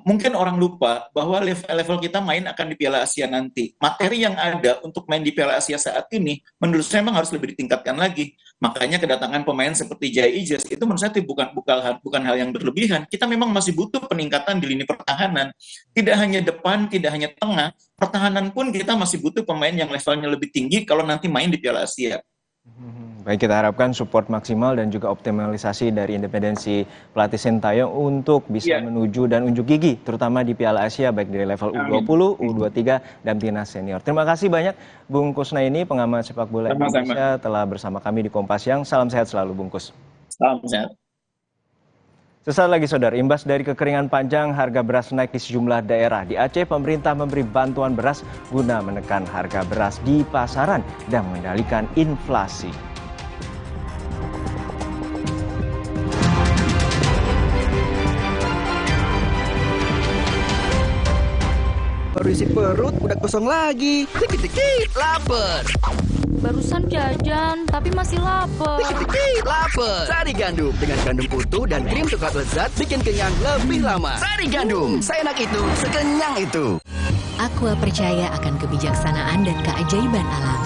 S27: Mungkin orang lupa bahwa level kita main akan di Piala Asia nanti. Materi yang ada untuk main di Piala Asia saat ini, menurut saya memang harus lebih ditingkatkan lagi. Makanya kedatangan pemain seperti Jai Ijes, itu menurut saya bukan hal yang berlebihan. Kita memang masih butuh peningkatan di lini pertahanan. Tidak hanya depan, tidak hanya tengah, pertahanan pun kita masih butuh pemain yang levelnya lebih tinggi kalau nanti main di Piala Asia.
S1: Baik, kita harapkan support maksimal dan juga optimalisasi dari independensi pelatih Sintayong untuk bisa menuju dan unjuk gigi, terutama di Piala Asia, baik dari level U20, U23, dan timnas senior. Terima kasih banyak Bung Kusnaini, pengamat sepak bola Indonesia, telah bersama kami di Kompas Siang. Salam sehat selalu, Bung Kus.
S27: Salam sehat.
S1: Sesaat lagi, saudara, imbas dari kekeringan panjang, harga beras naik di sejumlah daerah. Di Aceh, pemerintah memberi bantuan beras guna menekan harga beras di pasaran dan mengendalikan inflasi.
S2: Baru isi perut, udah kosong lagi. Dikit-dikit, lapar.
S9: Barusan jajan, tapi masih lapar.
S2: Dikit-dikit, lapar. Sari Gandum dengan gandum utuh dan krim coklat lezat bikin kenyang lebih lama. Sari Gandum, seenak itu, sekenyang itu.
S10: Aqua percaya akan kebijaksanaan dan keajaiban alam.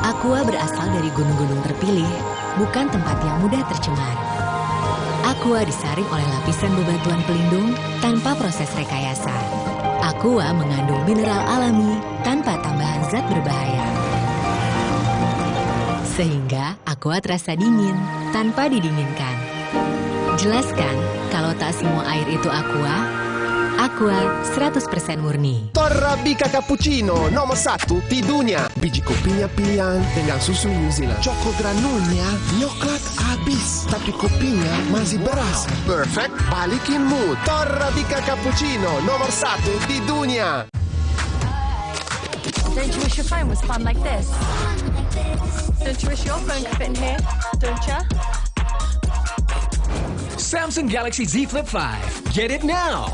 S10: Aqua berasal dari gunung-gunung terpilih, bukan tempat yang mudah tercemar. Aqua disaring oleh lapisan bebatuan pelindung tanpa proses rekayasa. Aqua mengandung mineral alami tanpa tambahan zat berbahaya. Sehingga Aqua terasa dingin tanpa didinginkan. Jelaskan kalau tak semua air itu Aqua. Aqua 100% murni.
S3: Torabika Cappuccino nomor 1 di dunia. Biji kopinya pilihan dengan susu New Zealand. Choco granulnya coklat habis, tapi kopinya masih beras. Perfect balikin mood. Torabika Cappuccino nomor 1 di dunia.
S19: Don't you wish your phone was fun like this? Don't you wish your phone could fit in here? Don't you?
S24: Samsung Galaxy Z Flip 5. Get it now.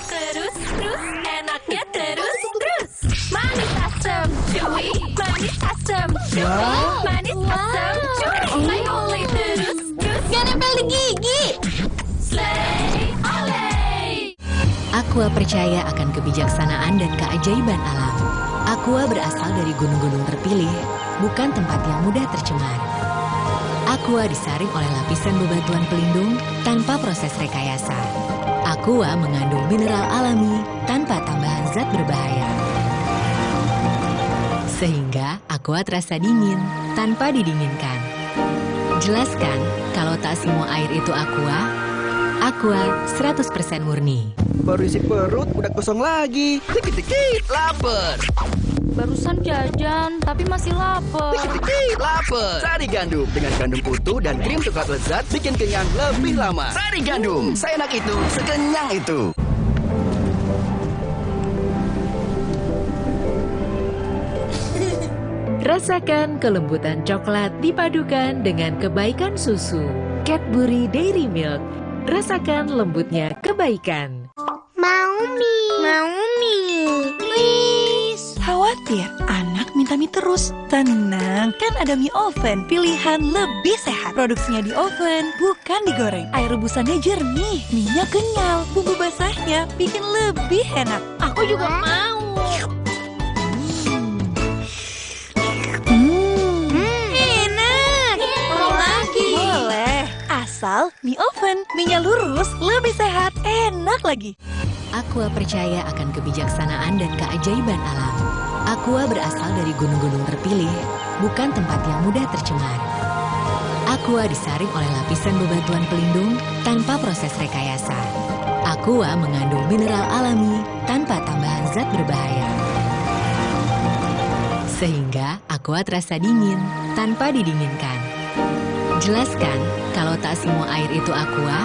S17: Terus, enaknya terus. Manis asam, chewy. Manis asam, chewy. Manis asam, chewy. Aioli terus. Gak nempel di gigi. Slay, olay.
S10: Aqua percaya akan kebijaksanaan dan keajaiban alam. Aqua berasal dari gunung-gunung terpilih, bukan tempat yang mudah tercemar. Aqua disaring oleh lapisan bebatuan pelindung tanpa proses rekayasa. Aqua mengandung mineral alami tanpa tambahan zat berbahaya. Sehingga Aqua terasa dingin tanpa didinginkan. Jelaskan kalau tak semua air itu Aqua. Aqua 100% murni.
S2: Baru isi perut, udah kosong lagi. Dikit-dikit, lapar.
S9: Barusan jajan, tapi masih lapar.
S2: Dikit-dikit, lapar. Sari Gandum dengan gandum utuh dan krim coklat lezat bikin kenyang lebih lama. Sari Gandum, seenak itu, sekenyang itu.
S10: Rasakan kelembutan coklat dipadukan dengan kebaikan susu. Cadbury Dairy Milk. Rasakan lembutnya kebaikan.
S17: Mau mie, please.
S19: Khawatir, anak minta mie terus. Tenang, kan ada mie oven, pilihan lebih sehat. Produksinya di oven, bukan digoreng. Air rebusannya jernih, minyak kenyal, bumbu basahnya bikin lebih enak.
S17: Aku juga mau.
S19: Enak.
S17: Mau lagi.
S19: Boleh, asal mie oven, minyak lurus, lebih sehat, enak lagi.
S10: Aqua percaya akan kebijaksanaan dan keajaiban alam. Aqua berasal dari gunung-gunung terpilih, bukan tempat yang mudah tercemar. Aqua disaring oleh lapisan bebatuan pelindung tanpa proses rekayasa. Aqua mengandung mineral alami tanpa tambahan zat berbahaya. Sehingga Aqua terasa dingin tanpa didinginkan.
S8: Jelaskan kalau tak semua air itu aqua.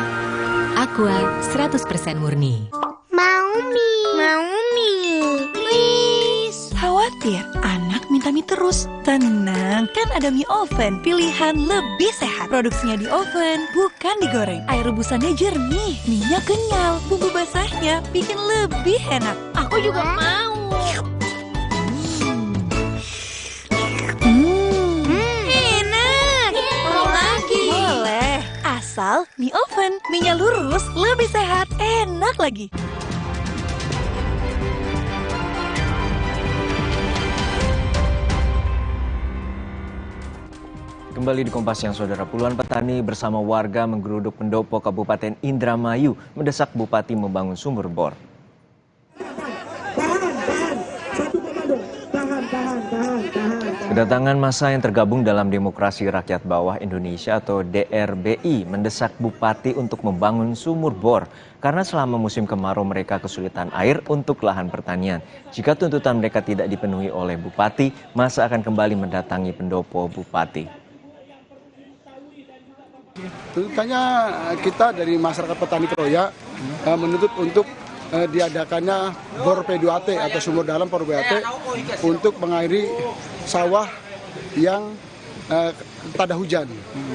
S8: Aqua 100% murni.
S17: Mau mie, please.
S19: Khawatir, anak minta mie terus. Tenang, kan ada mie oven, pilihan lebih sehat. Produksinya di oven, bukan digoreng. Air rebusannya jernih, mie-nya kenyal. Bumbu basahnya bikin lebih enak.
S17: Aku juga mau.
S19: Enak. Mau lagi? Boleh. Asal mie oven, mie-nya lurus, lebih sehat, enak lagi.
S1: Kembali di Kompas Siang, Saudara. Puluhan petani bersama warga menggeruduk pendopo Kabupaten Indramayu mendesak Bupati membangun sumur bor. Kedatangan massa yang tergabung dalam Demokrasi Rakyat Bawah Indonesia atau DRBI mendesak Bupati untuk membangun sumur bor karena selama musim kemarau mereka kesulitan air untuk lahan pertanian. Jika tuntutan mereka tidak dipenuhi oleh Bupati, massa akan kembali mendatangi pendopo Bupati.
S11: Tuntutannya kita dari masyarakat petani Kroya menuntut untuk diadakannya bor P2AT atau sumur dalam P2AT untuk mengairi sawah yang tak ada hujan,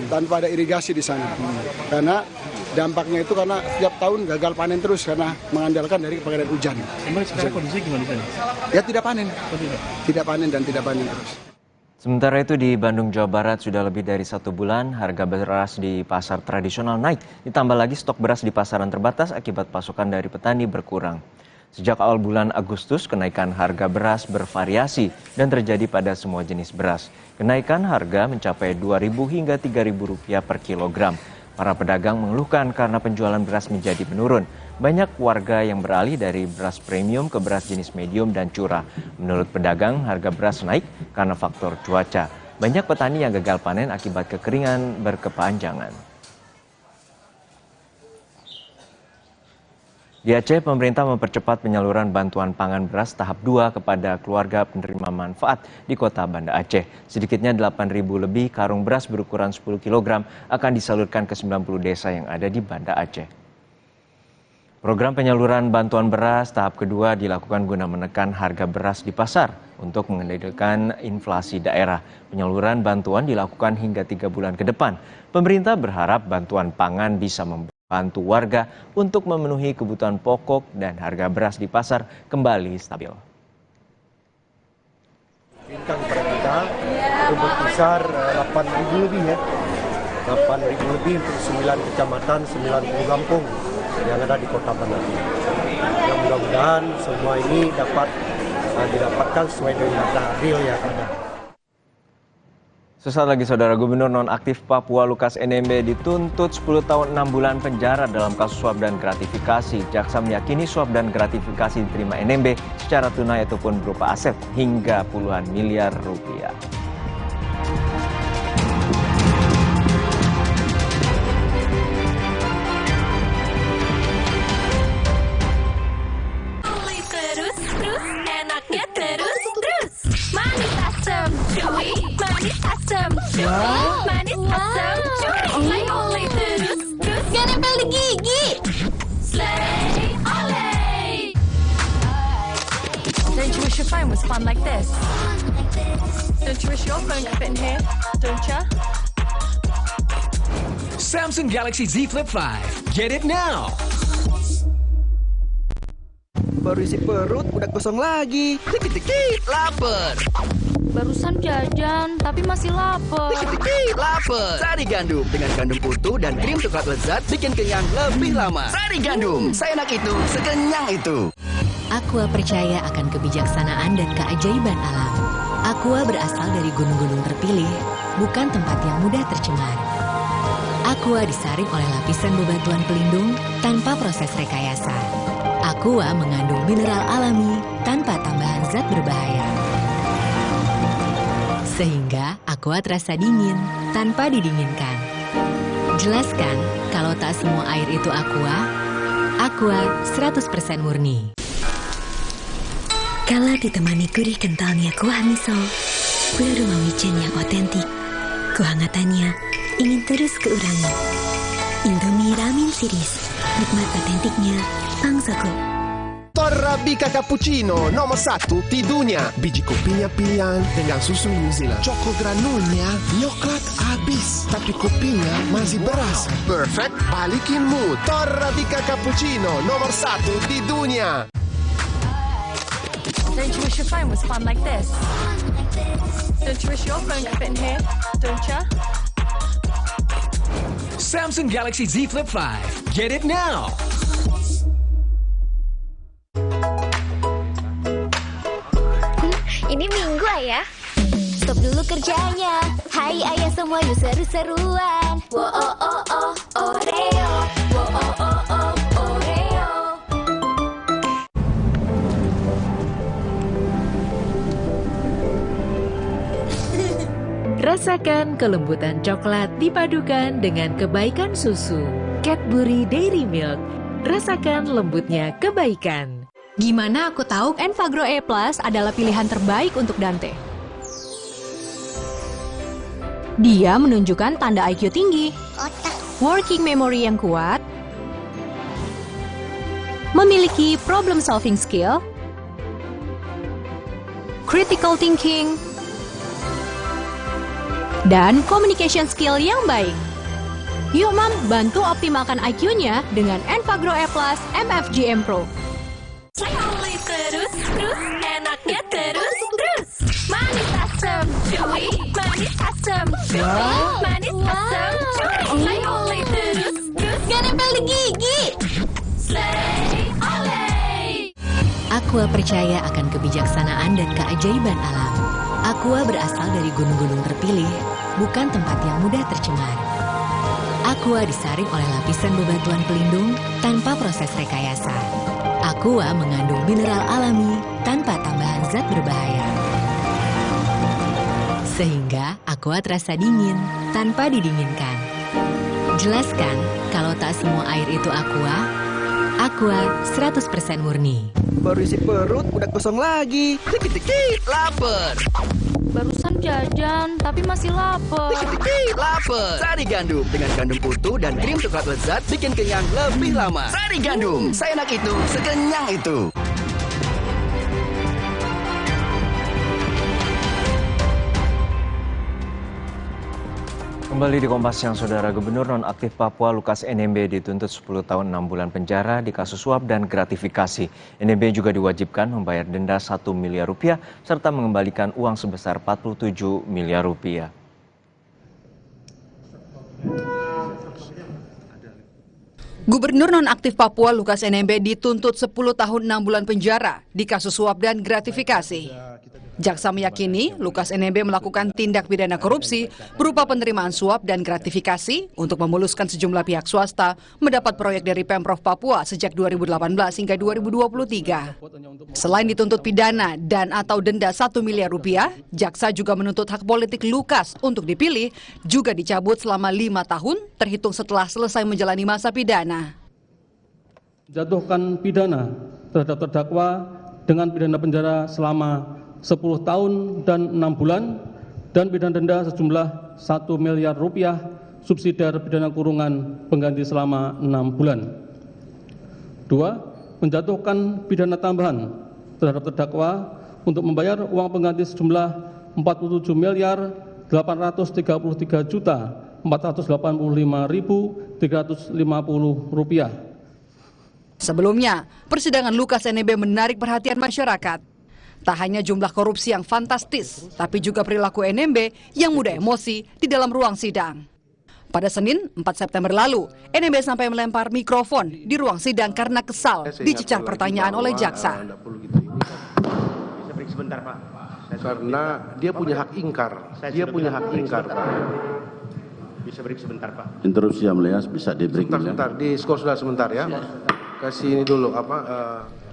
S11: tanpa ada irigasi di sana. Karena dampaknya itu karena tiap tahun gagal panen terus karena mengandalkan dari kepadatan hujan.
S12: Sekarang kondisi gimana di sana?
S11: Ya tidak panen, tidak panen dan tidak panen terus.
S1: Sementara itu di Bandung, Jawa Barat sudah lebih dari 1 bulan harga beras di pasar tradisional naik. Ditambah lagi stok beras di pasaran terbatas akibat pasokan dari petani berkurang. Sejak awal bulan Agustus, kenaikan harga beras bervariasi dan terjadi pada semua jenis beras. Kenaikan harga mencapai Rp2.000 hingga Rp3.000 per kilogram. Para pedagang mengeluhkan karena penjualan beras menjadi menurun. Banyak warga yang beralih dari beras premium ke beras jenis medium dan curah. Menurut pedagang, harga beras naik karena faktor cuaca. Banyak petani yang gagal panen akibat kekeringan berkepanjangan. Di Aceh, pemerintah mempercepat penyaluran bantuan pangan beras tahap 2 kepada keluarga penerima manfaat di kota Banda Aceh. Sedikitnya 8.000 lebih karung beras berukuran 10 kg akan disalurkan ke 90 desa yang ada di Banda Aceh. Program penyaluran bantuan beras tahap kedua dilakukan guna menekan harga beras di pasar untuk mengendalikan inflasi daerah. Penyaluran bantuan dilakukan hingga 3 bulan ke depan. Pemerintah berharap bantuan pangan bisa membantu warga untuk memenuhi kebutuhan pokok dan harga beras di pasar kembali stabil.
S13: Bintang pada kita itu berkisar 8.000 lebih ya. 8.000 lebih untuk 9 kecamatan, 90 kampung yang ada di Kota Banda. Yang mudah-mudahan semua ini dapat didapatkan sesuai dengan data real yang ada.
S1: Sesaat lagi, Saudara, Gubernur nonaktif Papua Lukas NMB dituntut 10 tahun 6 bulan penjara dalam kasus suap dan gratifikasi. Jaksa meyakini suap dan gratifikasi diterima NMB secara tunai ataupun berupa aset hingga puluhan miliar rupiah.
S17: Wow. Manis asam curi. Oleh terus gak nempel di gigi. Slay oleh.
S9: Don't you wish your phone was fun like this? Don't you wish your phone could fit in here? Don't you?
S24: Samsung Galaxy Z Flip 5. Get it now.
S2: Baru isi perut udah kosong lagi. Dikit-dikit lapar.
S9: Barusan jajan, tapi masih lapar.
S2: Dikit-dikit lapar. Sari Gandum dengan gandum utuh dan krim coklat lezat bikin kenyang lebih lama. Sari Gandum, seenak itu, sekenyang itu.
S8: Aqua percaya akan kebijaksanaan dan keajaiban alam. Aqua berasal dari gunung-gunung terpilih, bukan tempat yang mudah tercemar. Aqua disaring oleh lapisan bebatuan pelindung tanpa proses rekayasa. Aqua mengandung mineral alami tanpa tambahan zat berbahaya. Sehingga Aqua terasa dingin tanpa didinginkan. Jelaskan kalau tak semua air itu Aqua. Aqua 100% murni.
S18: Kala ditemani gurih kentalnya kuah miso, pulau rumah wijen yang otentik, kehangatannya
S8: ingin terus keurangi. Indomie Ramen Series, nikmat otentiknya Pangsaku.
S3: Torabika Cappuccino nomor 1 di dunia. Biji kopinya pilihan dengan susu New Zealand. Choco granulnya coklat habis, tapi kopinya masih beras. Perfect balikin mood. Torabika Cappuccino nomor 1 di dunia.
S9: Don't you wish your phone was fun like this? Don't you wish your phone could fit in here? Don't you?
S4: Samsung Galaxy Z Flip 5. Get it now.
S17: Ini Minggu ayah. Stop dulu kerjanya. Hai ayah semua yuk seru-seruan. Wo oh oh oh Oreo. Wo oh oh oh Oreo.
S8: Rasakan kelembutan coklat dipadukan dengan kebaikan susu. Cadbury Dairy Milk. Rasakan lembutnya kebaikan.
S10: Gimana aku tahu Enfagrow E Plus adalah pilihan terbaik untuk Dante? Dia menunjukkan tanda IQ tinggi, working memory yang kuat, memiliki problem solving skill, critical thinking, dan communication skill yang baik. Yuk Mam, bantu optimalkan IQ-nya dengan Enfagrow E Plus MFGM Pro.
S9: Terus, enaknya terus. Manis asam, cuy. Manis asam, cuy. Manis asam, cuy. Saya oleh terus. Gak nempel di gigi. Slay, oleh.
S8: Aqua percaya akan kebijaksanaan dan keajaiban alam. Aqua berasal dari gunung-gunung terpilih, bukan tempat yang mudah tercemar. Aqua disaring oleh lapisan bebatuan pelindung tanpa proses rekayasa. Aqua mengandung mineral alami tanpa tambahan zat berbahaya. Sehingga Aqua terasa dingin tanpa didinginkan. Jelaskan kalau tak semua air itu Aqua. Aqua 100% murni.
S2: Baru isi perut udah kosong lagi. Dikit-dikit lapar.
S9: Barusan jajan, tapi masih lapar.
S2: Dikit-dikit lapar. Sari gandum dengan gandum utuh dan krim coklat lezat bikin kenyang lebih lama. Sari gandum, seenak itu, sekenyang itu.
S1: Kembali di Kompas Siang, Saudara. Gubernur nonaktif Papua Lukas NMB dituntut 10 tahun 6 bulan penjara di kasus suap dan gratifikasi. NMB juga diwajibkan membayar denda 1 miliar rupiah serta mengembalikan uang sebesar 47 miliar rupiah.
S5: Gubernur nonaktif Papua Lukas NMB dituntut 10 tahun 6 bulan penjara di kasus suap dan gratifikasi. Jaksa meyakini Lukas NMB melakukan tindak pidana korupsi berupa penerimaan suap dan gratifikasi untuk memuluskan sejumlah pihak swasta mendapat proyek dari Pemprov Papua sejak 2018 hingga 2023. Selain dituntut pidana dan atau denda 1 miliar rupiah, jaksa juga menuntut hak politik Lukas untuk dipilih juga dicabut selama 5 tahun terhitung setelah selesai menjalani masa pidana.
S12: Jatuhkan pidana terhadap terdakwa dengan pidana penjara selama 10 tahun dan 6 bulan dan pidana denda sejumlah 1 miliar rupiah subsidiar pidana kurungan pengganti selama 6 bulan. 2. Menjatuhkan pidana tambahan terhadap terdakwa untuk membayar uang pengganti sejumlah 47 miliar 833 juta 485.350 rupiah.
S5: Sebelumnya, persidangan Lukas NMB menarik perhatian masyarakat. Tak hanya jumlah korupsi yang fantastis, tapi juga perilaku NMB yang mudah emosi di dalam ruang sidang. Pada Senin, 4 September lalu, NMB sampai melempar mikrofon di ruang sidang karena kesal dicecar pertanyaan oleh jaksa.
S13: Bisa break sebentar, Pak. Karena dia punya hak ingkar. Dia punya hak ingkar, Pak. Bisa break sebentar, Pak.
S14: Interupsi yang mulia, bisa di break.
S13: Sebentar, di skor sudah sebentar ya. Kasih ini dulu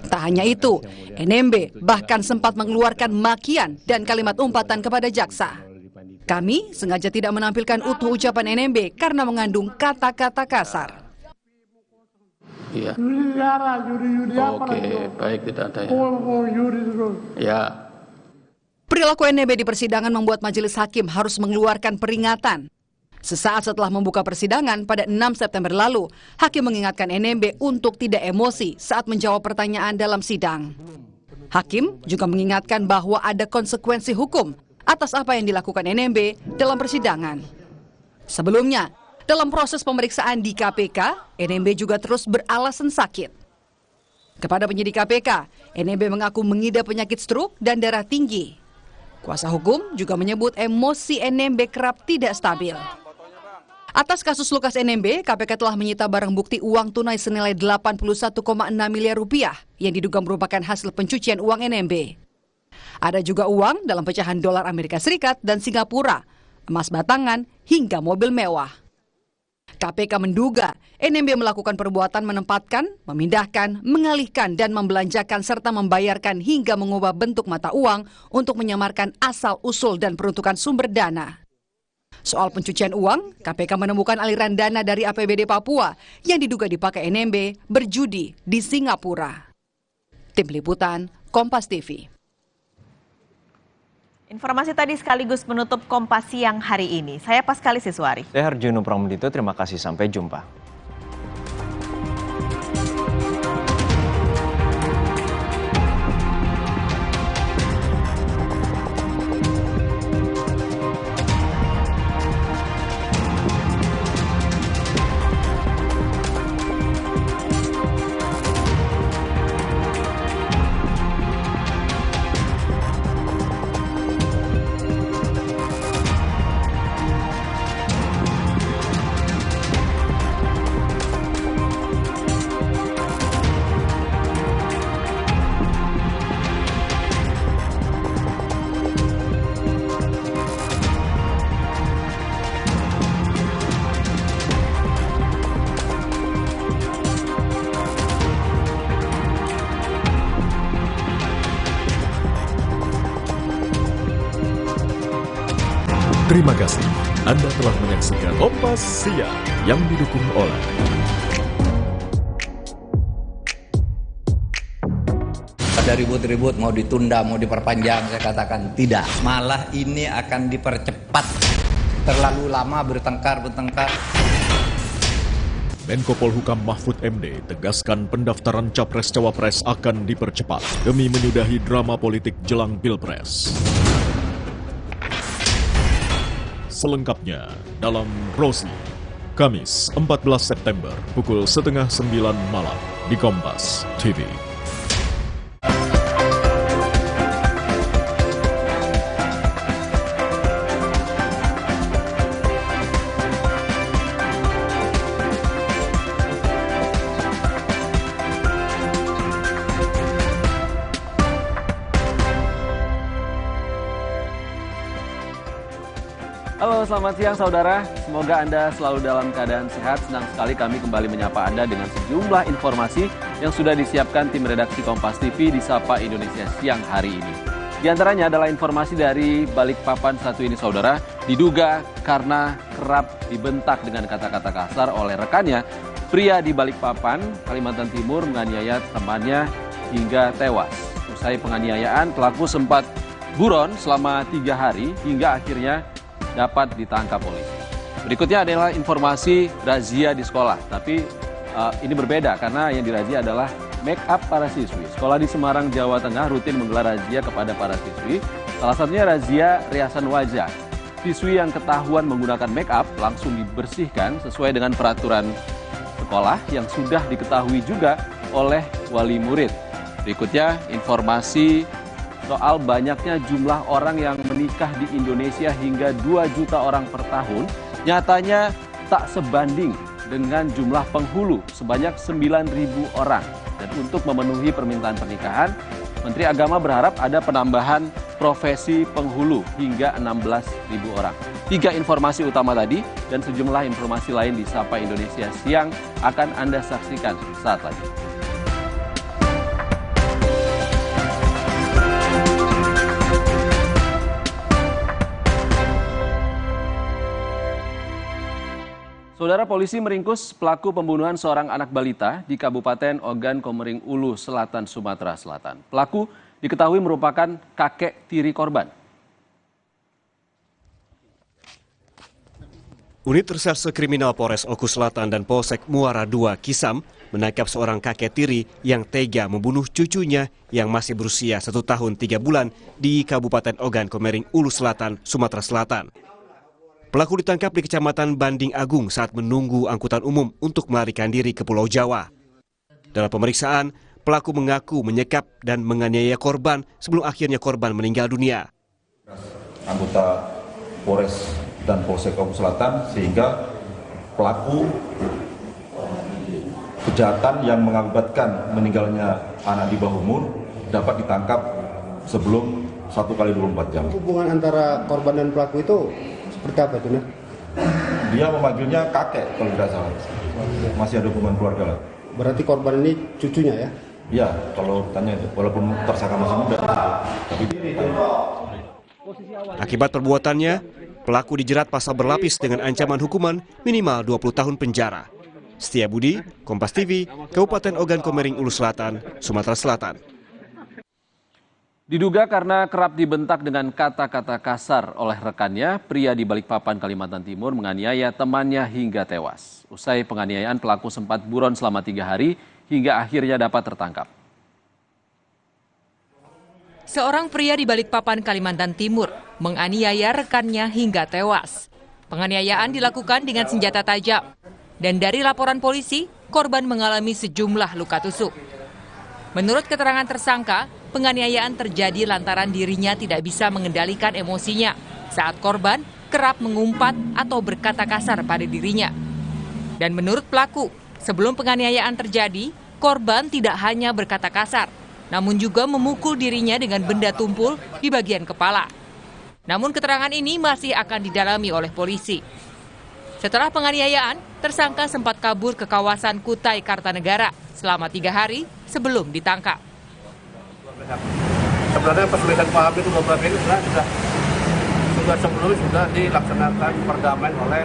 S5: Tak hanya itu, NMB bahkan sempat mengeluarkan makian dan kalimat umpatan kepada jaksa. Kami sengaja tidak menampilkan utuh ucapan NMB karena mengandung kata-kata kasar.
S14: Iya. Oke, baik, tidak ada ya. Ya.
S5: Perilaku NMB di persidangan membuat majelis hakim harus mengeluarkan peringatan. Sesaat setelah membuka persidangan pada 6 September lalu, hakim mengingatkan NMB untuk tidak emosi saat menjawab pertanyaan dalam sidang. Hakim juga mengingatkan bahwa ada konsekuensi hukum atas apa yang dilakukan NMB dalam persidangan. Sebelumnya, dalam proses pemeriksaan di KPK, NMB juga terus beralasan sakit. Kepada penyidik KPK, NMB mengaku mengidap penyakit stroke dan darah tinggi. Kuasa hukum juga menyebut emosi NMB kerap tidak stabil. Atas kasus Lukas NMB, KPK telah menyita barang bukti uang tunai senilai 81,6 miliar rupiah yang diduga merupakan hasil pencucian uang NMB. Ada juga uang dalam pecahan dolar Amerika Serikat dan Singapura, emas batangan, hingga mobil mewah. KPK menduga NMB melakukan perbuatan menempatkan, memindahkan, mengalihkan, dan membelanjakan serta membayarkan hingga mengubah bentuk mata uang untuk menyamarkan asal-usul dan peruntukan sumber dana. Soal pencucian uang, KPK menemukan aliran dana dari APBD Papua yang diduga dipakai NMB berjudi di Singapura. Tim Liputan, Kompas TV.
S7: Informasi tadi sekaligus menutup Kompas Siang hari ini. Saya Paskali Siswari.
S1: Saya Harjuno Pramudito, terima kasih. Sampai jumpa.
S15: Terima kasih Anda telah menyaksikan Kompas Siang yang didukung oleh
S16: ada ribut-ribut mau ditunda, mau diperpanjang, saya katakan tidak. Malah ini akan dipercepat. Terlalu lama bertengkar.
S15: Menko Polhukam Mahfud MD tegaskan pendaftaran Capres-Cawapres akan dipercepat demi menyudahi drama politik jelang Pilpres. Selengkapnya dalam Rosi, Kamis 14 September pukul 8:30 malam di Kompas TV.
S20: Halo, selamat siang saudara. Semoga Anda selalu dalam keadaan sehat. Senang sekali kami kembali menyapa Anda dengan sejumlah informasi yang sudah disiapkan tim redaksi Kompas TV di Sapa Indonesia Siang hari ini. Di antaranya adalah informasi dari Balikpapan satu ini saudara, diduga karena kerap dibentak dengan kata-kata kasar oleh rekannya, pria di Balikpapan, Kalimantan Timur menganiaya temannya hingga tewas. Usai penganiayaan, pelaku sempat buron selama 3 hari hingga akhirnya dapat ditangkap polisi. Berikutnya adalah informasi razia di sekolah, tapi ini berbeda karena yang dirazia adalah make up para siswi. Sekolah di Semarang, Jawa Tengah rutin menggelar razia kepada para siswi. Salah satunya razia riasan wajah. Siswi yang ketahuan menggunakan make up langsung dibersihkan sesuai dengan peraturan sekolah yang sudah diketahui juga oleh wali murid. Berikutnya informasi soal banyaknya jumlah orang yang menikah di Indonesia hingga 2 juta orang per tahun, nyatanya tak sebanding dengan jumlah penghulu sebanyak 9.000 orang. Dan untuk memenuhi permintaan pernikahan, Menteri Agama berharap ada penambahan profesi penghulu hingga 16.000 orang. 3 informasi utama tadi dan sejumlah informasi lain di Sapa Indonesia Siang akan Anda saksikan saat lagi. Saudara, polisi meringkus pelaku pembunuhan seorang anak balita di Kabupaten Ogan Komering Ulu, Selatan, Sumatera Selatan. Pelaku diketahui merupakan kakek tiri korban.
S6: Unit Reserse Kriminal Polres Oku Selatan dan Polsek Muara II Kisam menangkap seorang kakek tiri yang tega membunuh cucunya yang masih berusia 1 tahun 3 bulan di Kabupaten Ogan Komering Ulu Selatan, Sumatera Selatan. Pelaku ditangkap di Kecamatan Banding Agung saat menunggu angkutan umum untuk melarikan diri ke Pulau Jawa. Dalam pemeriksaan, pelaku mengaku menyekap dan menganiaya korban sebelum akhirnya korban meninggal dunia.
S21: Anggota Polres dan Polsek Oku Selatan sehingga pelaku kejahatan yang mengakibatkan meninggalnya anak di bawah umur dapat ditangkap sebelum 1x24 jam.
S13: Hubungan antara korban dan pelaku itu seperti apa itu?
S21: Dia memanggilnya kakek kalau tidak salah. Masih ada hubungan keluarga lah.
S13: Berarti korban ini cucunya ya?
S21: Iya, kalau tanya itu, walaupun tersangka masih muda. Tapi
S6: akibat perbuatannya, pelaku dijerat pasal berlapis dengan ancaman hukuman minimal 20 tahun penjara. Setia Budi, Kompas TV, Kabupaten Ogan Komering Ulu Selatan, Sumatera Selatan.
S20: Diduga karena kerap dibentak dengan kata-kata kasar oleh rekannya, pria di Balikpapan, Kalimantan Timur menganiaya temannya hingga tewas. Usai penganiayaan, pelaku sempat buron selama 3 hari hingga akhirnya dapat tertangkap.
S22: Seorang pria di Balikpapan, Kalimantan Timur menganiaya rekannya hingga tewas. Penganiayaan dilakukan dengan senjata tajam. Dan dari laporan polisi, korban mengalami sejumlah luka tusuk. Menurut keterangan tersangka, penganiayaan terjadi lantaran dirinya tidak bisa mengendalikan emosinya saat korban kerap mengumpat atau berkata kasar pada dirinya. Dan menurut pelaku, sebelum penganiayaan terjadi, korban tidak hanya berkata kasar, namun juga memukul dirinya dengan benda tumpul di bagian kepala. Namun keterangan ini masih akan didalami oleh polisi. Setelah penganiayaan, tersangka sempat kabur ke kawasan Kutai Kartanegara selama 3 hari sebelum ditangkap.
S23: Sebenarnya pesulitan paham itu beberapa ini sudah sebelumnya sudah dilaksanakan perdamaian oleh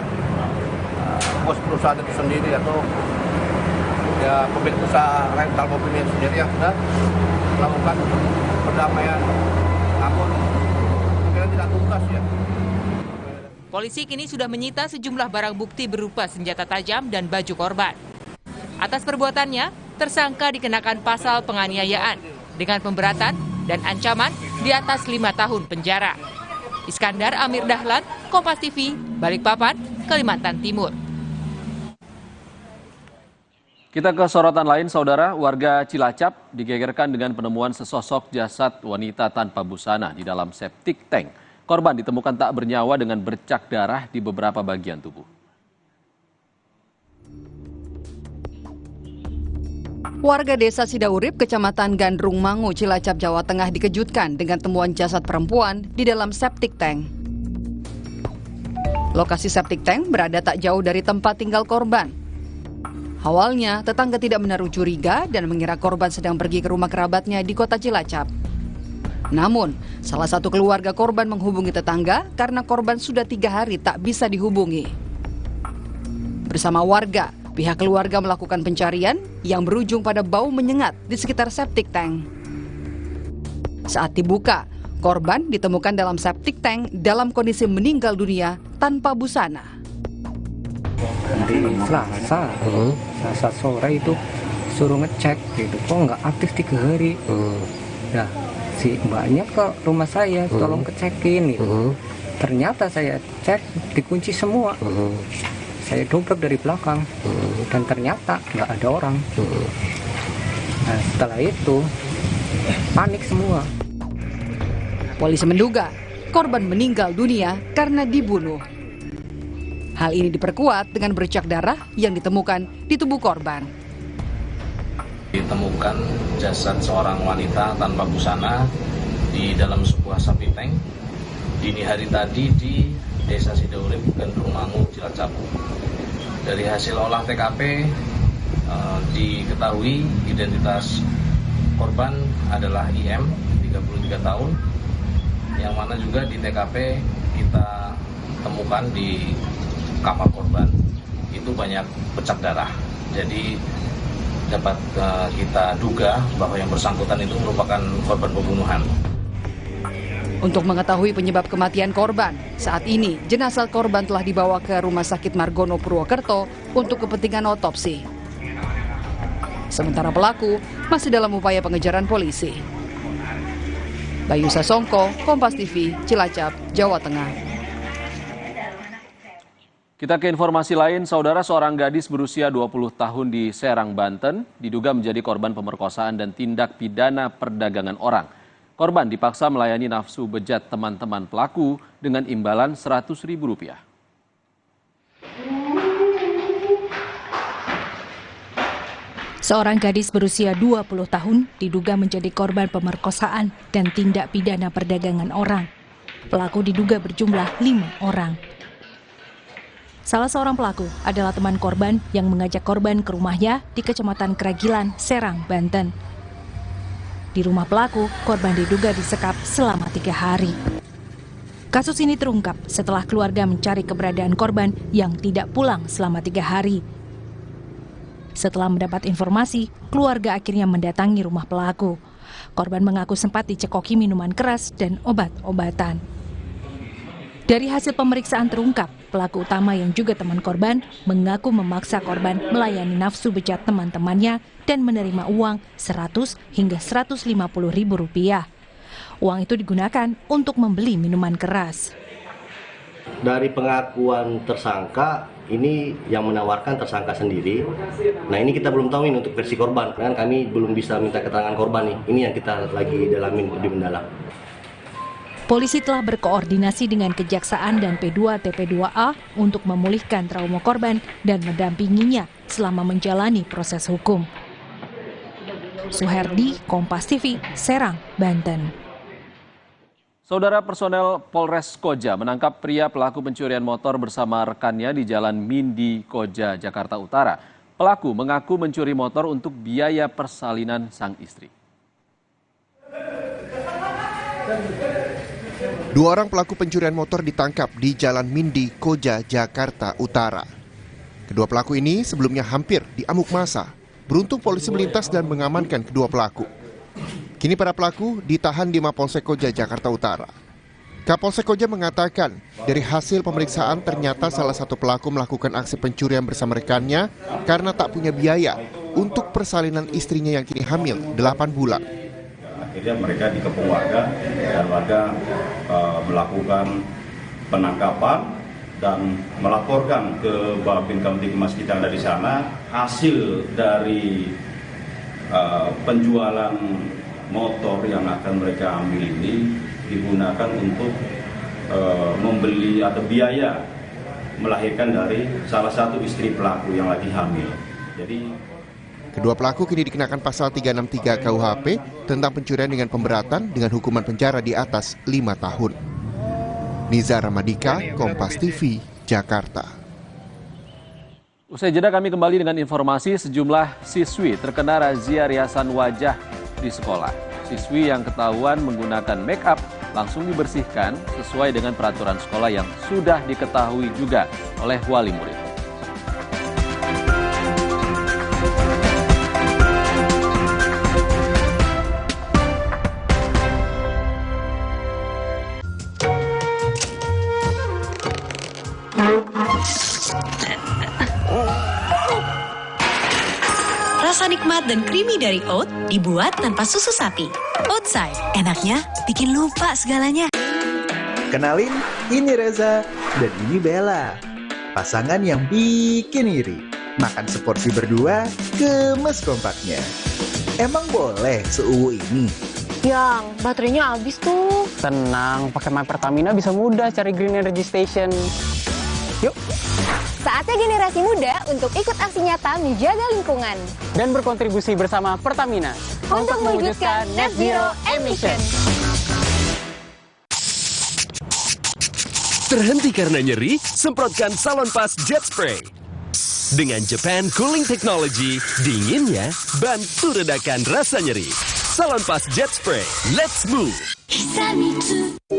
S23: bos perusahaan itu sendiri atau ya pemilik usaha rental mobil itu sendiri yang sudah melakukan perdamaian. Namun mungkin tidak tuntas ya.
S22: Polisi kini sudah menyita sejumlah barang bukti berupa senjata tajam dan baju korban. Atas perbuatannya, tersangka dikenakan pasal penganiayaan dengan pemberatan dan ancaman di atas 5 tahun penjara. Iskandar Amir Dahlan, Kompas TV, Balikpapan, Kalimantan Timur.
S20: Kita ke sorotan lain, saudara. Warga Cilacap digegerkan dengan penemuan sesosok jasad wanita tanpa busana di dalam septic tank. Korban ditemukan tak bernyawa dengan bercak darah di beberapa bagian tubuh.
S5: Warga desa Sidaurip, Kecamatan Gandrung Mangu, Cilacap, Jawa Tengah dikejutkan dengan temuan jasad perempuan di dalam septic tank. Lokasi septic tank berada tak jauh dari tempat tinggal korban. Awalnya, tetangga tidak menaruh curiga dan mengira korban sedang pergi ke rumah kerabatnya di kota Cilacap. Namun, salah satu keluarga korban menghubungi tetangga karena korban sudah 3 hari tak bisa dihubungi. Bersama warga, pihak keluarga melakukan pencarian yang berujung pada bau menyengat di sekitar septic tank. Saat dibuka, korban ditemukan dalam septic tank dalam kondisi meninggal dunia tanpa busana.
S25: Hari Selasa sore itu suruh ngecek gitu, kok nggak aktif 3 hari. Nah, si mbaknya ke rumah saya, tolong kecekin gitu. Ternyata saya cek dikunci semua. Saya dobrak dari belakang dan ternyata nggak ada orang. Nah, setelah itu panik semua.
S5: Polisi menduga korban meninggal dunia karena dibunuh. Hal ini diperkuat dengan bercak darah yang ditemukan di tubuh korban.
S26: Ditemukan jasad seorang wanita tanpa busana di dalam sebuah septic tank dini hari tadi di Desa Sidaurip, Gandrung Mangu, Cilacap. Dari hasil olah TKP diketahui identitas korban adalah IM, 33 tahun, yang mana juga di TKP kita temukan di kamar korban itu banyak bercak darah. Jadi dapat kita duga bahwa yang bersangkutan itu merupakan korban pembunuhan.
S5: Untuk mengetahui penyebab kematian korban, saat ini jenazah korban telah dibawa ke Rumah Sakit Margono Purwokerto untuk kepentingan otopsi. Sementara pelaku masih dalam upaya pengejaran polisi. Bayu Sasongko, Kompas TV, Cilacap, Jawa Tengah.
S20: Kita ke informasi lain, saudara, seorang gadis berusia 20 tahun di Serang, Banten diduga menjadi korban pemerkosaan dan tindak pidana perdagangan orang. Korban dipaksa melayani nafsu bejat teman-teman pelaku dengan imbalan Rp100.000.
S3: Seorang gadis berusia 20 tahun diduga menjadi korban pemerkosaan dan tindak pidana perdagangan orang. Pelaku diduga berjumlah 5 orang. Salah seorang pelaku adalah teman korban yang mengajak korban ke rumahnya di Kecamatan Keragilan, Serang, Banten. Di rumah pelaku, korban diduga disekap selama 3 hari. Kasus ini terungkap setelah keluarga mencari keberadaan korban yang tidak pulang selama 3 hari. Setelah mendapat informasi, keluarga akhirnya mendatangi rumah pelaku. Korban mengaku sempat dicekoki minuman keras dan obat-obatan. Dari hasil pemeriksaan terungkap, pelaku utama yang juga teman korban mengaku memaksa korban melayani nafsu bejat teman-temannya dan menerima uang Rp100 hingga Rp150.000. Uang itu digunakan untuk membeli minuman keras.
S4: Dari pengakuan tersangka, ini yang menawarkan tersangka sendiri. Nah, ini kita belum tahu ini untuk versi korban, kan kami belum bisa minta keterangan korban nih. Ini yang kita lagi dalamin lebih mendalam.
S3: Polisi telah berkoordinasi dengan Kejaksaan dan P2 TP2A untuk memulihkan trauma korban dan mendampinginya selama menjalani proses hukum. Suherdi, Kompas TV, Serang, Banten.
S20: Saudara, personel Polres Koja menangkap pria pelaku pencurian motor bersama rekannya di Jalan Mindi, Koja, Jakarta Utara. Pelaku mengaku mencuri motor untuk biaya persalinan sang istri.
S11: 2 orang pelaku pencurian motor ditangkap di Jalan Mindi, Koja, Jakarta Utara. Kedua pelaku ini sebelumnya hampir diamuk massa. Beruntung polisi melintas dan mengamankan kedua pelaku. Kini para pelaku ditahan di Mapolsek Koja, Jakarta Utara. Kapolsek Koja mengatakan, dari hasil pemeriksaan ternyata salah satu pelaku melakukan aksi pencurian bersama rekannya karena tak punya biaya untuk persalinan istrinya yang kini hamil 8 bulan.
S18: Akhirnya mereka dikepung warga dan warga melakukan penangkapan dan melaporkan ke Babin Kamtibmas kita yang ada di sana hasil dari penjualan motor yang akan mereka ambil ini digunakan untuk membeli atau biaya melahirkan dari salah satu istri pelaku yang lagi hamil. Jadi
S11: kedua pelaku kini dikenakan pasal 363 KUHP tentang pencurian dengan pemberatan dengan hukuman penjara di atas 5 tahun. Nizar Ramadika, Kompas TV, Jakarta.
S20: Usai jeda kami kembali dengan informasi sejumlah siswi terkena razia riasan wajah di sekolah. Siswi yang ketahuan menggunakan make up langsung dibersihkan sesuai dengan peraturan sekolah yang sudah diketahui juga oleh wali murid.
S10: Rasa nikmat dan creamy dari oat dibuat tanpa susu sapi. Oatside, enaknya bikin lupa segalanya.
S19: Kenalin, ini Reza dan ini Bella. Pasangan yang bikin iri. Makan seporsi berdua, gemes kompaknya. Emang boleh seuwu ini?
S24: Yang, baterainya habis tuh.
S27: Tenang, pakai My Pertamina bisa mudah cari Green Energy Station. Yuk.
S24: Saatnya generasi muda untuk ikut aksi nyata menjaga lingkungan.
S27: Dan berkontribusi bersama Pertamina
S24: untuk mewujudkan net zero emission.
S28: Terhenti karena nyeri? Semprotkan Salonpas Jet Spray. Dengan Japan Cooling Technology, dinginnya bantu redakan rasa nyeri. Salonpas Jet Spray, let's move!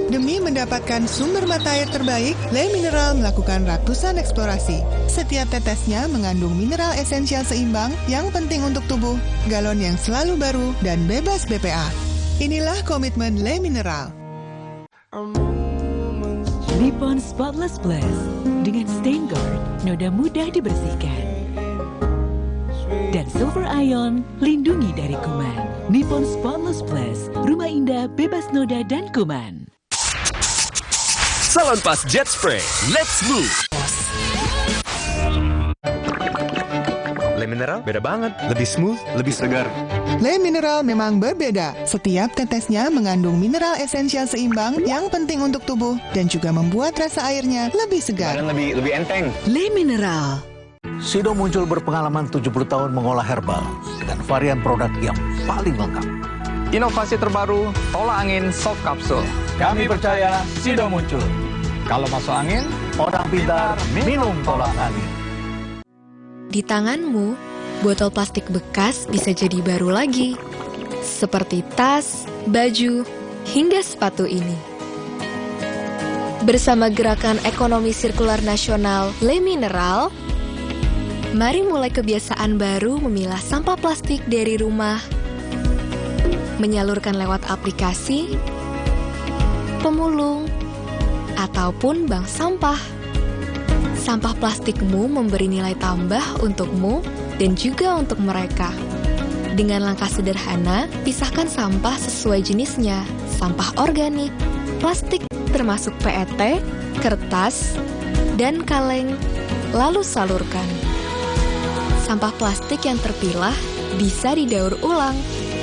S29: Demi mendapatkan sumber mata air terbaik, Le Mineral melakukan ratusan eksplorasi. Setiap tetesnya mengandung mineral esensial seimbang yang penting untuk tubuh, galon yang selalu baru dan bebas BPA. Inilah komitmen Le Mineral.
S1: Nippon Spotless Plus dengan Stain Guard, noda mudah dibersihkan. Dan Silver Ion, lindungi dari kuman. Nippon Spotless Plus, rumah indah bebas noda dan kuman.
S28: Salonpas Jet Spray, let's move!
S2: Le Mineral beda banget, lebih smooth, lebih segar.
S29: Le Mineral memang berbeda. Setiap tetesnya mengandung mineral esensial seimbang yang penting untuk tubuh dan juga membuat rasa airnya lebih segar.
S2: Dan lebih enteng.
S29: Le Mineral.
S7: Sido muncul berpengalaman 70 tahun mengolah herbal dengan varian produk yang paling lengkap.
S27: Inovasi terbaru, tolak angin soft capsule.
S7: Kami percaya Sido muncul. Kalau masuk angin, orang pintar minum tolak angin.
S8: Di tanganmu, botol plastik bekas bisa jadi baru lagi. Seperti tas, baju, hingga sepatu ini. Bersama Gerakan Ekonomi Sirkular Nasional Le Mineral, mari mulai kebiasaan baru memilah sampah plastik dari rumah, menyalurkan lewat aplikasi, pemulung, ataupun bank sampah. Sampah plastikmu memberi nilai tambah untukmu dan juga untuk mereka. Dengan langkah sederhana, pisahkan sampah sesuai jenisnya, sampah organik, plastik termasuk PET, kertas, dan kaleng, lalu salurkan. Sampah plastik yang terpilah bisa didaur ulang.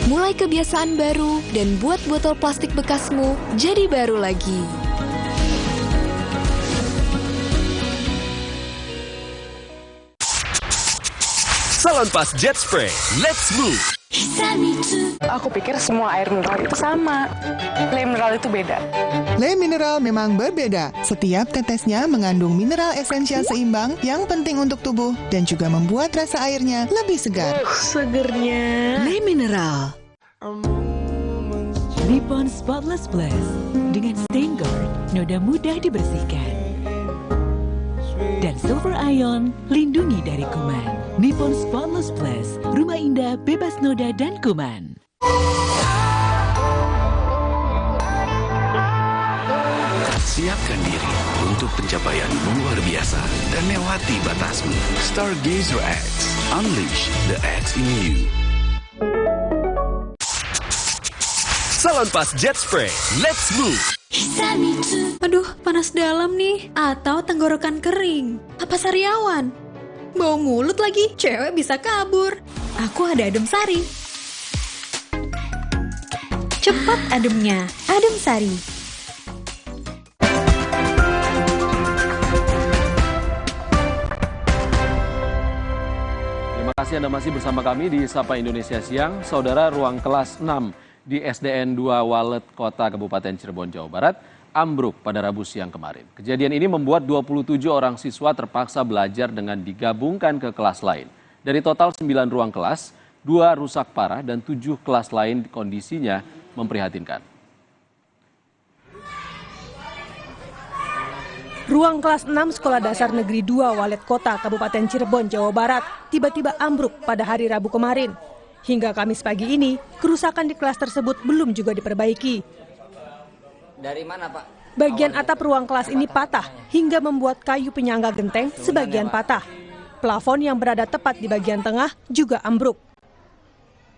S8: Mulai kebiasaan baru dan buat botol plastik bekasmu jadi baru lagi.
S28: Salonpas Jet Spray, let's move!
S9: Aku pikir semua air mineral itu sama. Le Mineral itu beda.
S29: Le Mineral memang berbeda. Setiap tetesnya mengandung mineral esensial seimbang yang penting untuk tubuh dan juga membuat rasa airnya lebih segar.
S9: Segernya.
S29: Le Mineral.
S1: Nippon Spotless Plus dengan Stain Guard, noda mudah dibersihkan. Dan Silver Ion, lindungi dari kuman. Nippon Spotless Plus, rumah indah bebas noda dan kuman.
S28: Siapkan diri untuk pencapaian luar biasa dan lewati batasmu. Stargazer X, unleash the X in you. Salonpas Jet Spray, let's move!
S12: Aduh, panas dalam nih. Atau tenggorokan kering. Apa sariawan? Bau mulut lagi, cewek bisa kabur. Aku ada adem sari. Cepat ademnya, adem sari.
S20: Terima kasih Anda masih bersama kami di Sapa Indonesia Siang. Saudara, ruang kelas 6 di SDN 2 Walet, Kota Kabupaten Cirebon, Jawa Barat, ambruk pada Rabu siang kemarin. Kejadian ini membuat 27 orang siswa terpaksa belajar dengan digabungkan ke kelas lain. Dari total 9 ruang kelas, 2 rusak parah dan 7 kelas lain kondisinya memprihatinkan.
S14: Ruang kelas 6 Sekolah Dasar Negeri 2 Walet Kota Kabupaten Cirebon, Jawa Barat tiba-tiba ambruk pada hari Rabu kemarin. Hingga Kamis pagi ini, kerusakan di kelas tersebut belum juga diperbaiki.
S16: Dari mana, Pak?
S14: Bagian atap ruang kelas ini patah hingga membuat kayu penyangga genteng sebagian patah. Plafon yang berada tepat di bagian tengah juga ambruk.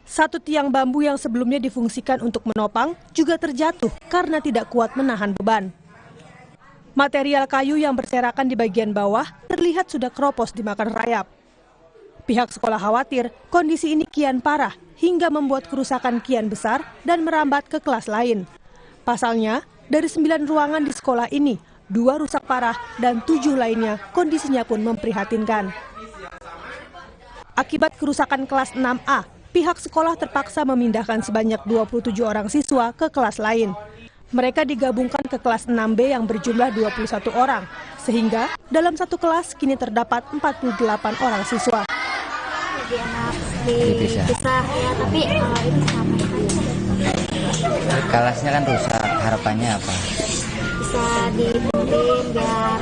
S14: Satu tiang bambu yang sebelumnya difungsikan untuk menopang juga terjatuh karena tidak kuat menahan beban. Material kayu yang berserakan di bagian bawah terlihat sudah keropos dimakan rayap. Pihak sekolah khawatir kondisi ini kian parah hingga membuat kerusakan kian besar dan merambat ke kelas lain. Pasalnya, dari 9 ruangan di sekolah ini, 2 rusak parah dan 7 lainnya kondisinya pun memprihatinkan. Akibat kerusakan kelas 6A, pihak sekolah terpaksa memindahkan sebanyak 27 orang siswa ke kelas lain. Mereka digabungkan ke kelas 6B yang berjumlah 21 orang, sehingga dalam satu kelas kini terdapat 48 orang siswa.
S17: Lebih enak dipisah ya, tapi kalau ini sama.
S16: Kelasnya kan rusak, harapannya apa?
S17: Bisa dibenerin biar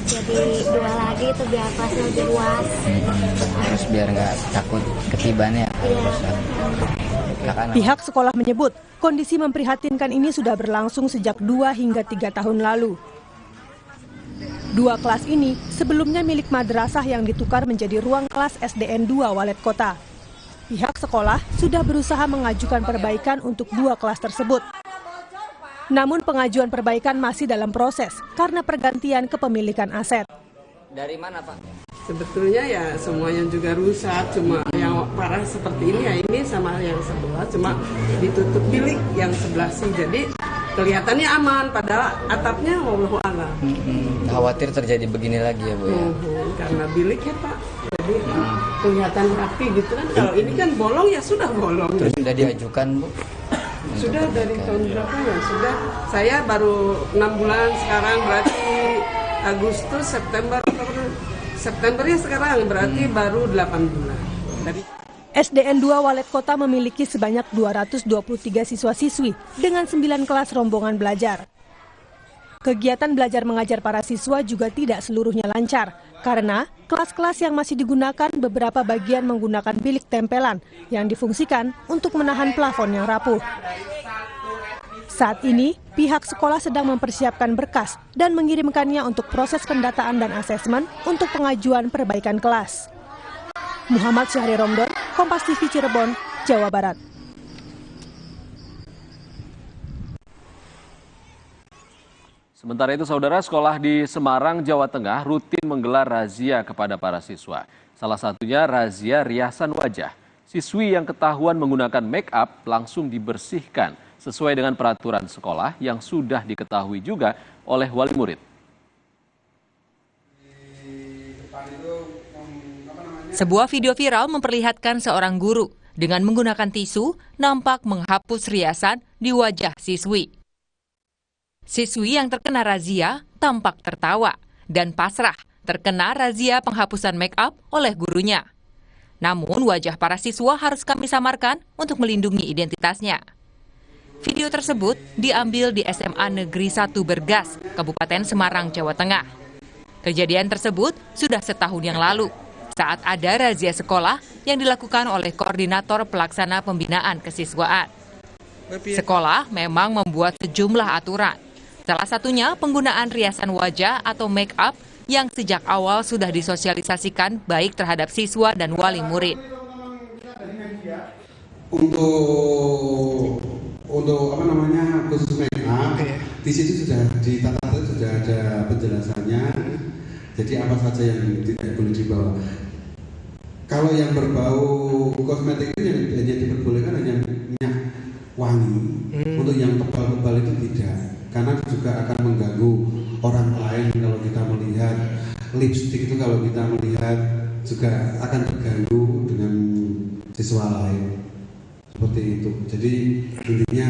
S17: jadi 2 lagi itu biar kelasnya lebih luas.
S16: Terus biar nggak takut ketiban ya kalau rusak.
S14: Pihak sekolah menyebut kondisi memprihatinkan ini sudah berlangsung sejak 2 hingga 3 tahun lalu. 2 kelas ini sebelumnya milik madrasah yang ditukar menjadi ruang kelas SDN 2 Walet Kota. Pihak sekolah sudah berusaha mengajukan perbaikan untuk 2 kelas tersebut. Namun pengajuan perbaikan masih dalam proses karena pergantian kepemilikan aset.
S16: Dari mana, Pak?
S5: Sebetulnya ya semuanya juga rusak, cuma yang parah seperti ini ya ini sama yang sebelah, cuma ditutup bilik yang sebelah sih, jadi kelihatannya aman, padahal atapnya wallahu a'lam.
S16: Khawatir terjadi begini lagi ya, Bu ya?
S5: Karena bilik ya, Pak, jadi kelihatan rapi gitu kan, kalau ini kan bolong ya sudah bolong.
S16: Terus sudah diajukan, Bu?
S5: Sudah dari tahun berapa ya? Sudah, saya baru 6 bulan sekarang, berarti Agustus, September ya sekarang, berarti baru 8 bulan.
S14: SDN 2 Walet Kota memiliki sebanyak 223 siswa-siswi dengan 9 kelas rombongan belajar. Kegiatan belajar mengajar para siswa juga tidak seluruhnya lancar, karena kelas-kelas yang masih digunakan beberapa bagian menggunakan bilik tempelan yang difungsikan untuk menahan plafon yang rapuh. Saat ini, pihak sekolah sedang mempersiapkan berkas dan mengirimkannya untuk proses pendataan dan asesmen untuk pengajuan perbaikan kelas. Muhammad Syahri Romdon, Kompas TV Cirebon, Jawa Barat.
S20: Sementara itu, saudara, sekolah di Semarang, Jawa Tengah rutin menggelar razia kepada para siswa. Salah satunya razia riasan wajah. Siswi yang ketahuan menggunakan make up langsung dibersihkan sesuai dengan peraturan sekolah yang sudah diketahui juga oleh wali murid.
S6: Sebuah video viral memperlihatkan seorang guru dengan menggunakan tisu nampak menghapus riasan di wajah siswi. Siswi yang terkena razia tampak tertawa dan pasrah terkena razia penghapusan make up oleh gurunya. Namun wajah para siswa harus kami samarkan untuk melindungi identitasnya. Video tersebut diambil di SMA Negeri 1 Bergas, Kabupaten Semarang, Jawa Tengah. Kejadian tersebut sudah setahun yang lalu, saat ada razia sekolah yang dilakukan oleh Koordinator Pelaksana Pembinaan Kesiswaan. Sekolah memang membuat sejumlah aturan. Salah satunya penggunaan riasan wajah atau make up yang sejak awal sudah disosialisasikan baik terhadap siswa dan wali murid.
S13: Untuk khusus make up, di situ sudah ditata, sudah ada penjelasannya. Jadi apa saja yang tidak boleh dibawa. Kalau yang berbau kosmetik itu yang hanya diperbolehkan hanya minyak wangi. Untuk yang tebal-tebal itu tidak, karena juga akan mengganggu orang lain. Kalau kita melihat lipstik itu, kalau kita melihat juga akan terganggu dengan siswa lain. Seperti itu. Jadi intinya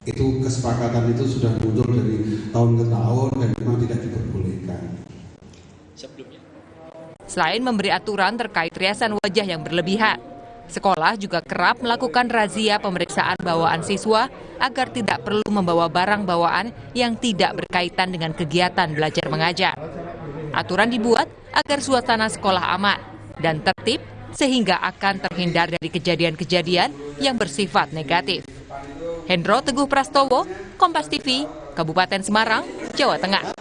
S13: itu kesepakatan itu sudah muncul dari tahun ke tahun dan memang tidak diperbolehkan.
S6: Selain memberi aturan terkait riasan wajah yang berlebihan, sekolah juga kerap melakukan razia pemeriksaan bawaan siswa agar tidak perlu membawa barang bawaan yang tidak berkaitan dengan kegiatan belajar mengajar. Aturan dibuat agar suasana sekolah aman dan tertib sehingga akan terhindar dari kejadian-kejadian yang bersifat negatif. Hendro Teguh Prastowo, Kompas TV, Kabupaten Semarang, Jawa Tengah.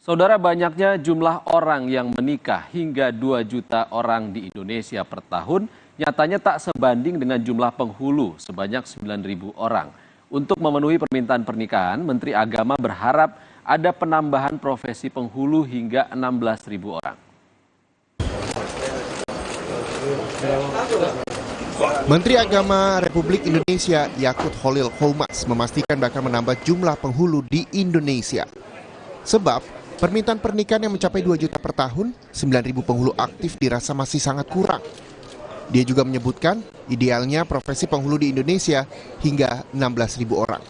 S20: Saudara, banyaknya jumlah orang yang menikah hingga 2 juta orang di Indonesia per tahun nyatanya tak sebanding dengan jumlah penghulu sebanyak 9.000 orang. Untuk memenuhi permintaan pernikahan, Menteri Agama berharap ada penambahan profesi penghulu hingga 16.000 orang.
S11: Menteri Agama Republik Indonesia Yakut Khalil Qoumas memastikan bakal menambah jumlah penghulu di Indonesia. Sebab permintaan pernikahan yang mencapai 2 juta per tahun, 9.000 penghulu aktif dirasa masih sangat kurang. Dia juga menyebutkan idealnya profesi penghulu di Indonesia hingga 16.000 orang.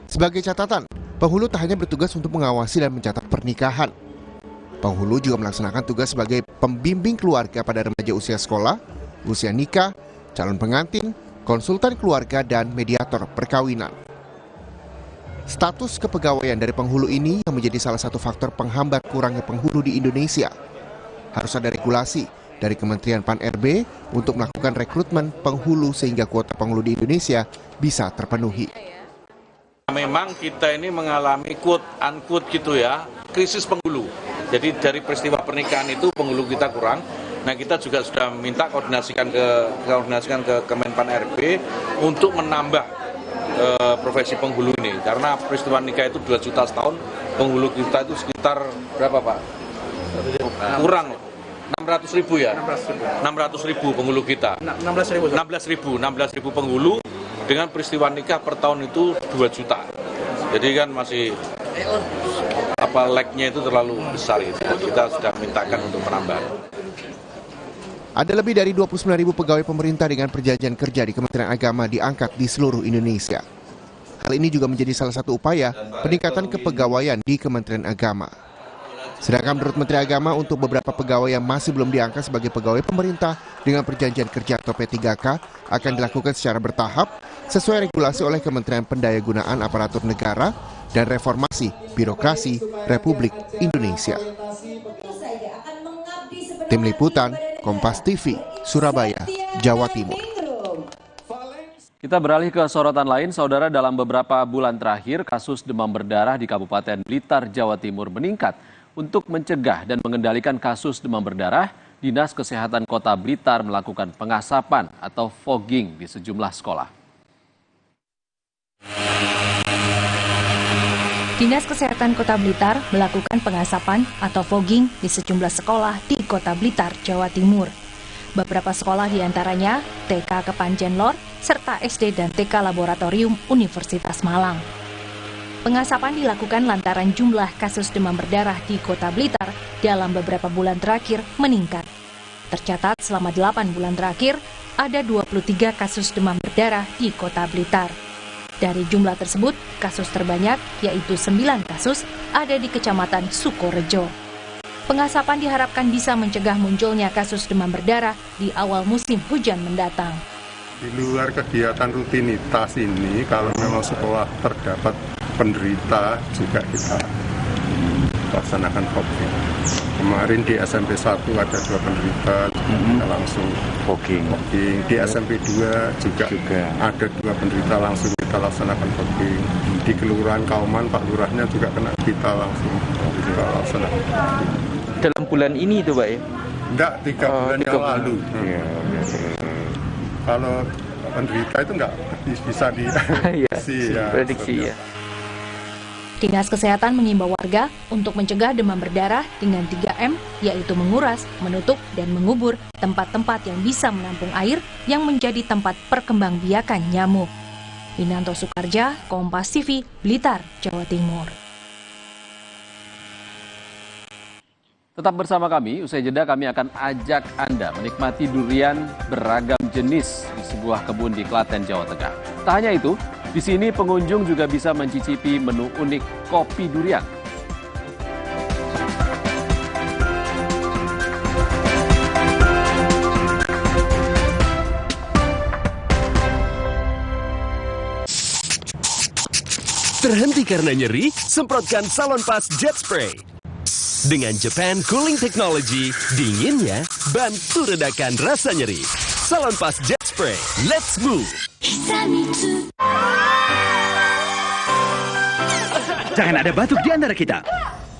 S11: Sebagai catatan, penghulu tak hanya bertugas untuk mengawasi dan mencatat pernikahan. Penghulu juga melaksanakan tugas sebagai pembimbing keluarga pada remaja usia sekolah, usia nikah, calon pengantin, konsultan keluarga, dan mediator perkawinan. Status kepegawaian dari penghulu ini yang menjadi salah satu faktor penghambat kurangnya penghulu di Indonesia. Harus ada regulasi dari Kementerian Pan-RB untuk melakukan rekrutmen penghulu sehingga kuota penghulu di Indonesia bisa terpenuhi.
S3: Memang kita ini mengalami quote-unquote gitu ya, krisis penghulu. Jadi dari peristiwa pernikahan itu penghulu kita kurang. Nah, kita juga sudah minta koordinasikan ke Kemenpan RB untuk menambah profesi penghulu ini. Karena peristiwa nikah itu 2 juta setahun, penghulu kita itu sekitar berapa Pak? Kurang 600.000 ya? 600.000 penghulu kita. 16.000 penghulu dengan peristiwa nikah per tahun itu 2 juta. Jadi kan masih lag-nya itu terlalu besar gitu. Kita sudah mintakan untuk menambah.
S11: Ada lebih dari 29.000 pegawai pemerintah dengan perjanjian kerja di Kementerian Agama diangkat di seluruh Indonesia. Hal ini juga menjadi salah satu upaya peningkatan kepegawaian di Kementerian Agama. Sedangkan menurut Menteri Agama, untuk beberapa pegawai yang masih belum diangkat sebagai pegawai pemerintah dengan perjanjian kerja atau P3K akan dilakukan secara bertahap sesuai regulasi oleh Kementerian Pendayagunaan Aparatur Negara dan Reformasi Birokrasi Republik Indonesia. Tim Liputan, Kompas TV, Surabaya, Jawa Timur.
S20: Kita beralih ke sorotan lain, saudara. Dalam beberapa bulan terakhir, kasus demam berdarah di Kabupaten Blitar, Jawa Timur meningkat. Untuk mencegah dan mengendalikan kasus demam berdarah, Dinas Kesehatan Kota Blitar melakukan pengasapan atau fogging di sejumlah sekolah.
S4: Dinas Kesehatan Kota Blitar melakukan pengasapan atau fogging di sejumlah sekolah di Kota Blitar, Jawa Timur. Beberapa sekolah diantaranya TK Kepanjen Lor, serta SD dan TK Laboratorium Universitas Malang. Pengasapan dilakukan lantaran jumlah kasus demam berdarah di Kota Blitar dalam beberapa bulan terakhir meningkat. Tercatat selama 8 bulan terakhir, ada 23 kasus demam berdarah di Kota Blitar. Dari jumlah tersebut, kasus terbanyak, yaitu 9 kasus, ada di Kecamatan Sukorejo. Pengasapan diharapkan bisa mencegah munculnya kasus demam berdarah di awal musim hujan mendatang.
S15: Di luar kegiatan rutinitas ini, kalau memang sekolah terdapat penderita, juga kita laksanakan fogging. Kemarin di SMP 1 ada 2 penderita, kita langsung fogging. Di SMP 2 juga ada 2 penderita, langsung kita laksanakan fogging. Di Kelurahan Kauman, Pak Lurahnya juga kena, kita langsung laksanakan.
S18: Dalam bulan ini itu Pak ya?
S15: Enggak, 3 bulan yang lalu. Kalau penderita itu enggak bisa diprediksi ya.
S4: Dinas Kesehatan mengimbau warga untuk mencegah demam berdarah dengan 3M, yaitu menguras, menutup, dan mengubur tempat-tempat yang bisa menampung air yang menjadi tempat perkembangbiakan nyamuk. Winanto Sukarja, Kompas TV, Blitar, Jawa Timur.
S20: Tetap bersama kami, usai jeda kami akan ajak Anda menikmati durian beragam jenis di sebuah kebun di Klaten, Jawa Tengah. Tak hanya itu, di sini pengunjung juga bisa mencicipi menu unik kopi durian.
S28: Terhenti karena nyeri, semprotkan Salon Pas Jet Spray. Dengan Japan Cooling Technology, dinginnya bantu redakan rasa nyeri. Salon Pas Jet Spray, let's move!
S21: Jangan ada batuk di antara kita.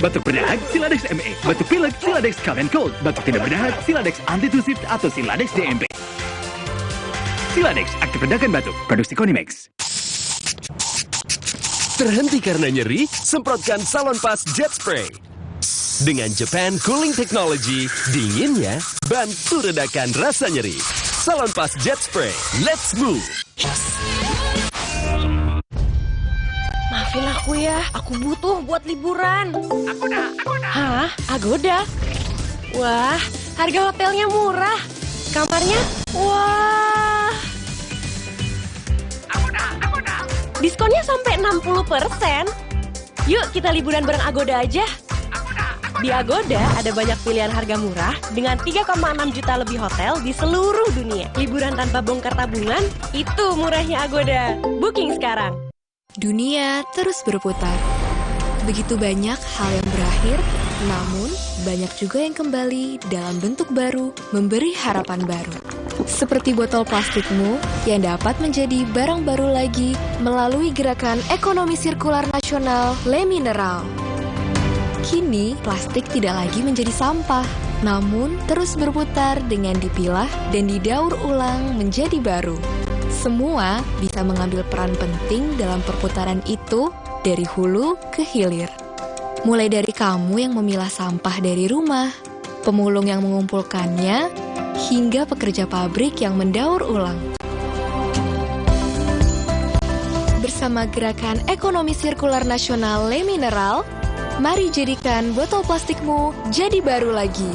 S21: Batuk berdahak, Siladex ME. Batuk pilek, Siladex Cough and Cold. Batuk tidak berdahak, Siladex Antitusif atau Siladex DMP. Siladex, aktif redakan batuk. Produksi Konimex.
S28: Terhenti karena nyeri, semprotkan Salon Pas Jet Spray. Dengan Japan Cooling Technology, dinginnya bantu redakan rasa nyeri. Salon Pas Jet Spray, let's move!
S22: Maafin aku ya, aku butuh buat liburan. Agoda. Hah? Agoda? Wah, harga hotelnya murah. Kamarnya? Wah. Agoda. Diskonnya sampai 60%. Yuk kita liburan bareng Agoda aja. Di Agoda ada banyak pilihan harga murah dengan 3,6 juta lebih hotel di seluruh dunia. Liburan tanpa bongkar tabungan, itu murahnya Agoda. Booking sekarang.
S8: Dunia terus berputar. Begitu banyak hal yang berakhir Namun, banyak juga yang kembali dalam bentuk baru, memberi harapan baru. Seperti botol plastikmu yang dapat menjadi barang baru lagi melalui gerakan ekonomi sirkular nasional Le Mineral. Kini, plastik tidak lagi menjadi sampah, namun terus berputar dengan dipilah dan didaur ulang menjadi baru. Semua bisa mengambil peran penting dalam perputaran itu dari hulu ke hilir. Mulai dari kamu yang memilah sampah dari rumah, pemulung yang mengumpulkannya, hingga pekerja pabrik yang mendaur ulang. Bersama gerakan ekonomi sirkular nasional Le Mineral, mari jadikan botol plastikmu jadi baru lagi.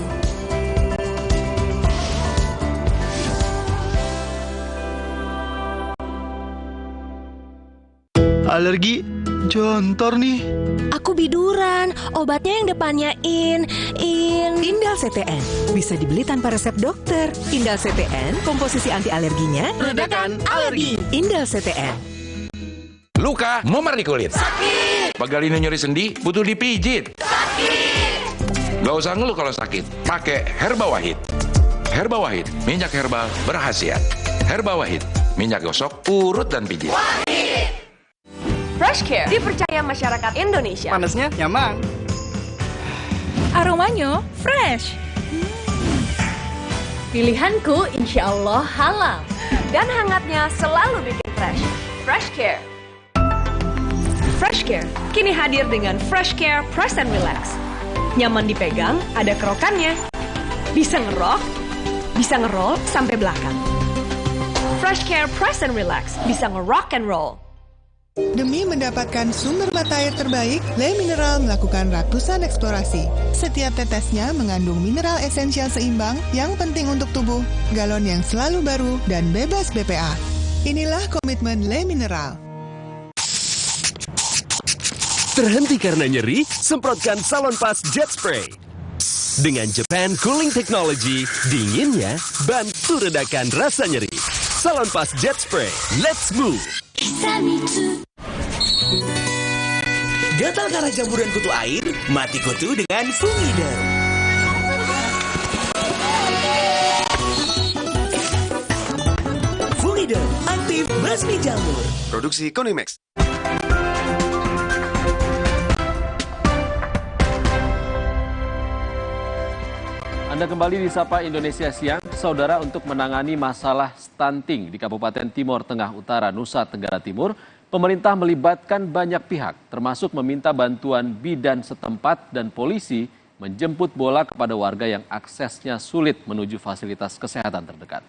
S2: Alergi jontor nih.
S22: Aku biduran, obatnya yang depannya
S1: Indal CTN. Bisa dibeli tanpa resep dokter. Indal CTN, komposisi anti alerginya
S28: Redakan alergi.
S1: Indal CTN.
S7: Luka, memar di kulit.
S22: sakit.
S7: Pagalino nyeri sendi, butuh dipijit.
S22: Sakit.
S7: Gak usah ngeluh kalau sakit. Pakai Herba Wahid. Herba Wahid, minyak herbal berkhasiat. Herba Wahid, minyak gosok, urut dan pijit.
S22: Fresh Care dipercaya masyarakat Indonesia.
S2: Panasnya nyaman.
S22: Aromanya fresh. Pilihanku insya Allah halal. Dan hangatnya selalu bikin fresh. Fresh Care. Fresh Care kini hadir dengan Fresh Care Press and Relax. Nyaman dipegang, ada kerokannya. Bisa ngerok, bisa ngeroll sampai belakang. Fresh Care Press and Relax bisa ngerock and roll.
S29: Demi mendapatkan sumber mata air terbaik, Le Mineral melakukan ratusan eksplorasi. Setiap tetesnya mengandung mineral esensial seimbang yang penting untuk tubuh, galon yang selalu baru, dan bebas BPA. Inilah komitmen Le Mineral.
S28: Terhenti karena nyeri? Semprotkan Salonpas Jet Spray. Dengan Japan Cooling Technology, dinginnya bantu redakan rasa nyeri. Salonpas Jet Spray, let's move!
S21: Gatal karena campuran kutu air, mati kutu dengan Fungiderm. Fungiderm, aktif basmi jamur.
S7: Produksi Konimax.
S20: Anda kembali di Sapa Indonesia Siang, saudara. Untuk menangani masalah stunting di Kabupaten Timor Tengah Utara, Nusa Tenggara Timur, pemerintah melibatkan banyak pihak, termasuk meminta bantuan bidan setempat dan polisi menjemput bola kepada warga yang aksesnya sulit menuju fasilitas kesehatan terdekat.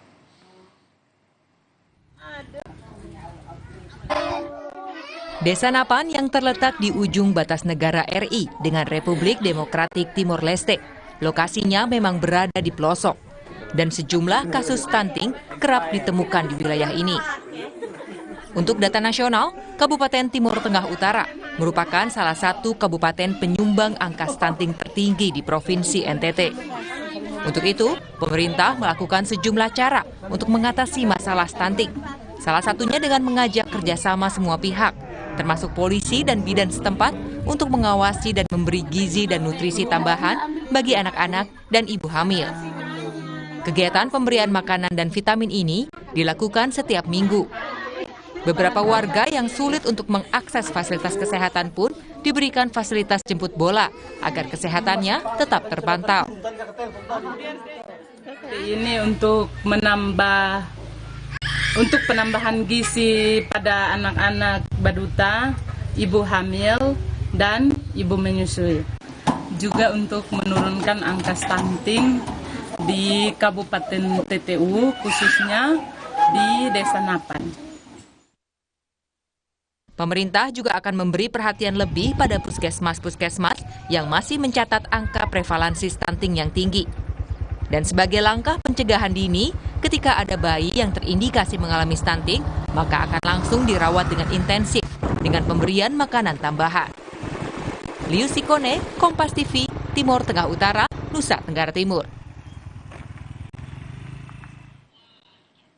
S6: Desa Napan yang terletak di ujung batas negara RI dengan Republik Demokratik Timor Leste. Lokasinya memang berada di pelosok, dan sejumlah kasus stunting kerap ditemukan di wilayah ini. Untuk data nasional, Kabupaten Timur Tengah Utara merupakan salah satu kabupaten penyumbang angka stunting tertinggi di Provinsi NTT. Untuk itu, pemerintah melakukan sejumlah cara untuk mengatasi masalah stunting. Salah satunya dengan mengajak kerjasama semua pihak, termasuk polisi dan bidan setempat, untuk mengawasi dan memberi gizi dan nutrisi tambahan bagi anak-anak dan ibu hamil. Kegiatan pemberian makanan dan vitamin ini dilakukan setiap minggu. Beberapa warga yang sulit untuk mengakses fasilitas kesehatan pun diberikan fasilitas jemput bola agar kesehatannya tetap terpantau.
S10: Ini untuk penambahan gizi pada anak-anak baduta, ibu hamil, dan ibu menyusui. Juga untuk menurunkan angka stunting di Kabupaten TTU, khususnya di Desa Napan.
S6: Pemerintah juga akan memberi perhatian lebih pada puskesmas-puskesmas yang masih mencatat angka prevalensi stunting yang tinggi. Dan sebagai langkah pencegahan dini, ketika ada bayi yang terindikasi mengalami stunting, maka akan langsung dirawat dengan intensif dengan pemberian makanan tambahan. Liu Sikone, Kompas TV, Timur Tengah Utara, Nusa Tenggara Timur.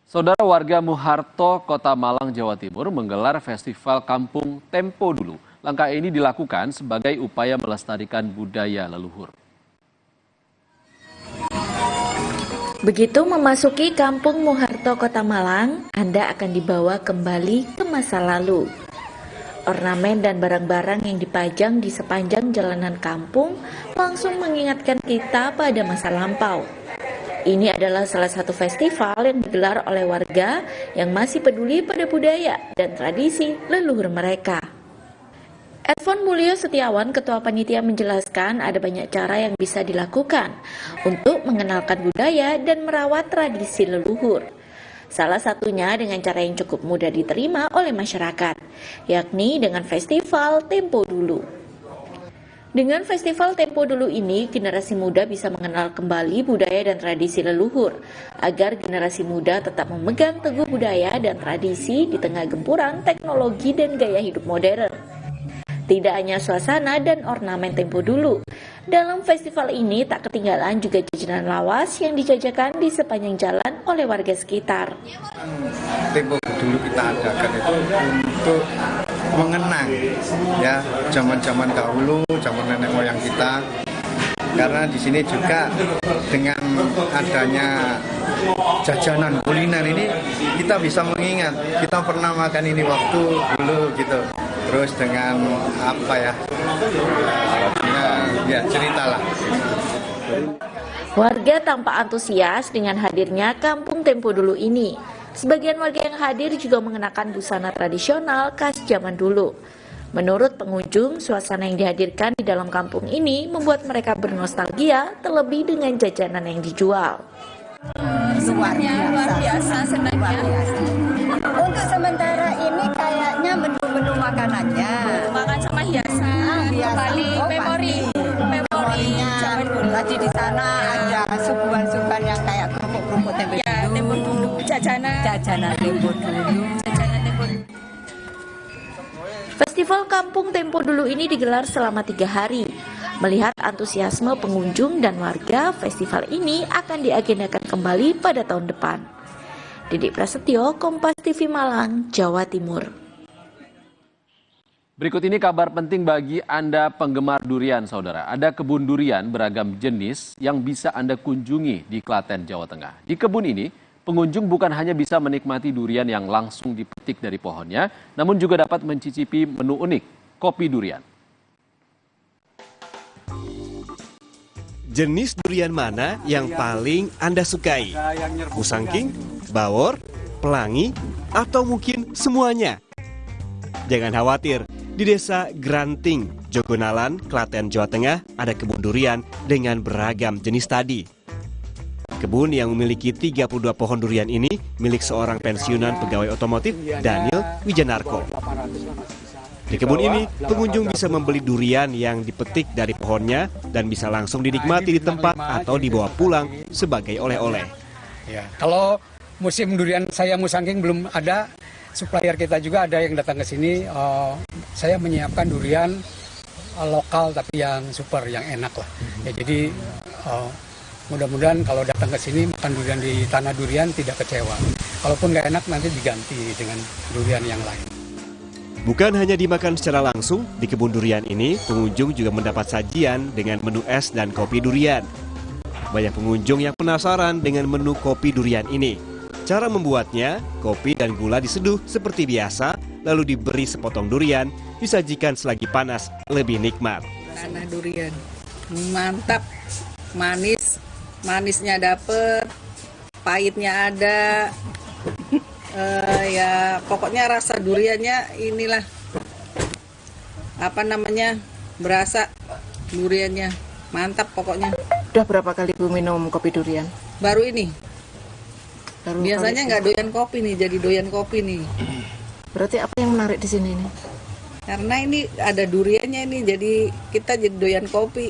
S20: Saudara, warga Muharto, Kota Malang, Jawa Timur menggelar Festival Kampung Tempo Dulu Langkah ini dilakukan sebagai upaya melestarikan budaya leluhur.
S9: Begitu memasuki Kampung Muharto, Kota Malang, Anda akan dibawa kembali ke masa lalu. Ornamen dan barang-barang yang dipajang di sepanjang jalanan kampung langsung mengingatkan kita pada masa lampau. Ini adalah salah satu festival yang digelar oleh warga yang masih peduli pada budaya dan tradisi leluhur mereka. Edvon Mulyo Setiawan, Ketua Panitia, menjelaskan ada banyak cara yang bisa dilakukan untuk mengenalkan budaya dan merawat tradisi leluhur. Salah satunya dengan cara yang cukup mudah diterima oleh masyarakat, yakni dengan festival Tempo Dulu. Dengan festival Tempo Dulu ini, generasi muda bisa mengenal kembali budaya dan tradisi leluhur, agar generasi muda tetap memegang teguh budaya dan tradisi di tengah gempuran teknologi dan gaya hidup modern. Tidak hanya suasana dan ornamen Tempo Dulu, dalam festival ini tak ketinggalan juga jajanan lawas yang dijajakan di sepanjang jalan oleh warga sekitar.
S12: Tempo Dulu kita adakan itu untuk mengenang ya zaman-zaman dahulu, zaman nenek moyang kita. Karena di sini juga dengan adanya jajanan kuliner ini kita bisa mengingat kita pernah makan ini waktu dulu gitu. Terus dengan apa ya cerita lah.
S9: Warga tampak antusias dengan hadirnya Kampung Tempo Dulu ini. Sebagian warga yang hadir juga mengenakan busana tradisional khas zaman dulu. Menurut pengunjung, suasana yang dihadirkan di dalam kampung ini membuat mereka bernostalgia, terlebih dengan jajanan yang dijual.
S17: Luar biasa senangnya. Untuk sementara ini kayaknya menu-menu makanannya. Makan sama hiasan, kembali memorinya. Tadi di sana ada suguhan-suguhan yang kayak kerupuk-kerupuk tempe dulu. Ya, tempo dulu, jajanan tempo dulu.
S9: Festival Kampung Tempo Dulu ini digelar selama 3 hari. Melihat antusiasme pengunjung dan warga, festival ini akan diagendakan kembali pada tahun depan. Didik Prasetyo, Kompas TV Malang, Jawa Timur.
S20: Berikut ini kabar penting bagi Anda penggemar durian, saudara. Ada kebun durian beragam jenis yang bisa Anda kunjungi di Klaten, Jawa Tengah. Di kebun ini, pengunjung bukan hanya bisa menikmati durian yang langsung dipetik dari pohonnya, namun juga dapat mencicipi menu unik, kopi durian.
S19: Jenis durian mana yang paling Anda sukai? Musangking, bawor, pelangi, atau mungkin semuanya? Jangan khawatir, di desa Granting, Jogonalan, Klaten, Jawa Tengah ada kebun durian dengan beragam jenis tadi. Kebun yang memiliki 32 pohon durian ini milik seorang pensiunan pegawai otomotif, Daniel Wijanarko. Di kebun ini, pengunjung bisa membeli durian yang dipetik dari pohonnya dan bisa langsung dinikmati di tempat atau dibawa pulang sebagai oleh-oleh.
S23: Ya, kalau musim durian saya Musangking belum ada, supplier kita juga ada yang datang ke sini. Saya menyiapkan durian lokal tapi yang super, yang enak lah. Ya, jadi mudah-mudahan kalau datang ke sini makan durian di tanah durian tidak kecewa. Kalaupun nggak enak nanti diganti dengan durian yang lain.
S19: Bukan hanya dimakan secara langsung, di kebun durian ini pengunjung juga mendapat sajian dengan menu es dan kopi durian. Banyak pengunjung yang penasaran dengan menu kopi durian ini. Cara membuatnya, kopi dan gula diseduh seperti biasa, lalu diberi sepotong durian, disajikan selagi panas, lebih nikmat.
S24: Tanah durian, mantap, manis, manisnya dapet, pahitnya ada. Ya pokoknya rasa duriannya inilah berasa duriannya mantap pokoknya.
S25: Udah berapa kali Bu minum kopi durian?
S24: Baru ini. Biasanya nggak doyan kopi nih, jadi doyan kopi nih.
S25: Berarti apa yang menarik di sini nih?
S24: Karena ini ada duriannya ini, jadi kita jadi doyan kopi.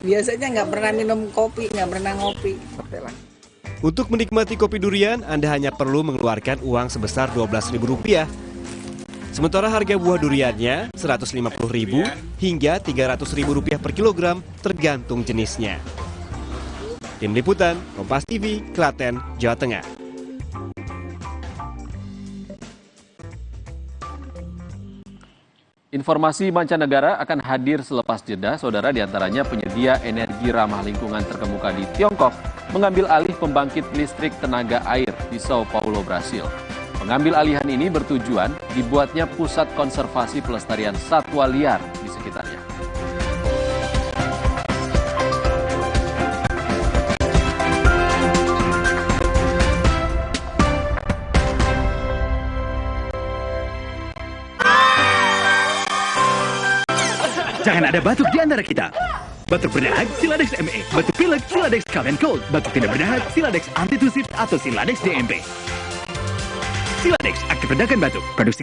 S24: Biasanya nggak pernah minum kopi, nggak pernah ngopi.
S19: Untuk menikmati kopi durian, Anda hanya perlu mengeluarkan uang sebesar Rp12.000. Sementara harga buah duriannya Rp150.000 hingga Rp300.000 per kilogram tergantung jenisnya. Tim Liputan, Kompas TV, Klaten, Jawa Tengah.
S20: Informasi mancanegara akan hadir selepas jeda. Saudara, diantaranya penyedia energi ramah lingkungan terkemuka di Tiongkok mengambil alih pembangkit listrik tenaga air di Sao Paulo, Brasil. Pengambil alihan ini bertujuan dibuatnya pusat konservasi pelestarian satwa liar di sekitarnya.
S21: Jangan ada batuk di antara kita. Batuk berdahak Siladex ME, batuk pilek Siladex Cough and Cold, batuk tidak berdahak Siladex Antitusif atau Siladex DMP. Siladex aktif redakan batuk, produksi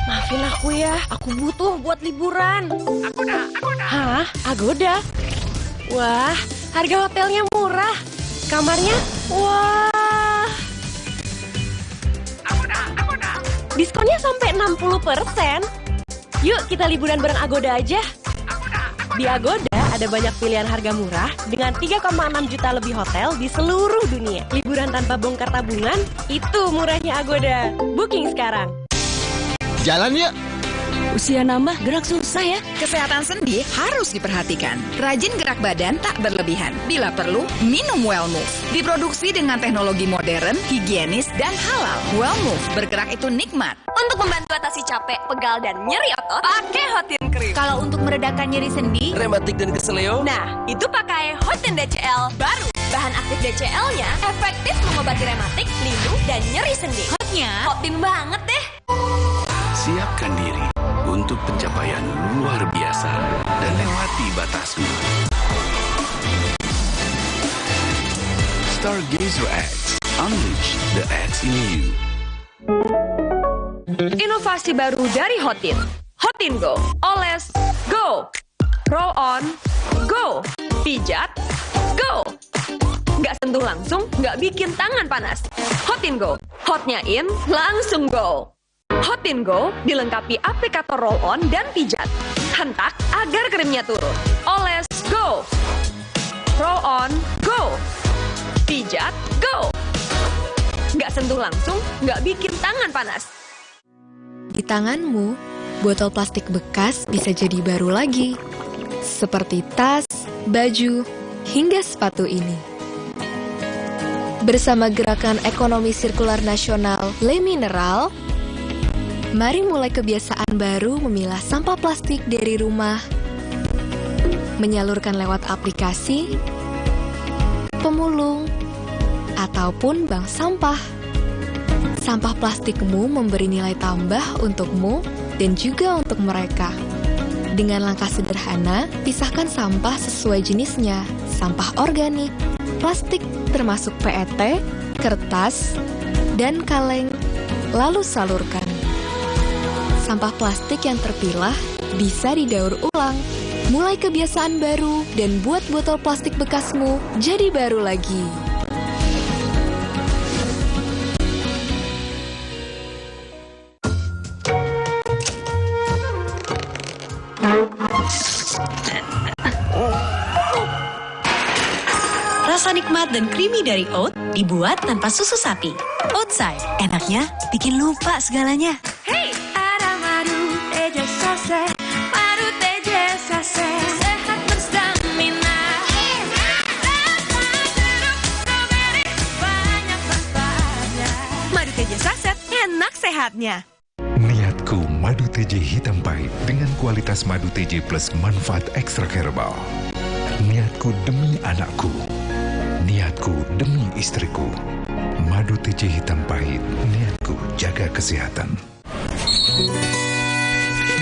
S22: Maafin aku ya, aku butuh buat liburan. Agoda. Hah? Agoda? Wah, harga hotelnya murah. Kamarnya? Wah. Agoda. Diskonnya sampai 60%. Yuk kita liburan bareng Agoda aja. Di Agoda ada banyak pilihan harga murah dengan 3,6 juta lebih hotel di seluruh dunia. Liburan tanpa bongkar tabungan, itu murahnya Agoda. Booking sekarang.
S3: Jalan yuk.
S5: Usia nambah, gerak susah ya.
S11: Kesehatan sendi harus diperhatikan. Rajin gerak badan tak berlebihan. Bila perlu, minum Wellmove. Diproduksi dengan teknologi modern, higienis, dan halal. Wellmove, bergerak itu nikmat.
S22: Untuk membantu atasi capek, pegal, dan nyeri otot, pakai Hotin Cream.
S11: Kalau untuk meredakan nyeri sendi,
S28: rematik dan keseleo,
S22: nah, itu pakai Hotin DCL baru. Bahan aktif DCL-nya efektif mengobati rematik, lindung, dan nyeri sendi.
S11: Hotnya
S22: Hotin banget deh.
S21: Siapkan diri untuk pencapaian luar biasa dan lewati batasmu. Stargazer X, unleash the X in you.
S22: Inovasi baru dari Hotin. Hotin Go, oles, go. Roll on, go. Pijat, go. Nggak sentuh langsung, nggak bikin tangan panas. Hotin Go, hotnya in, langsung go. Hotin Go dilengkapi aplikator roll-on dan pijat. Hentak agar krimnya turun. Oles, go. Roll-on, go. Pijat, go. Nggak sentuh langsung, nggak bikin tangan panas.
S8: Di tanganmu, botol plastik bekas bisa jadi baru lagi. Seperti tas, baju, hingga sepatu ini. Bersama Gerakan Ekonomi Sirkular Nasional Le Mineral, mari mulai kebiasaan baru memilah sampah plastik dari rumah, menyalurkan lewat aplikasi, pemulung, ataupun bank sampah. Sampah plastikmu memberi nilai tambah untukmu dan juga untuk mereka. Dengan langkah sederhana, pisahkan sampah sesuai jenisnya, sampah organik, plastik termasuk PET, kertas, dan kaleng, lalu salurkan. Sampah plastik yang terpilah bisa didaur ulang. Mulai kebiasaan baru dan buat botol plastik bekasmu jadi baru lagi.
S5: Rasa nikmat dan creamy dari oat dibuat tanpa susu sapi. Oatside, enaknya bikin lupa segalanya.
S22: Hey, ada madu teja saset, madu teja saset, sehat berstamina. Banyak manfaatnya. Madu teja saset, enak sehatnya.
S13: Niatku madu TJ hitam pahit dengan kualitas madu TJ plus manfaat ekstra herbal. Niatku demi anakku. Niatku demi istriku. Madu TJ hitam pahit. Niatku jaga kesehatan.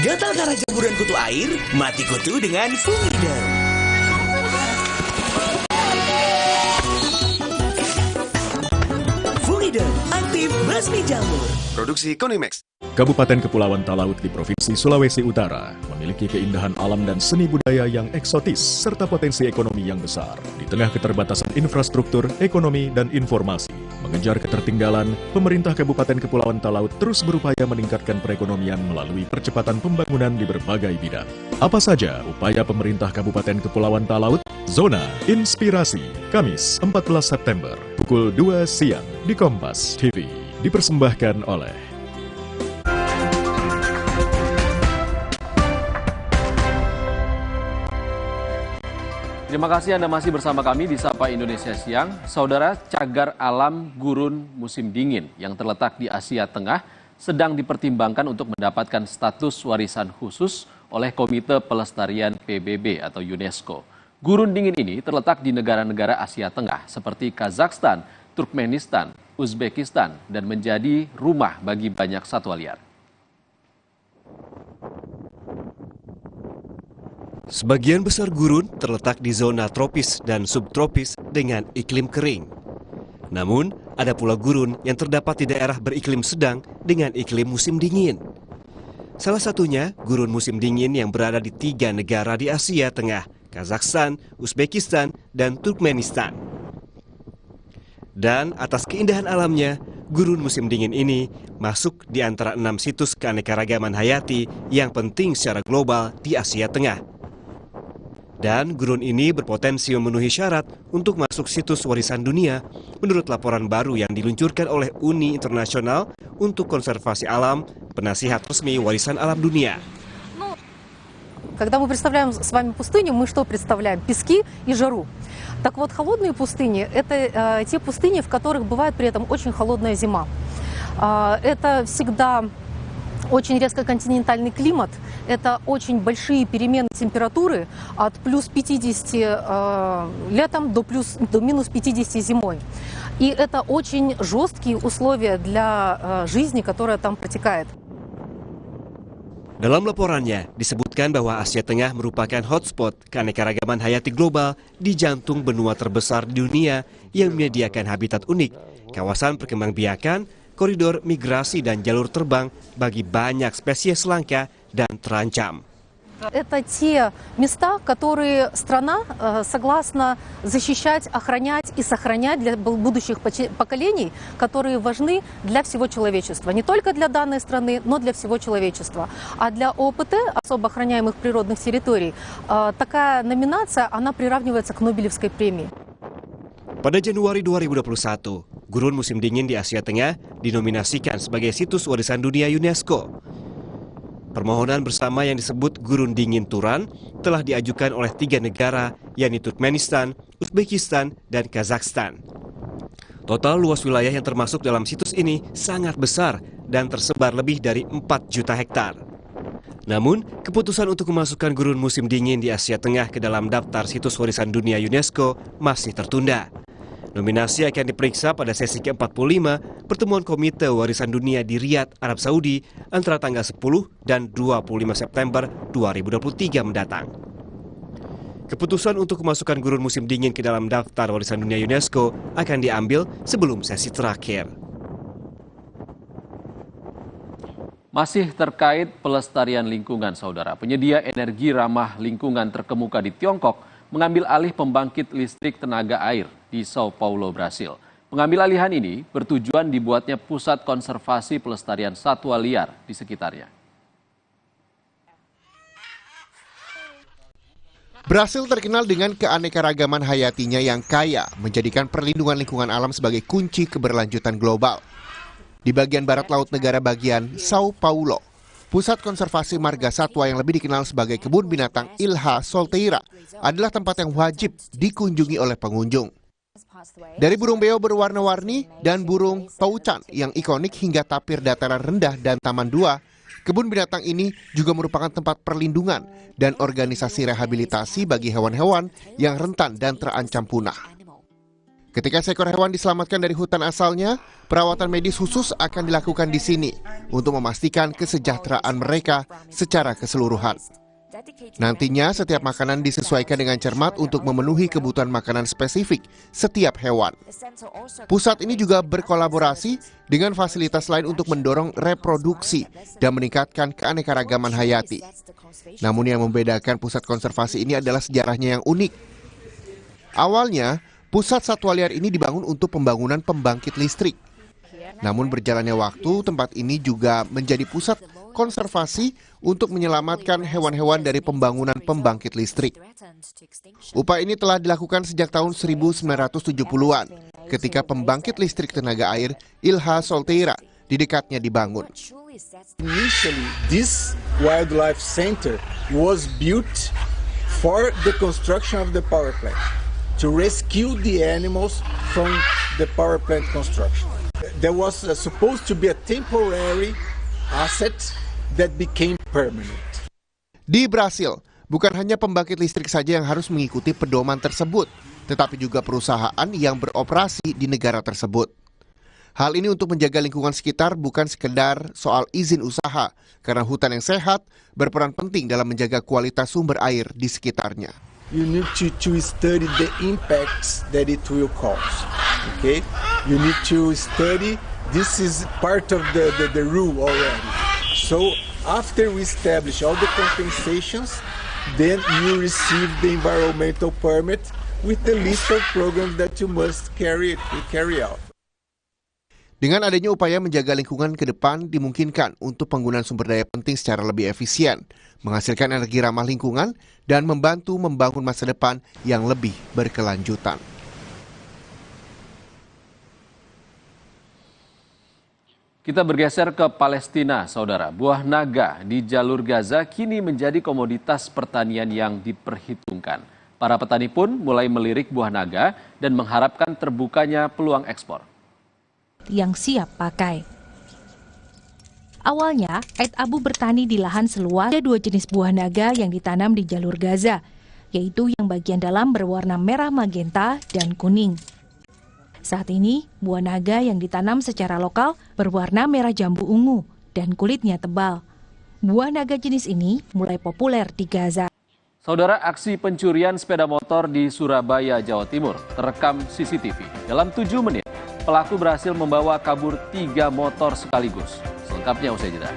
S28: Gatal karena jamburan kutu air? Mati kutu dengan Fumiderm. Fumiderm aktif basmi jamur.
S19: Produksi Konimex.
S14: Kabupaten Kepulauan Talaut di Provinsi Sulawesi Utara memiliki keindahan alam dan seni budaya yang eksotis serta potensi ekonomi yang besar. Di tengah keterbatasan infrastruktur, ekonomi, dan informasi, mengejar ketertinggalan, pemerintah Kabupaten Kepulauan Talaut terus berupaya meningkatkan perekonomian melalui percepatan pembangunan di berbagai bidang. Apa saja upaya pemerintah Kabupaten Kepulauan Talaut? Zona Inspirasi, Kamis 14 September, pukul 2 siang di Kompas TV. Dipersembahkan oleh
S20: Terima kasih Anda masih bersama kami di Sapa Indonesia Siang. Saudara, cagar alam gurun musim dingin yang terletak di Asia Tengah sedang dipertimbangkan untuk mendapatkan status warisan khusus oleh Komite Pelestarian PBB atau UNESCO. Gurun dingin ini terletak di negara-negara Asia Tengah seperti Kazakhstan, Turkmenistan, Uzbekistan, dan menjadi rumah bagi banyak satwa liar.
S19: Sebagian besar gurun terletak di zona tropis dan subtropis dengan iklim kering. Namun, ada pula gurun yang terdapat di daerah beriklim sedang dengan iklim musim dingin. Salah satunya gurun musim dingin yang berada di 3 negara di Asia Tengah, Kazakhstan, Uzbekistan, dan Turkmenistan. Dan atas keindahan alamnya, gurun musim dingin ini masuk di antara 6 situs keanekaragaman hayati yang penting secara global di Asia Tengah. Dan gurun ini berpotensi memenuhi syarat untuk masuk situs warisan dunia menurut laporan baru yang diluncurkan oleh Uni Internasional untuk Konservasi Alam, penasihat resmi warisan alam dunia.
S1: Когда мы представляем с вами пустыню, мы что представляем? Пески и жару. Так вот, холодные пустыни – это те пустыни, в которых бывает при этом очень холодная зима. Это всегда очень резко континентальный климат, это очень большие перемены температуры от плюс 50 летом до минус 50 зимой. И это очень жесткие условия для жизни, которая там протекает.
S19: Dalam laporannya disebutkan bahwa Asia Tengah merupakan hotspot keanekaragaman hayati global di jantung benua terbesar di dunia yang menyediakan habitat unik, kawasan perkembangbiakan, koridor migrasi dan jalur terbang bagi banyak spesies langka dan terancam.
S1: Это те места, которые страна согласна защищать, охранять и сохранять для будущих поколений, которые важны для всего человечества. Не только для данной страны, но для всего человечества. А для ОПТ, особо охраняемых природных территорий, такая номинация, она приравнивается к Нобелевской премии.
S19: Pada Januari 2021, gurun musim dingin di Asia Tengah dinominasikan sebagai situs warisan dunia UNESCO. Permohonan bersama yang disebut Gurun Dingin Turan telah diajukan oleh 3 negara, yakni Turkmenistan, Uzbekistan, dan Kazakhstan. Total luas wilayah yang termasuk dalam situs ini sangat besar dan tersebar lebih dari 4 juta hektar. Namun, keputusan untuk memasukkan gurun musim dingin di Asia Tengah ke dalam daftar situs warisan dunia UNESCO masih tertunda. Nominasi akan diperiksa pada sesi ke-45 pertemuan Komite Warisan Dunia di Riyadh, Arab Saudi antara tanggal 10 dan 25 September 2023 mendatang. Keputusan untuk memasukkan gurun musim dingin ke dalam daftar warisan dunia UNESCO akan diambil sebelum sesi terakhir.
S20: Masih terkait pelestarian lingkungan, saudara. Penyedia energi ramah lingkungan terkemuka di Tiongkok mengambil alih pembangkit listrik tenaga air di Sao Paulo, Brasil. Pengambil alihan ini bertujuan dibuatnya pusat konservasi pelestarian satwa liar di sekitarnya.
S3: Brasil terkenal dengan keanekaragaman hayatinya yang kaya, menjadikan perlindungan lingkungan alam sebagai kunci keberlanjutan global. Di bagian barat laut negara bagian Sao Paulo, pusat konservasi marga satwa yang lebih dikenal sebagai kebun binatang Ilha Solteira adalah tempat yang wajib dikunjungi oleh pengunjung. Dari burung beo berwarna-warni dan burung toucan yang ikonik hingga tapir dataran rendah dan taman 2, kebun binatang ini juga merupakan tempat perlindungan dan organisasi rehabilitasi bagi hewan-hewan yang rentan dan terancam punah. Ketika seekor hewan diselamatkan dari hutan asalnya, perawatan medis khusus akan dilakukan di sini untuk memastikan kesejahteraan mereka secara keseluruhan. Nantinya setiap makanan disesuaikan dengan cermat untuk memenuhi kebutuhan makanan spesifik setiap hewan. Pusat ini juga berkolaborasi dengan fasilitas lain untuk mendorong reproduksi dan meningkatkan keanekaragaman hayati. Namun yang membedakan pusat konservasi ini adalah sejarahnya yang unik. Awalnya, pusat satwa liar ini dibangun untuk pembangunan pembangkit listrik. Namun berjalannya waktu, tempat ini juga menjadi pusat konservasi untuk menyelamatkan hewan-hewan dari pembangunan pembangkit listrik. Upaya ini telah dilakukan sejak tahun 1970-an, ketika pembangkit listrik tenaga air Ilha Solteira di dekatnya dibangun.
S2: Initially, this wildlife center was built for the construction of the power plant, to rescue the animals from the power plant construction. There was supposed to be a temporary asset that became permanent.
S3: Di Brasil, bukan hanya pembangkit listrik saja yang harus mengikuti pedoman tersebut, tetapi juga perusahaan yang beroperasi di negara tersebut. Hal ini untuk menjaga lingkungan sekitar bukan sekedar soal izin usaha, karena hutan yang sehat berperan penting dalam menjaga kualitas sumber air di sekitarnya.
S2: You need to study the impacts that it will cause. Okay, you need to study. This is part of the rule already. So after we establish all the compensations, then you receive the environmental permit with the list of programs that you must carry out.
S3: Dengan adanya upaya menjaga lingkungan ke depan, dimungkinkan untuk penggunaan sumber daya penting secara lebih efisien, menghasilkan energi ramah lingkungan, dan membantu membangun masa depan yang lebih berkelanjutan.
S20: Kita bergeser ke Palestina, saudara. Buah naga di jalur Gaza kini menjadi komoditas pertanian yang diperhitungkan. Para petani pun mulai melirik buah naga dan mengharapkan terbukanya peluang ekspor
S4: yang siap pakai. Awalnya, Aid Abu bertani di lahan seluas ada 2 jenis buah naga yang ditanam di jalur Gaza, yaitu yang bagian dalam berwarna merah magenta dan kuning. Saat ini, buah naga yang ditanam secara lokal berwarna merah jambu ungu dan kulitnya tebal. Buah naga jenis ini mulai populer di Gaza.
S20: Saudara, aksi pencurian sepeda motor di Surabaya, Jawa Timur terekam CCTV. Dalam 7 menit, pelaku berhasil membawa kabur 3 motor sekaligus. Selengkapnya usai jeda.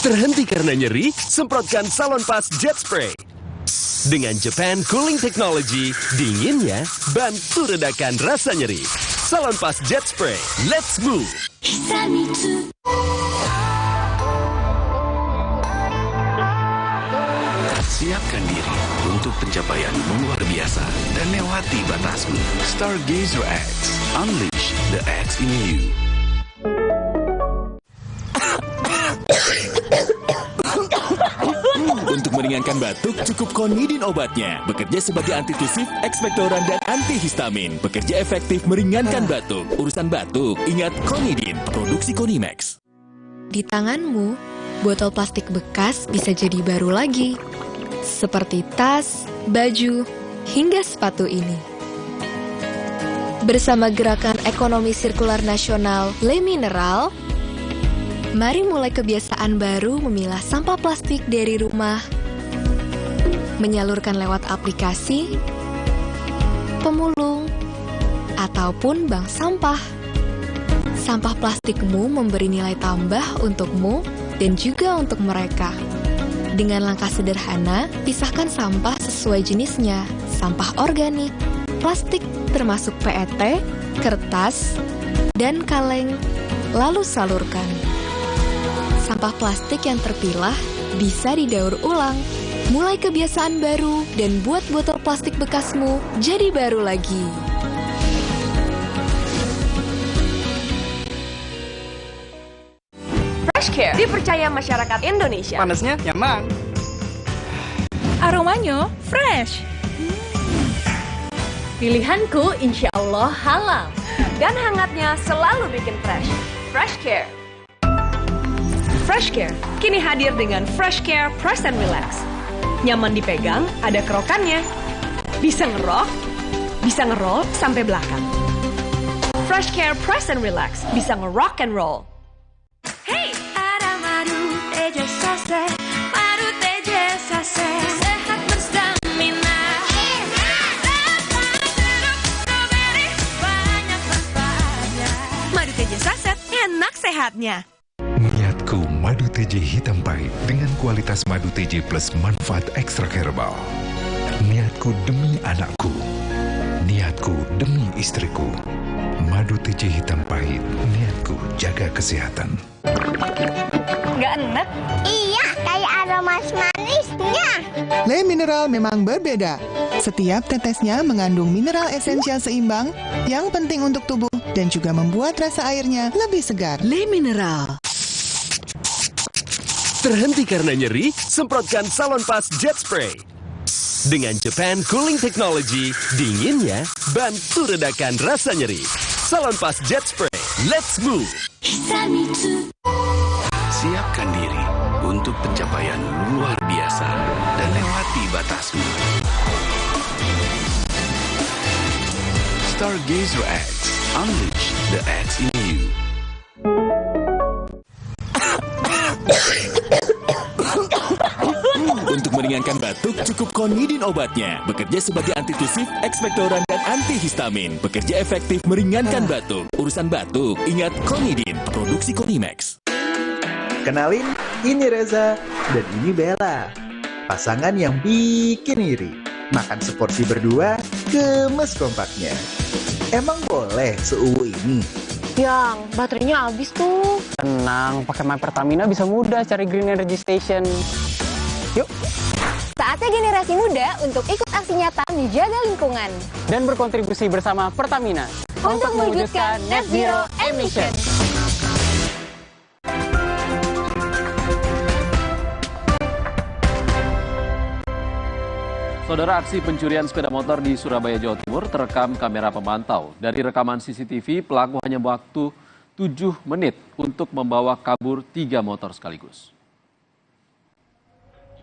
S28: Terhenti karena nyeri? Semprotkan Salonpas Jet Spray. Dengan Japan Cooling Technology, dinginnya bantu redakan rasa nyeri. Salonpas Jet Spray, let's move!
S13: Siapkan diri untuk pencapaian luar biasa dan lewati batasmu. Stargazer X, unleash the X in you.
S7: Untuk meringankan batuk, cukup Konidin obatnya. Bekerja sebagai antitusif, ekspektoran, dan antihistamin. Bekerja efektif meringankan batuk. Urusan batuk, ingat Konidin, produksi Konimax.
S8: Di tanganmu, botol plastik bekas bisa jadi baru lagi. Seperti tas, baju, hingga sepatu ini. Bersama Gerakan Ekonomi Sirkular Nasional Le Mineral, mari mulai kebiasaan baru memilah sampah plastik dari rumah, menyalurkan lewat aplikasi, pemulung, ataupun bank sampah. Sampah plastikmu memberi nilai tambah untukmu dan juga untuk mereka. Dengan langkah sederhana, pisahkan sampah sesuai jenisnya, sampah organik, plastik termasuk PET, kertas, dan kaleng, lalu salurkan. Sampah plastik yang terpilah bisa didaur ulang. Mulai kebiasaan baru dan buat botol plastik bekasmu jadi baru lagi.
S22: Freshcare dipercaya masyarakat Indonesia.
S15: Panasnya nyaman.
S22: Aromanya fresh. Pilihanku insya Allah halal. Dan hangatnya selalu bikin fresh. Freshcare. Freshcare kini hadir dengan Freshcare Press and Relax. Nyaman dipegang, ada kerokannya. Bisa ngerok, bisa ngeroll sampai belakang. Freshcare Press and Relax bisa ngerock and roll. Hey, ada madu teja sase, madu teja sase, sehat berstamina. Banyak manfaatnya. Madu teja saset, enak sehatnya.
S13: Niatku madu TJ hitam pahit dengan kualitas madu TJ plus manfaat ekstra herbal. Niatku demi anakku. Niatku demi istriku. Madu TJ hitam pahit. Niatku jaga kesehatan.
S17: Nggak enak? Iya, kayak aroma manisnya.
S16: Le Mineral memang berbeda.
S6: Setiap tetesnya mengandung mineral esensial seimbang yang penting untuk tubuh dan juga membuat rasa airnya lebih segar.
S28: Le Mineral. Terhenti karena nyeri? Semprotkan Salonpas Jet Spray. Dengan Japan Cooling Technology, dinginnya bantu redakan rasa nyeri. Salonpas Jet Spray, let's move!
S13: Siapkan diri untuk pencapaian luar biasa dan lewati batasmu. Stargazer X, unleash the X in you.
S7: Untuk meringankan batuk, cukup Konidin obatnya. Bekerja sebagai antitusif, ekspektoran, dan antihistamin. Bekerja efektif meringankan batuk. Urusan batuk, ingat Konidin. Produksi Konimax.
S10: Kenalin, ini Reza dan ini Bella. Pasangan yang bikin iri. Makan seporsi berdua, gemes kompaknya. Emang boleh seuwu ini?
S12: Yang, baterainya habis tuh.
S15: Tenang, pakai My Pertamina bisa mudah cari Green Energy Station. Yuk.
S12: Saatnya generasi muda untuk ikut aksi nyata menjaga lingkungan.
S15: Dan berkontribusi bersama Pertamina
S12: untuk mewujudkan net zero emission.
S20: Saudara, aksi pencurian sepeda motor di Surabaya, Jawa Timur terekam kamera pemantau. Dari rekaman CCTV, pelaku hanya waktu 7 menit untuk membawa kabur 3 motor sekaligus.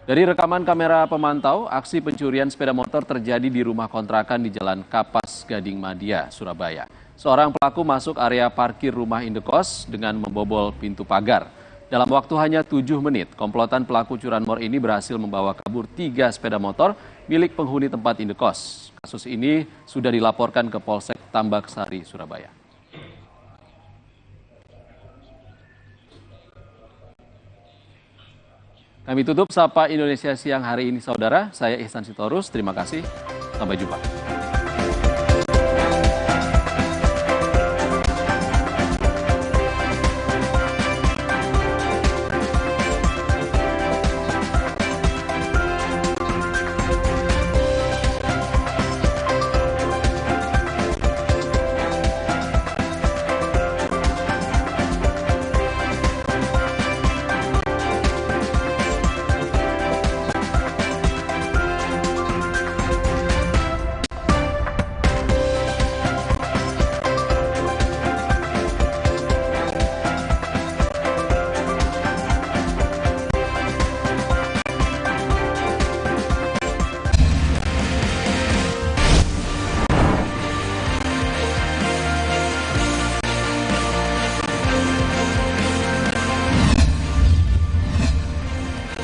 S20: Dari rekaman kamera pemantau, aksi pencurian sepeda motor terjadi di rumah kontrakan di Jalan Kapas, Gading Madia, Surabaya. Seorang pelaku masuk area parkir rumah indekos dengan membobol pintu pagar. Dalam waktu hanya 7 menit, komplotan pelaku curanmor ini berhasil membawa kabur 3 sepeda motor milik penghuni tempat indekos. Kasus ini sudah dilaporkan ke Polsek Tambak Sari, Surabaya. Kami tutup Sapa Indonesia Siang hari ini, saudara. Saya Ihsan Sitorus, terima kasih. Sampai jumpa.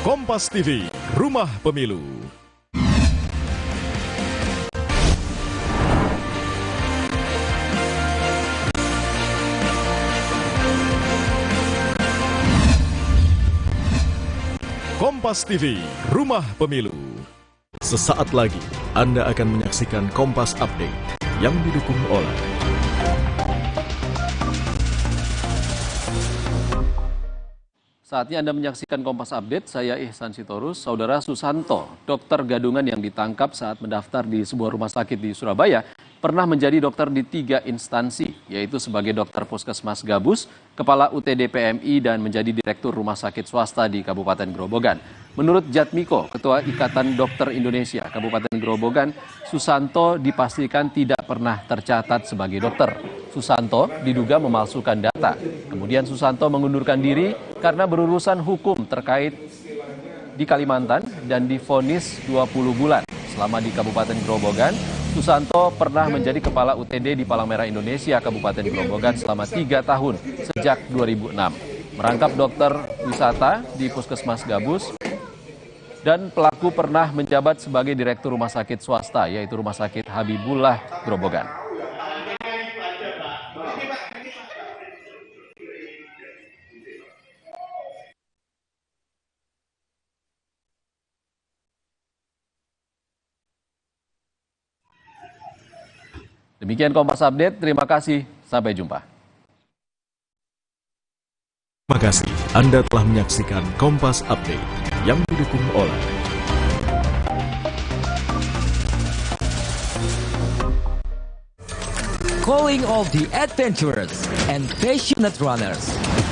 S14: Kompas TV, Rumah Pemilu. Kompas TV, Rumah Pemilu. Sesaat lagi Anda akan menyaksikan Kompas Update yang didukung oleh
S20: Saatnya Anda menyaksikan Kompas Update, saya Ihsan Sitorus. Saudara Susanto, dokter gadungan yang ditangkap saat mendaftar di sebuah rumah sakit di Surabaya, pernah menjadi dokter di 3 instansi, yaitu sebagai dokter Puskesmas Gabus, kepala UTD PMI, dan menjadi direktur rumah sakit swasta di Kabupaten Grobogan. Menurut Jatmiko, Ketua Ikatan Dokter Indonesia Kabupaten Grobogan, Susanto dipastikan tidak pernah tercatat sebagai dokter. Susanto diduga memalsukan data. Kemudian Susanto mengundurkan diri karena berurusan hukum terkait di Kalimantan dan divonis 20 bulan. Selama di Kabupaten Grobogan, Susanto pernah menjadi Kepala UTD di Palang Merah Indonesia Kabupaten Grobogan selama 3 tahun sejak 2006. Merangkap dokter wisata di Puskesmas Gabus, dan pelaku pernah menjabat sebagai direktur rumah sakit swasta, yaitu Rumah Sakit Habibullah Grobogan. Demikian Kompas Update, terima kasih, sampai jumpa.
S14: Terima kasih Anda telah menyaksikan Kompas Update yang didukung oleh
S9: calling all the adventurers and passionate runners.